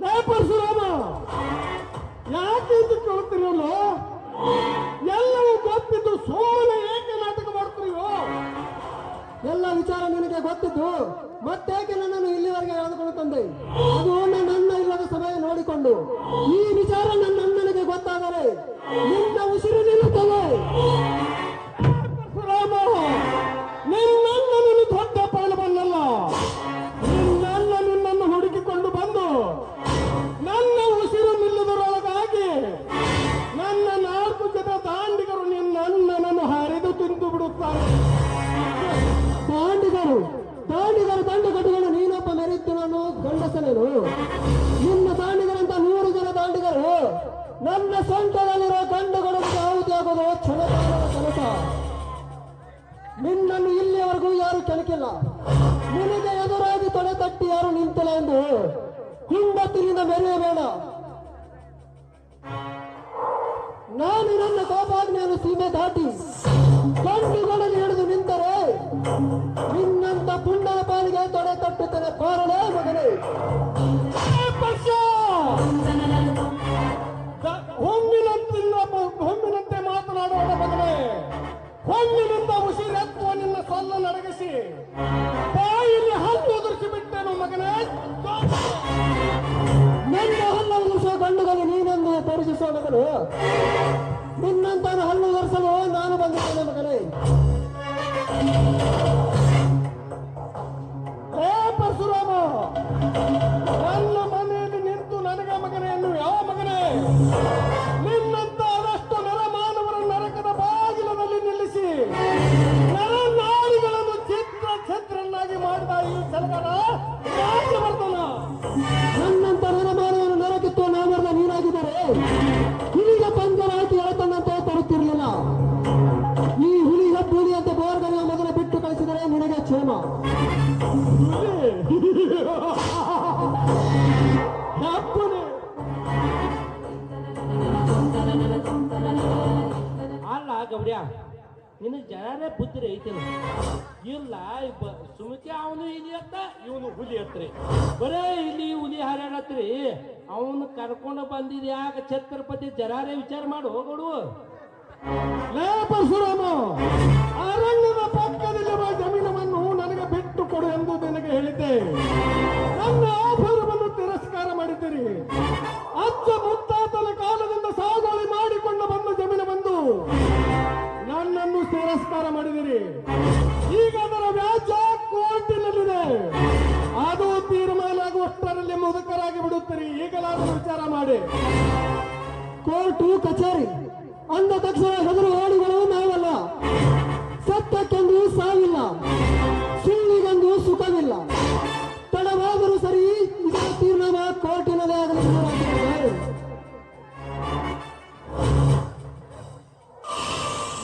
ಲೇ ಪರಶುರಾಮ, ಯಾಕೆ ಅಂತ ಕೇಳ್ತಿರಲ್ಲ? ಎಲ್ಲವೂ ಗೊತ್ತಿದ್ದು ಸುಮ್ಮನೆ ಏಕೆ ನಾಟಕ ಮಾಡ್ತೀರೋ? ಎಲ್ಲ ವಿಚಾರ ನಿನಗೆ ಗೊತ್ತಿದ್ದು ಮತ್ತೇಕೆ ನನ್ನನ್ನು ಇಲ್ಲಿವರೆಗೆ ಎಳೆದುಕೊಂಡು ತಂದೆ? ಅದು ನನ್ನ ಇಲ್ಲದ ಸಮಯ ನೋಡಿಕೊಂಡು ಈ ವಿಚಾರ ನನ್ನ ಅಣ್ಣನಿಗೆ ಗೊತ್ತಾದರೆ ನಿನ್ನ ಉಸಿರು ನಿಲ್ಲುತ್ತದೆ. ಪರಶುರಾಮ, ನಿನ್ನನ್ನು ದೊಡ್ಡ ಪೈಲವನ್ನಲ್ಲ, ನಿನ್ನನ್ನು ಹುಡುಕಿಕೊಂಡು ಬಂದು ನನ್ನ ಉಸಿರು ನಿಲ್ಲುವುದರೊಳಗಾಗಿ ನನ್ನ 4 ಜನ ದಾಂಡಿಗರು ನಿನ್ನನ್ನು ಹರಿದು ತಿಂದು ಬಿಡುತ್ತಾರೆ. ದಾಂಡಿಗರು ದಂಡುಗಟ್ಟುಗಳು ನೀನೊಬ್ಬ ಮೆರಿತು ನಾನು ಗಂಡಸನೇನು? ನಿನ್ನ ದಾಂಡಿಗರಂತ 100 ಜನ ದಾಂಡಿಗರು ನನ್ನ ಸೊಂಟದಲ್ಲಿರೋ ಗಂಡುಗಳಿಗೆ ಆಗುವುದಾಗೋದು ಕ್ಷಣಕಾಲದ ಕೆಲಸ. ನಿನ್ನನ್ನು ಇಲ್ಲಿಯವರೆಗೂ ಯಾರು ಕೆಣಕಿಲ್ಲ. ನಿನಗೆ ಎದುರಾಗಿ ತೊಡೆ ತಟ್ಟಿ ಯಾರು ನಿಂತಿಲ್ಲ ಎಂದು ಹಿಂಬತ್ತಿನಿಂದ ಮೆರೆಯಬೇಡ. ನಾನು ನನ್ನ ಕೋಪಾಗ್ನೆಯನ್ನು ಸೀಮೆ ದಾಟಿ ಗಂಡುಗಳಲ್ಲಿ ಹಿಡಿದು ನಿಂತರೆ ಬೆನ್ನಿನಿಂದ ಉಸಿರೆತ್ತುವ ನಿನ್ನ ಸೊಲ್ಲ ನಡಗಿಸಿ ಬಾಯಿಲಿ ಹಲ್ಲು ಉದುರಿಸಿ ಬಿಟ್ಟೇನು ಮಗನೇ. ನನ್ನ ಹಲ್ಲು ಉದುರಿಸುವ ಗಂಡುಗಳಿಗೆ ನೀನನ್ನು ಪರಿಚಯಿಸುವ ಮಗನು. ನಿನ್ನಂತ ಹಲ್ಲು ಉದುರಿಸಲು ನಾನು ಬಂದಿದ್ದೇನೆ ಮಗನೇ. ಹೇ ಪರಶುರಾಮ, ನನ್ನ ಮನೆಯಲ್ಲಿ ನಿಂತು ನನಗೆ ಮಗನೇ ಎನ್ನು ಯಾವ ಮಗನೇ? ನಿನ್ನಂತ ಅದಷ್ಟು ನರಮಾನವರ ನರಕದ ಬಾಗಿಲದಲ್ಲಿ ನಿಲ್ಲಿಸಿ ನರನಾಡಿಗಳನ್ನು ಛತ್ರನ್ನಾಗಿ ಮಾಡಿದ ಈ ಸಲಗರ ರಾಜವರ್ಧನ. ನನ್ನಂತ ಮಾನವನು ನರಕಿತ್ತು ನಾಮರ್ದ ನೀನಾಗಿದ್ದಾರೆ ಈಗ ಪಂಜರ ಹಾಕಿ ಎಳತನ್ನಂತೆ ತರುತ್ತಿರಲಿಲ್ಲ. ಈ ಹುಲಿ ಹುಲಿ ಅಂತ ಬೋರ್ಗನ ಮೊದಲು ಬಿಟ್ಟು ಕಳಿಸಿದರೆ ನಿನಗೆ ಕ್ಷೇಮ. ಅಪ್ಪನೇ, ಅಲ್ಲ ಗೌಡ್ಯ, ನಿನಗೆ ಜನರೇ ಬುದ್ಧಿ ಐತಿಲ್ಲ. ಇಲ್ಲ ಸುಮಿಕೆ ಅವನು ಇಲ್ಲಿ ಅತ್ತ ಇವನು ಹುಲಿ ಹತ್ರಿ, ಬರೇ ಇಲ್ಲಿ ಹುಲಿ ಹಾರಾಡತ್ರಿ. ಅವನು ಕರ್ಕೊಂಡು ಬಂದಿದ್ ಯಾಕೆ ಛತ್ರಪತಿ ಜರಾರೇ ವಿಚಾರ ಮಾಡಿ ಹೋಗೋಡು. ಲೇ ಪರಶುರಾಮ, ಅರಣ್ಯದ ಪಕ್ಕದಲ್ಲಿರುವ ಜಮೀನವನ್ನು ನನಗೆ ಬಿಟ್ಟು ಕೊಡು ಎಂದು ನಿನಗೆ ಹೇಳಿದ್ದೆ. ನನ್ನ ಆಫರವನ್ನು ತಿರಸ್ಕಾರ ಮಾಡಿದ್ದೀರಿ. ಅಜ್ಜ ಮುತ್ತಾತನ ಕಾಲದಿಂದ ಸಾಗುವಳಿ ಮಾಡಿಕೊಂಡು ಬಂದ ಜಮೀನು ಬಂದು ನನ್ನನ್ನು ತಿರಸ್ಕಾರ ಮಾಡಿದಿರಿ. ಈಗ ಅದರ ವ್ಯಾಜ್ಯ ಕೋರ್ಟಿನಲ್ಲಿದೆ. ಅದು ತೀರ್ಮಾನ ಆಗುವಷ್ಟರಲ್ಲಿ ಮುದುಕರಾಗಿ ಬಿಡುತ್ತೀರಿ. ಈಗಲಾದರೂ ವಿಚಾರ ಮಾಡಿ. ಕೋರ್ಟು ಕಚೇರಿ ಅಂದ ತಕ್ಷಣ ಹೆದರು ಓಡಿಗಳು ನಾವಲ್ಲ. ಸತ್ಯಕ್ಕೆಂದು ಸಾವಿಲ್ಲ, ಸುಳ್ಳಿಗೆಂದು ಸುಖವಿಲ್ಲ. ತಡವಾದರೂ ಸರಿ, ಇದರ ತೀರ್ಮಾನ ಕೋರ್ಟಿನಲ್ಲೇ ಆಗಲಿ.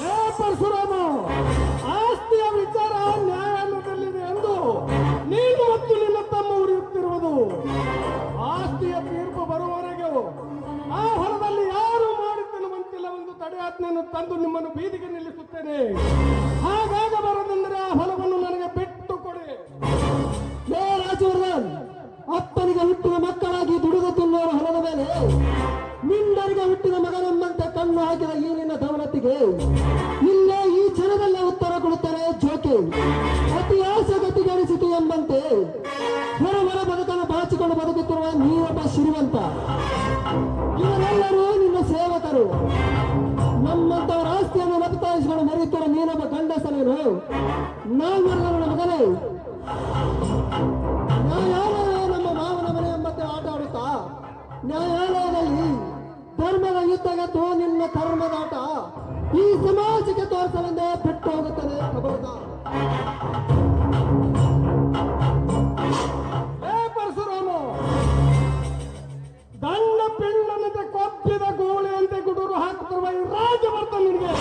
ಹೇ ಪರಶುರಾಮ, ಆಸ್ತಿಯ ವಿಚಾರ ನ್ಯಾಯಾಲಯದಲ್ಲಿದೆ ಎಂದು ನೀನು ಮತ್ತು ನಿನ್ನ ತಮ್ಮ ಉರಿಯುತ್ತಿರುವುದು. ಆಸ್ತಿಯ ತೀರ್ಪು ಬರುವವರೆಗೂ ಆ ಹೊಲದಲ್ಲಿ ಯಾರು ಮಾಡಿದ್ದೆನ್ನುವಂತಿಲ್ಲವೆಂದು ತಡೆಯಾಜ್ಞೆಯನ್ನು ತಂದು ನಿಮ್ಮನ್ನು ಬೀದಿಗೆ ನಿಲ್ಲಿಸುತ್ತೇನೆ. ಹಾಗಾಗಬಾರದೆಂದರೆ ಆ ಹೊಲವನ್ನು ನನಗೆ ಬಿಟ್ಟು ಕೊಡಿ. ಹೇ ರಾಜವರ್ಧನ್, ಅಪ್ಪನಿಗೆ ಹುಟ್ಟಿದ ಮಕ್ಕಳಾಗಿ ದುಡಿದು ತಿನ್ನೋರ ಹೊಲದ ಮೇಲೆ ನಿಂದರಿಗೆ ಹುಟ್ಟಿದ ಮಗನೆಂಬಂತೆ ಕಣ್ಣು ಹಾಕಿದ ಈ ನಿನ್ನ ದೌಲತ್ತಿಗೆ ಇಲ್ಲೇ ಈ ಕ್ಷಣದಲ್ಲೇ ಉತ್ತರ ಕೊಡುತ್ತಾರೆ ಜೋಕೆ. ಅತಿ ಆಸೆ ಗತಿಗಣಿಸಿತು ಎಂಬಂತೆ ಹೊರವರ ಬದುಕನ್ನು ಬಾಚಿಕೊಂಡು ಬದುಕುತ್ತಿರುವ ನೀನೊಬ್ಬ ಶ್ರೀಮಂತ. ಇವರೆಲ್ಲರೂ ನಿನ್ನ ಸೇವಕರು. ನಮ್ಮಂತವರ ಆಸ್ತಿಯನ್ನು ಲಪತಾಯಿಸಿಕೊಂಡು ಮರೆಯುತ್ತಿರುವ ನೀನೊಬ್ಬ ಗಂಡಸನೇನು? ನಾಲ್ವರ ಮಗನೇ, ನ್ಯಾಯಾಲಯ ನಮ್ಮ ಮಾವನ ಮನೆ ಎಂಬಂತೆ ಆಟ ಆಡುತ್ತಾ ನ್ಯಾಯಾಲಯದಲ್ಲಿ ಧರ್ಮದ ಯುದ್ಧಗತ್ತು ನಿನ್ನ ಕರ್ಮದಾಟ ಈ ಸಮಾಜಕ್ಕೆ ತೋರಿಸಲೆಂದೇ ಬಿಟ್ಟು ಹೋಗುತ್ತದೆ. ಹೇ ಪರಶುರಾಮ, ದಂಡ ಪಿಂಡನಂತೆ ಕೊಬ್ಬಿದ ಗೋಳಿಯಂತೆ ಗುಡುರು ಹಾಕುತ್ತಿರುವ ಈ ರಾಜವರ್ಧನಿಗೆ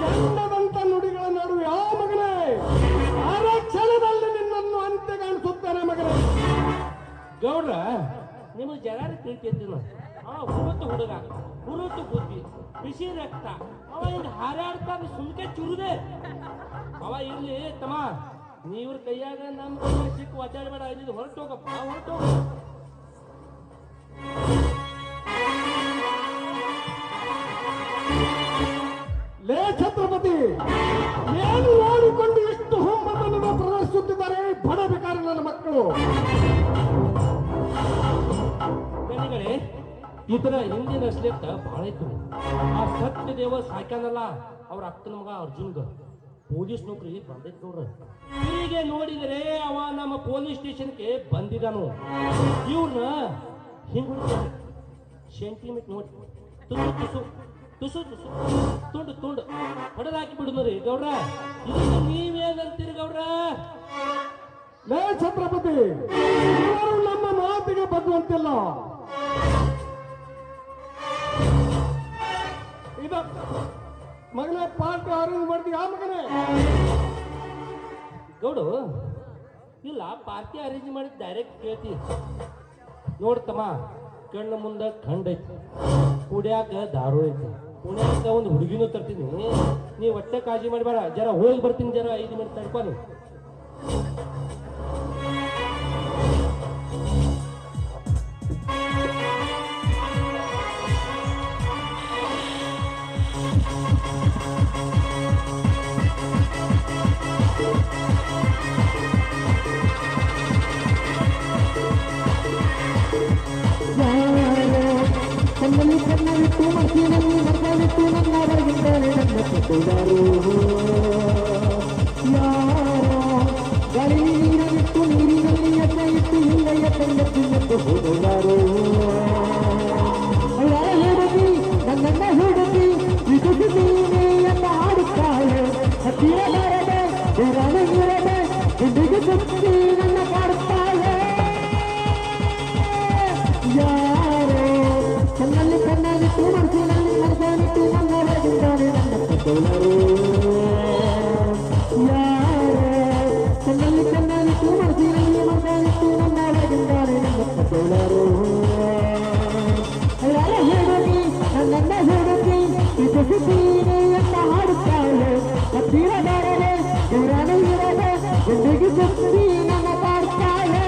ದಂಡದಂತ ನುಡಿಗಳ ನಡುವೆ ಯಾವ ಮಗನೇ? ಅರ ಕ್ಷಣದಲ್ಲಿ ನಿನ್ನನ್ನು ಅಂತ್ಯ ಕಾಣಿಸುತ್ತಾನೆ ಮಗನೇ. ಗೌಡ್ರ, ನಿಮಗೆ ಜರಾರ ತಿಳ್ತಿದ್ದಿನ ಹುರುತು ಹುಡುಗ, ಹುರುತು ಬುದ್ಧಿ, ಬಿಸಿ ರಕ್ತ. ಅವ ಹಿಂಗೆ ಹಾರಾಡ್ತಾರ ಸುಮ್ಕೆ ಚುರುದೆ. ಅವ ಇರ್ಲಿ ತಮ್ಮ, ನೀವ್ರ ಕೈಯಾಗ ನಮ್ಮ ಕೈಯಾಗ ಸಿಕ್ಕು ಒದ್ದಾಡಬೇಡ. ಇಲ್ಲಿ ಹೊರಟೋಗಪ್ಪ, ಹೊರಟೋಗ. ಲೇ ಛತ್ರಪತಿ, ಏನು ನೋಡಿಕೊಂಡು ಎಷ್ಟು ಹುಮ್ಮತನ್ನು ಪ್ರದರ್ಶಿಸುತ್ತಿದ್ದಾರೆ ಬಡ ಬೇಕಾರಿ ನನ್ನ ಮಕ್ಕಳು. ಗಣಿಗಳೇ, ಈ ತರ ಹಿಂದಿನ ಅಶ್ಲೇಖ ಬಹಳ ಇತ್ತು. ಆ ಸತ್ಯ ದೇವ ಸಾಕ್ಯಾನಲ್ಲ ಅವ್ರ ಅಕ್ಕನ ಮಗ ಅರ್ಜುನ್ಗ ಪೊಲೀಸ್ ನೌಕರಿ ಬಂದೈತ್ ನೋಡ್ರ. ಹೀಗೆ ನೋಡಿದರೆ ಅವ ನಮ್ಮ ಪೊಲೀಸ್ ಸ್ಟೇಷನ್ಗೆ ಬಂದಿದ್ದಾನು. ಇವ್ರನ್ನ ಹಿಂಗ ಸೆಂಟಿಮೀಟ್ ನೋಡಿ ತುಸು ತುಸು ತುಸು ತುಸು ತುಂಡು ತುಂಡು ಹೊಡೆದಾಕಿ ಬಿಡುದ್ರಿ ಗೌಡ್ರ. ಇದನ್ನು ನೀವೇನಂತೀರಿ ಗೌಡ್ರ? ಲೇ ಛತ್ರಪತಿ, ಇವರು ನಮ್ಮ ಮಾತಿಗೆ ಬಗ್ಗುವಂತಿಲ್ಲ. ಇದ ಮಗನೇ ಪಾರ್ಟಿ ಅರೇಂಜ್ ಮಾಡ್ತೀವಿ. ಆ ಮಗನೇ ಗೌಡು, ಇಲ್ಲ ಪಾರ್ಟಿ ಅರೇಂಜ್ ಮಾಡಿ ಡೈರೆಕ್ಟ್ ಕೇಳ್ತಿ. ನೋಡ್ತಮ್ಮ, ಕಣ್ಣ ಮುಂದೆ ಖಂಡ ಐತಿ, ಕುಡಿಯಾಕ ದಾರು ಐತಿ, ಕುಡಿಯಾಕ ಒಂದು ಹುಡುಗಿನೂ ತರ್ತೀನಿ. ನೀವು ಹೊಟ್ಟೆ ಕಾಳಜಿ ಮಾಡಬೇಡ, ಜರ ಹೋಗಿ ಬರ್ತೀನಿ, ಜರ 5 ಮಿನಿಟ್ ತಡ್ಕೊಂಡು. ಕಟ್ಟುವರು ಯಾರೋ ಗಾಳಿ ನೀರವಿಟ್ಟು ನೀರಿನಲ್ಲಿ ಎತ್ತ ಇಟ್ಟು ಹಿಂದೆಯ ತಂದೆತ್ತು ಹೋದವರು ಹುಡುಗಿ ನನ್ನನ್ನ ಹುಡುಗಿ ಇದು ನೀನೇ ಅಂತ ಆಡುತ್ತಾಳೆ ಹತ್ತಿರ ಬರದೆ ದೂರನೇ ಇರದೆ ಹಿಂದಿಗೆ ಸುತ್ತಿ ನನ್ನ ಕಾಡುತ್ತಾಳೆ ಯಾರೋ ಕಣ್ಣಲ್ಲಿ ಕಣ್ಣಾಗಿಟ್ಟು ಮನಸ್ಸಿನಲ್ಲಿ ಮನಸ್ಸಾಗಿಟ್ಟು ನನ್ನ ಒಳಗಿದ್ದಾನೆ ನನ್ನ ಕಟ್ಟೋಳರು ಯಾರೋ ಕಣ್ಣಲ್ಲಿ ಕಣ್ಣಾಗಿಟ್ಟು ಮನಸ್ಸಿನಲ್ಲಿ ಮನಸ್ಸಾಗಿಟ್ಟು ನನ್ನ ಒಳಗಿದ್ದಾನೆ ನನ್ನ ಕಟ್ಟೋಳರು ಹುಡುಗಿ ನನ್ನನ್ನ ಹುಡುಗಿ ಇದು ಸುತ್ತೀನೆ ಅಂತ ಹಾಡುತ್ತಾಳೆ ಹತ್ತಿರ ಬರದೆ ದೂರನೇ ಇರದೆ ಹಿಂದಿಗೆ ಸುತ್ತಿ ನನ್ನ ಕಾಡುತ್ತಾಳೆ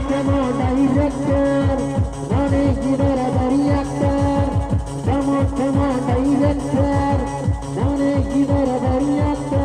Come on, director, ನಾನೇ ಇದರ ಡೈರೆಕ್ಟರ್. Come on, director, ನಾನೇ ಇದರ ಡೈರೆಕ್ಟರ್.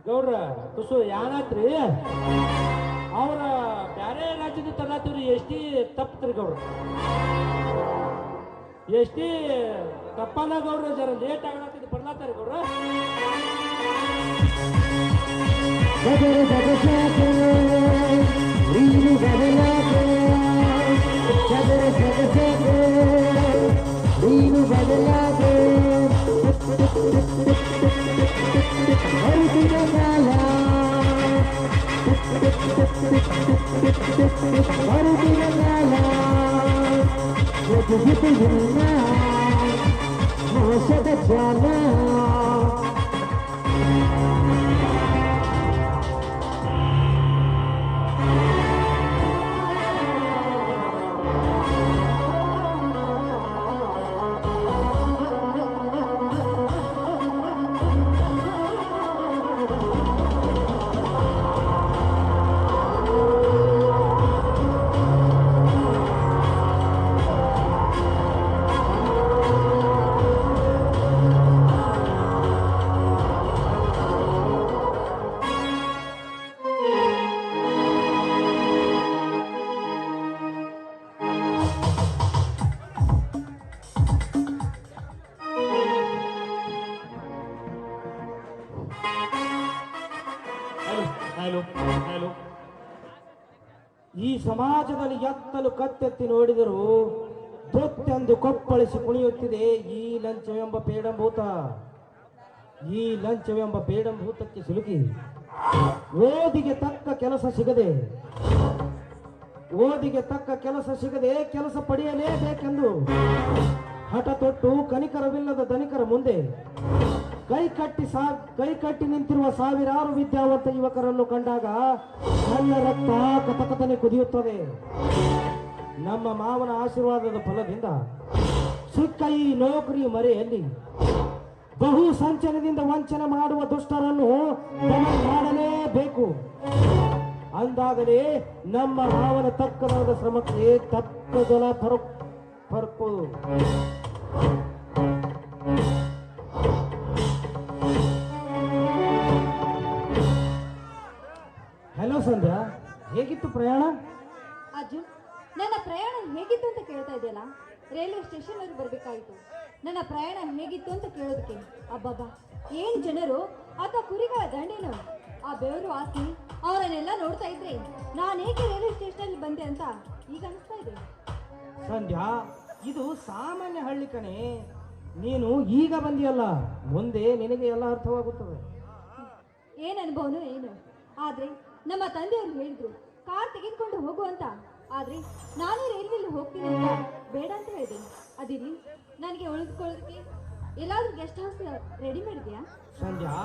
ಗೌಡ್ರ ತುಸು ಯಾನಾತ್ರಿ ಅವ್ರ ಬ್ಯಾರೆ ರಾಜ್ಯದ ತರತ್ರಿ ಎಷ್ಟಿ ತಪ್ಪತ್ರಿ ಗೌಡ್ರ ಎಷ್ಟಿ ತಪ್ಪಲ್ಲ ಗೌಡ್ರ ಜರ ಲೇಟ್ ಆಗತ್ತಿದ್ ಬರ್ಲಾತಾರಿ ಗೌಡ್ರ ನೀನು ಬದಲಾಗೆ ಅರಿತಿನ ಕಾಲ ಅರಿತಿನ ಕಾಲ ಎದುಗಿದೆಯಿಲ್ಲ ಮೋಸದ ಜಾಲ ಹಲೋ ಹಲೋ. ಈ ಸಮಾಜದಲ್ಲಿ ಎತ್ತಲು ಕತ್ತೆತ್ತಿ ನೋಡಿದರೂ ದೊತ್ತೆಂದು ಕೊಪ್ಪಳಿಸಿ ಕುಣಿಯುತ್ತಿದೆ ಈ ಲಂಚವೆಂಬ ಬೇಡಂಭೂತ. ಈ ಲಂಚವೆಂಬ ಬೇಡಂಭೂತಕ್ಕೆ ಸಿಲುಕಿ ಓದಿಗೆ ತಕ್ಕ ಕೆಲಸ ಸಿಗದೆ ಕೆಲಸ ಪಡೆಯಲೇಬೇಕೆಂದು ಹಠ ತೊಟ್ಟು ಕನಿಕರವಿಲ್ಲದ ಧನಿಕರ ಮುಂದೆ ಕೈ ಕಟ್ಟಿ ನಿಂತಿರುವ ಸಾವಿರಾರು ವಿದ್ಯಾವಂತ ಯುವಕರನ್ನು ಕಂಡಾಗ ನನ್ನ ರಕ್ತ ಕಥಕಥನೆ ಕುದಿಯುತ್ತದೆ. ನಮ್ಮ ಮಾವನ ಆಶೀರ್ವಾದದ ಫಲದಿಂದ ಸಿಕ್ಕ ಈ ನೌಕರಿ ಮರೆಯಲ್ಲಿ ಬಹು ಸಂಚಲನದಿಂದ ವಂಚನೆ ಮಾಡುವ ದುಷ್ಟರನ್ನು ದಮನ ಮಾಡಲೇಬೇಕು. ಅಂದಾಗಲೇ ನಮ್ಮ ಮಾವನ ತಕ್ಕನಾದ ಶ್ರಮಕ್ಕೆ ತಕ್ಕ ಜಲ ಪರಪುದು. ಹಲೋ ಸಂಧ್ಯಾ, ಹೇಗಿತ್ತು ಪ್ರಯಾಣ? ಅರ್ಜುನ್, ನನ್ನ ಪ್ರಯಾಣ ಹೇಗಿತ್ತು ಅಂತ ಕೇಳ್ತಾ ಇದೆಯಲ್ಲ. ರೈಲ್ವೆ ಸ್ಟೇಷನ್ ವರೆಗೆ ಬರ್ಬೇಕಾಯ್ತು. ನನ್ನ ಪ್ರಯಾಣ ಹೇಗಿತ್ತು ಅಂತ ಕೇಳೋದಕ್ಕೆ ಅಬ್ಬಬ್ಬಾ ಏನ್ ಜನರು ಅಥವಾ ಕುರಿಗಳ ದಂಡೇನು, ಆ ಬೆವರು ಆಸ್ತಿ ಅವರನ್ನೆಲ್ಲ ನೋಡ್ತಾ ಇದ್ರೆ ನಾನು ಹೇಗೆ ರೈಲ್ವೆ ಸ್ಟೇಷನ್ ಬಂದೆ ಅಂತ ಈಗ ಅನಿಸ್ತಾ ಇದೆ. ಸಂಧ್ಯಾ, ಇದು ಸಾಮಾನ್ಯ ಹಳ್ಳಿ ಕಣೆ. ನೀನು ಈಗ ಬಂದಿಯಲ್ಲ, ಮುಂದೆ ನಿನಗೆ ಎಲ್ಲ ಅರ್ಥವಾಗುತ್ತದೆ. ಏನ್ ಅನುಭವನೋ ಏನು, ಆದ್ರೆ ನಮ್ಮ ತಂದೆಯವರು ಹೇಳಿದ್ರು ಕಾರ್ ತೆಗೆದುಕೊಂಡು ಹೋಗು ಅಂತ. ಆದ್ರೆ ನಾನು ರೈಲ್ವೆಲ್ಲಿ ಹೋಗ್ತೀನಿ ಅಂತ ಬೇಡ ಅಂತ ಹೇಳಿದೆ. ಅದಿರ್ಲಿ, ನನಗೆ ಉಳಿದುಕೊಳ್ಳೋದಕ್ಕೆ ಎಲ್ಲಾದ್ರೂ ಗೆಸ್ಟ್ ಹೌಸ್ ರೆಡಿ ಮಾಡಿದ್ಯಾ? ಸಂಧ್ಯಾ,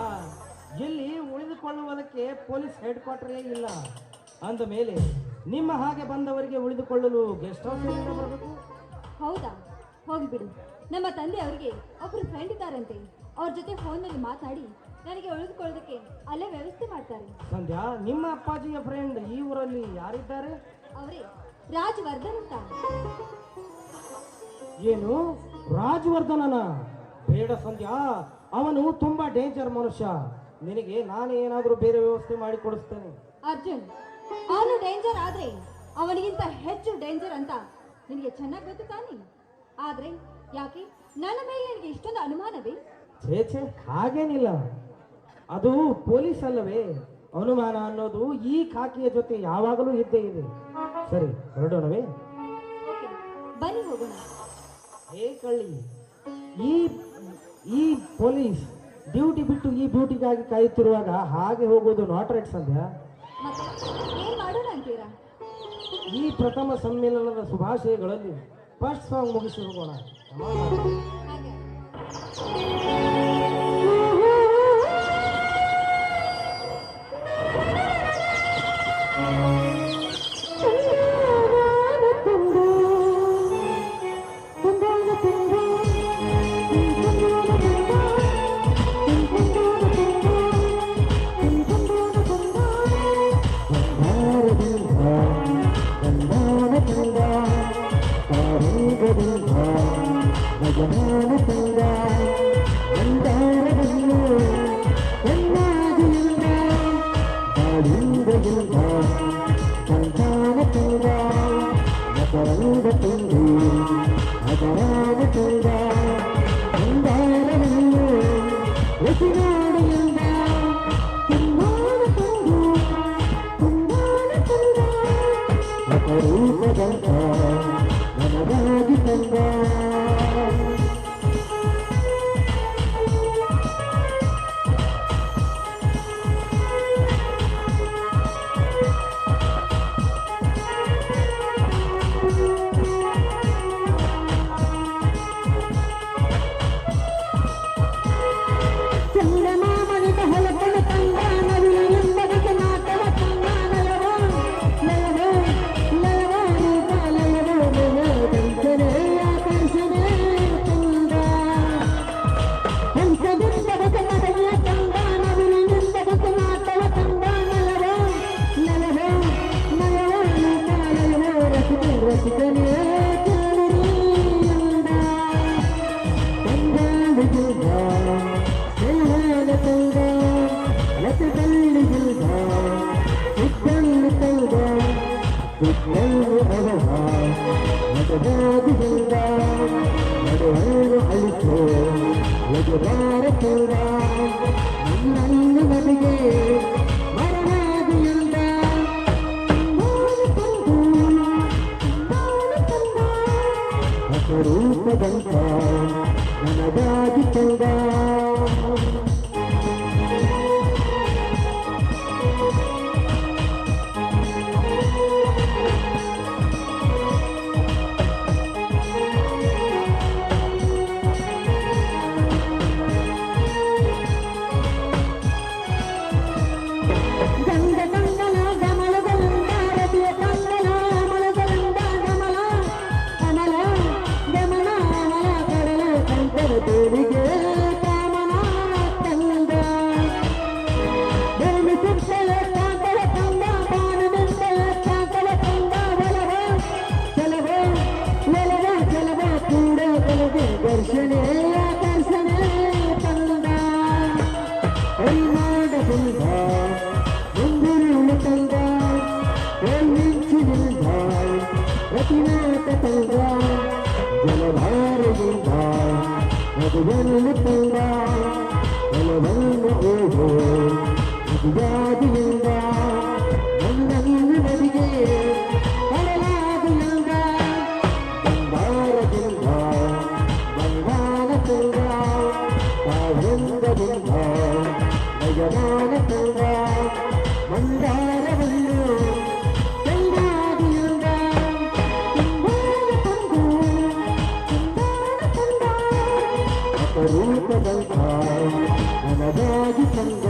ಇಲ್ಲಿ ಉಳಿದುಕೊಳ್ಳುವುದಕ್ಕೆ ಪೊಲೀಸ್ ಹೆಡ್ ಕ್ವಾರ್ಟರೇ ಇಲ್ಲ. ಅಂದ ಮೇಲೆ ನಿಮ್ಮ ಹಾಗೆ ಬಂದವರಿಗೆ ಉಳಿದುಕೊಳ್ಳಲು ಗೆಸ್ಟ್ ಹೌಸ್ ಬರಬೇಕು. ಹೌದಾ, ಹೋಗಿಬಿಡು. ನಮ್ಮ ತಂದೆಯವರಿಗೆ ಒಬ್ರು ಫ್ರೆಂಡ್ ಇದ್ದಾರಂತೆ, ಅವ್ರ ಜೊತೆ ಫೋನ್ನಲ್ಲಿ ಮಾತಾಡಿ ನನಗೆ ಉಳಿದುಕೊಳ್ಳೋದಕ್ಕೆ ಅಲ್ಲೇ ವ್ಯವಸ್ಥೆ ಮಾಡ್ತಾರೆ. ಸಂಧ್ಯಾ, ನಿಮ್ಮ ಅಪ್ಪಾಜಿಯ ಫ್ರೆಂಡ್ ಈ ಊರಲ್ಲಿ ಯಾರಿದ್ದಾರೆ? ಅವರೇ ರಾಜವರ್ಧನ್ ಅಂತ. ಏನು, ರಾಜವರ್ಧನನ? ಬೇಡ ಸಂಧ್ಯಾ, ಅವನು ತುಂಬಾ ಡೇಂಜರ್ ಮನುಷ್ಯ. ನಿನಗೆ ನಾನು ಏನಾದರೂ ಬೇರೆ ವ್ಯವಸ್ಥೆ ಮಾಡಿ ಕೊಡಿಸ್ತೇನೆ. ಅರ್ಜುನ್, ಅವನು ಡೇಂಜರ್ ಆದ್ರೆ ಅವನಿಗಿಂತ ಹೆಚ್ಚು ಡೇಂಜರ್ ಅಂತ ನಿನಗೆ ಚೆನ್ನಾಗಿ ಗೊತ್ತು ತಾನೆ. ಆದ್ರೆ ಯಾಕೆ ನನ್ನ ಮೇಲೆ ನಿನಗೆ ಇಷ್ಟೊಂದು ಅನುಮಾನವೇ? ಛೇ, ಹಾಗೇನಿಲ್ಲ. ಅದು ಪೊಲೀಸ್ ಅಲ್ಲವೇ? ಅನುಮಾನ ಅನ್ನೋದು ಈ ಖಾಕಿಯ ಜೊತೆ ಯಾವಾಗಲೂ ಇದ್ದೇ ಇದೆ. ಸರಿ, ಹೊರಡೋಣವೇ? ಓಕೆ, ಬನ್ನಿ ಹೋಗೋಣ. ಹೇ ಕಳ್ಳಿ, ಈ ಪೊಲೀಸ್ ಡ್ಯೂಟಿ ಬಿಟ್ಟು ಈ ಡ್ಯೂಟಿಗಾಗಿ ಕಾಯುತ್ತಿರುವಾಗ ಹಾಗೆ ಹೋಗೋದು ನಾಟ್ ರೈಟ್ ಸಂಧ್ಯಾ. ಮತ್ತೆ ಏನ್ ಮಾಡೋಣ ಅಂತೀರಾ? ಈ ಪ್ರಥಮ ಸಮ್ಮೇಳನದ ಶುಭಾಶಯಗಳಲ್ಲಿ ಫಸ್ಟ್ ಸಾಂಗ್ ಮುಗಿಸಿ ಹೋಗೋಣ. ಹಾಗೆ ಗಜಮಾನ ತಂದ ಕಲ್ಲಿಗಿಲ್ದ ಸಿಕ್ಕನ್ನು ತಂದ ಸಿಕ್ಕನ್ನು ಅವಹ ಮತದಾದಿಗಿಲ್ದ ನಡುವನ್ನು ಅಳಿಸೋ ಎದುರಾರ ತಂದ ನನ್ನನ್ನು ನನಗೆ ಮರವಾದಿಯಿಂದ ರೂಪದಂತ ನನಗಾಗಿ ತಂದ ಗಂಗ ಗಂಗಲ ಗಮಲಗಳಿಂದ ರತಿಯ ಕಂಗಲ ಅಮಲಗಳಿಂದ ಗಮಲ ಅಮಲ ಗಮನ ಅಮಲ ಕಡಲ ಕಂಕರ ತೋರಿಗೆ ಕಾಮನ ತಂದ ಭೂಮಿ ಸುತ್ತಲ ಕಾಕಲ ತಂದ ಬಾಣದಿಂದ ಕಾಕಲ ತಂದ ಒಲವ ಚಲವ ಒಲವ ಚಲವ ಕೂಡ ಕಲದೆ ಘರ್ಷಣೆ ಆಕರ್ಷಣೆ ತಂದ ಹರಿಮಾಡದಿಂದ ಮುಂದಿರುಳು ತಂದ ಮಿಂಚಿನಿಂದ ಪ್ರತಿನಾಟ ತಂದ ಜಲಧಾರೆಯಿಂದ ಮಧುವನ್ನು ತಂದ ಜಲವನ್ನು ಓಹೋ ಮಧುಜಾದಿಯಿಂದ ನನ್ನನ್ನು ನದಿಗೆ ಕಡಲಾದಿಯಿಂದ ಬಂಗಾರದಿಂದ ಬಂಗಾರ ತಂದ ಕಾವೃಂದದಿಂದ ಗಜಮಾನ ತಂದ ಮಂದಾರವನ್ನು ಚಂದಾದಿಯಿಂದ ಅಪರೂಪದಂತ ನನಗಾಗಿ ತಂದ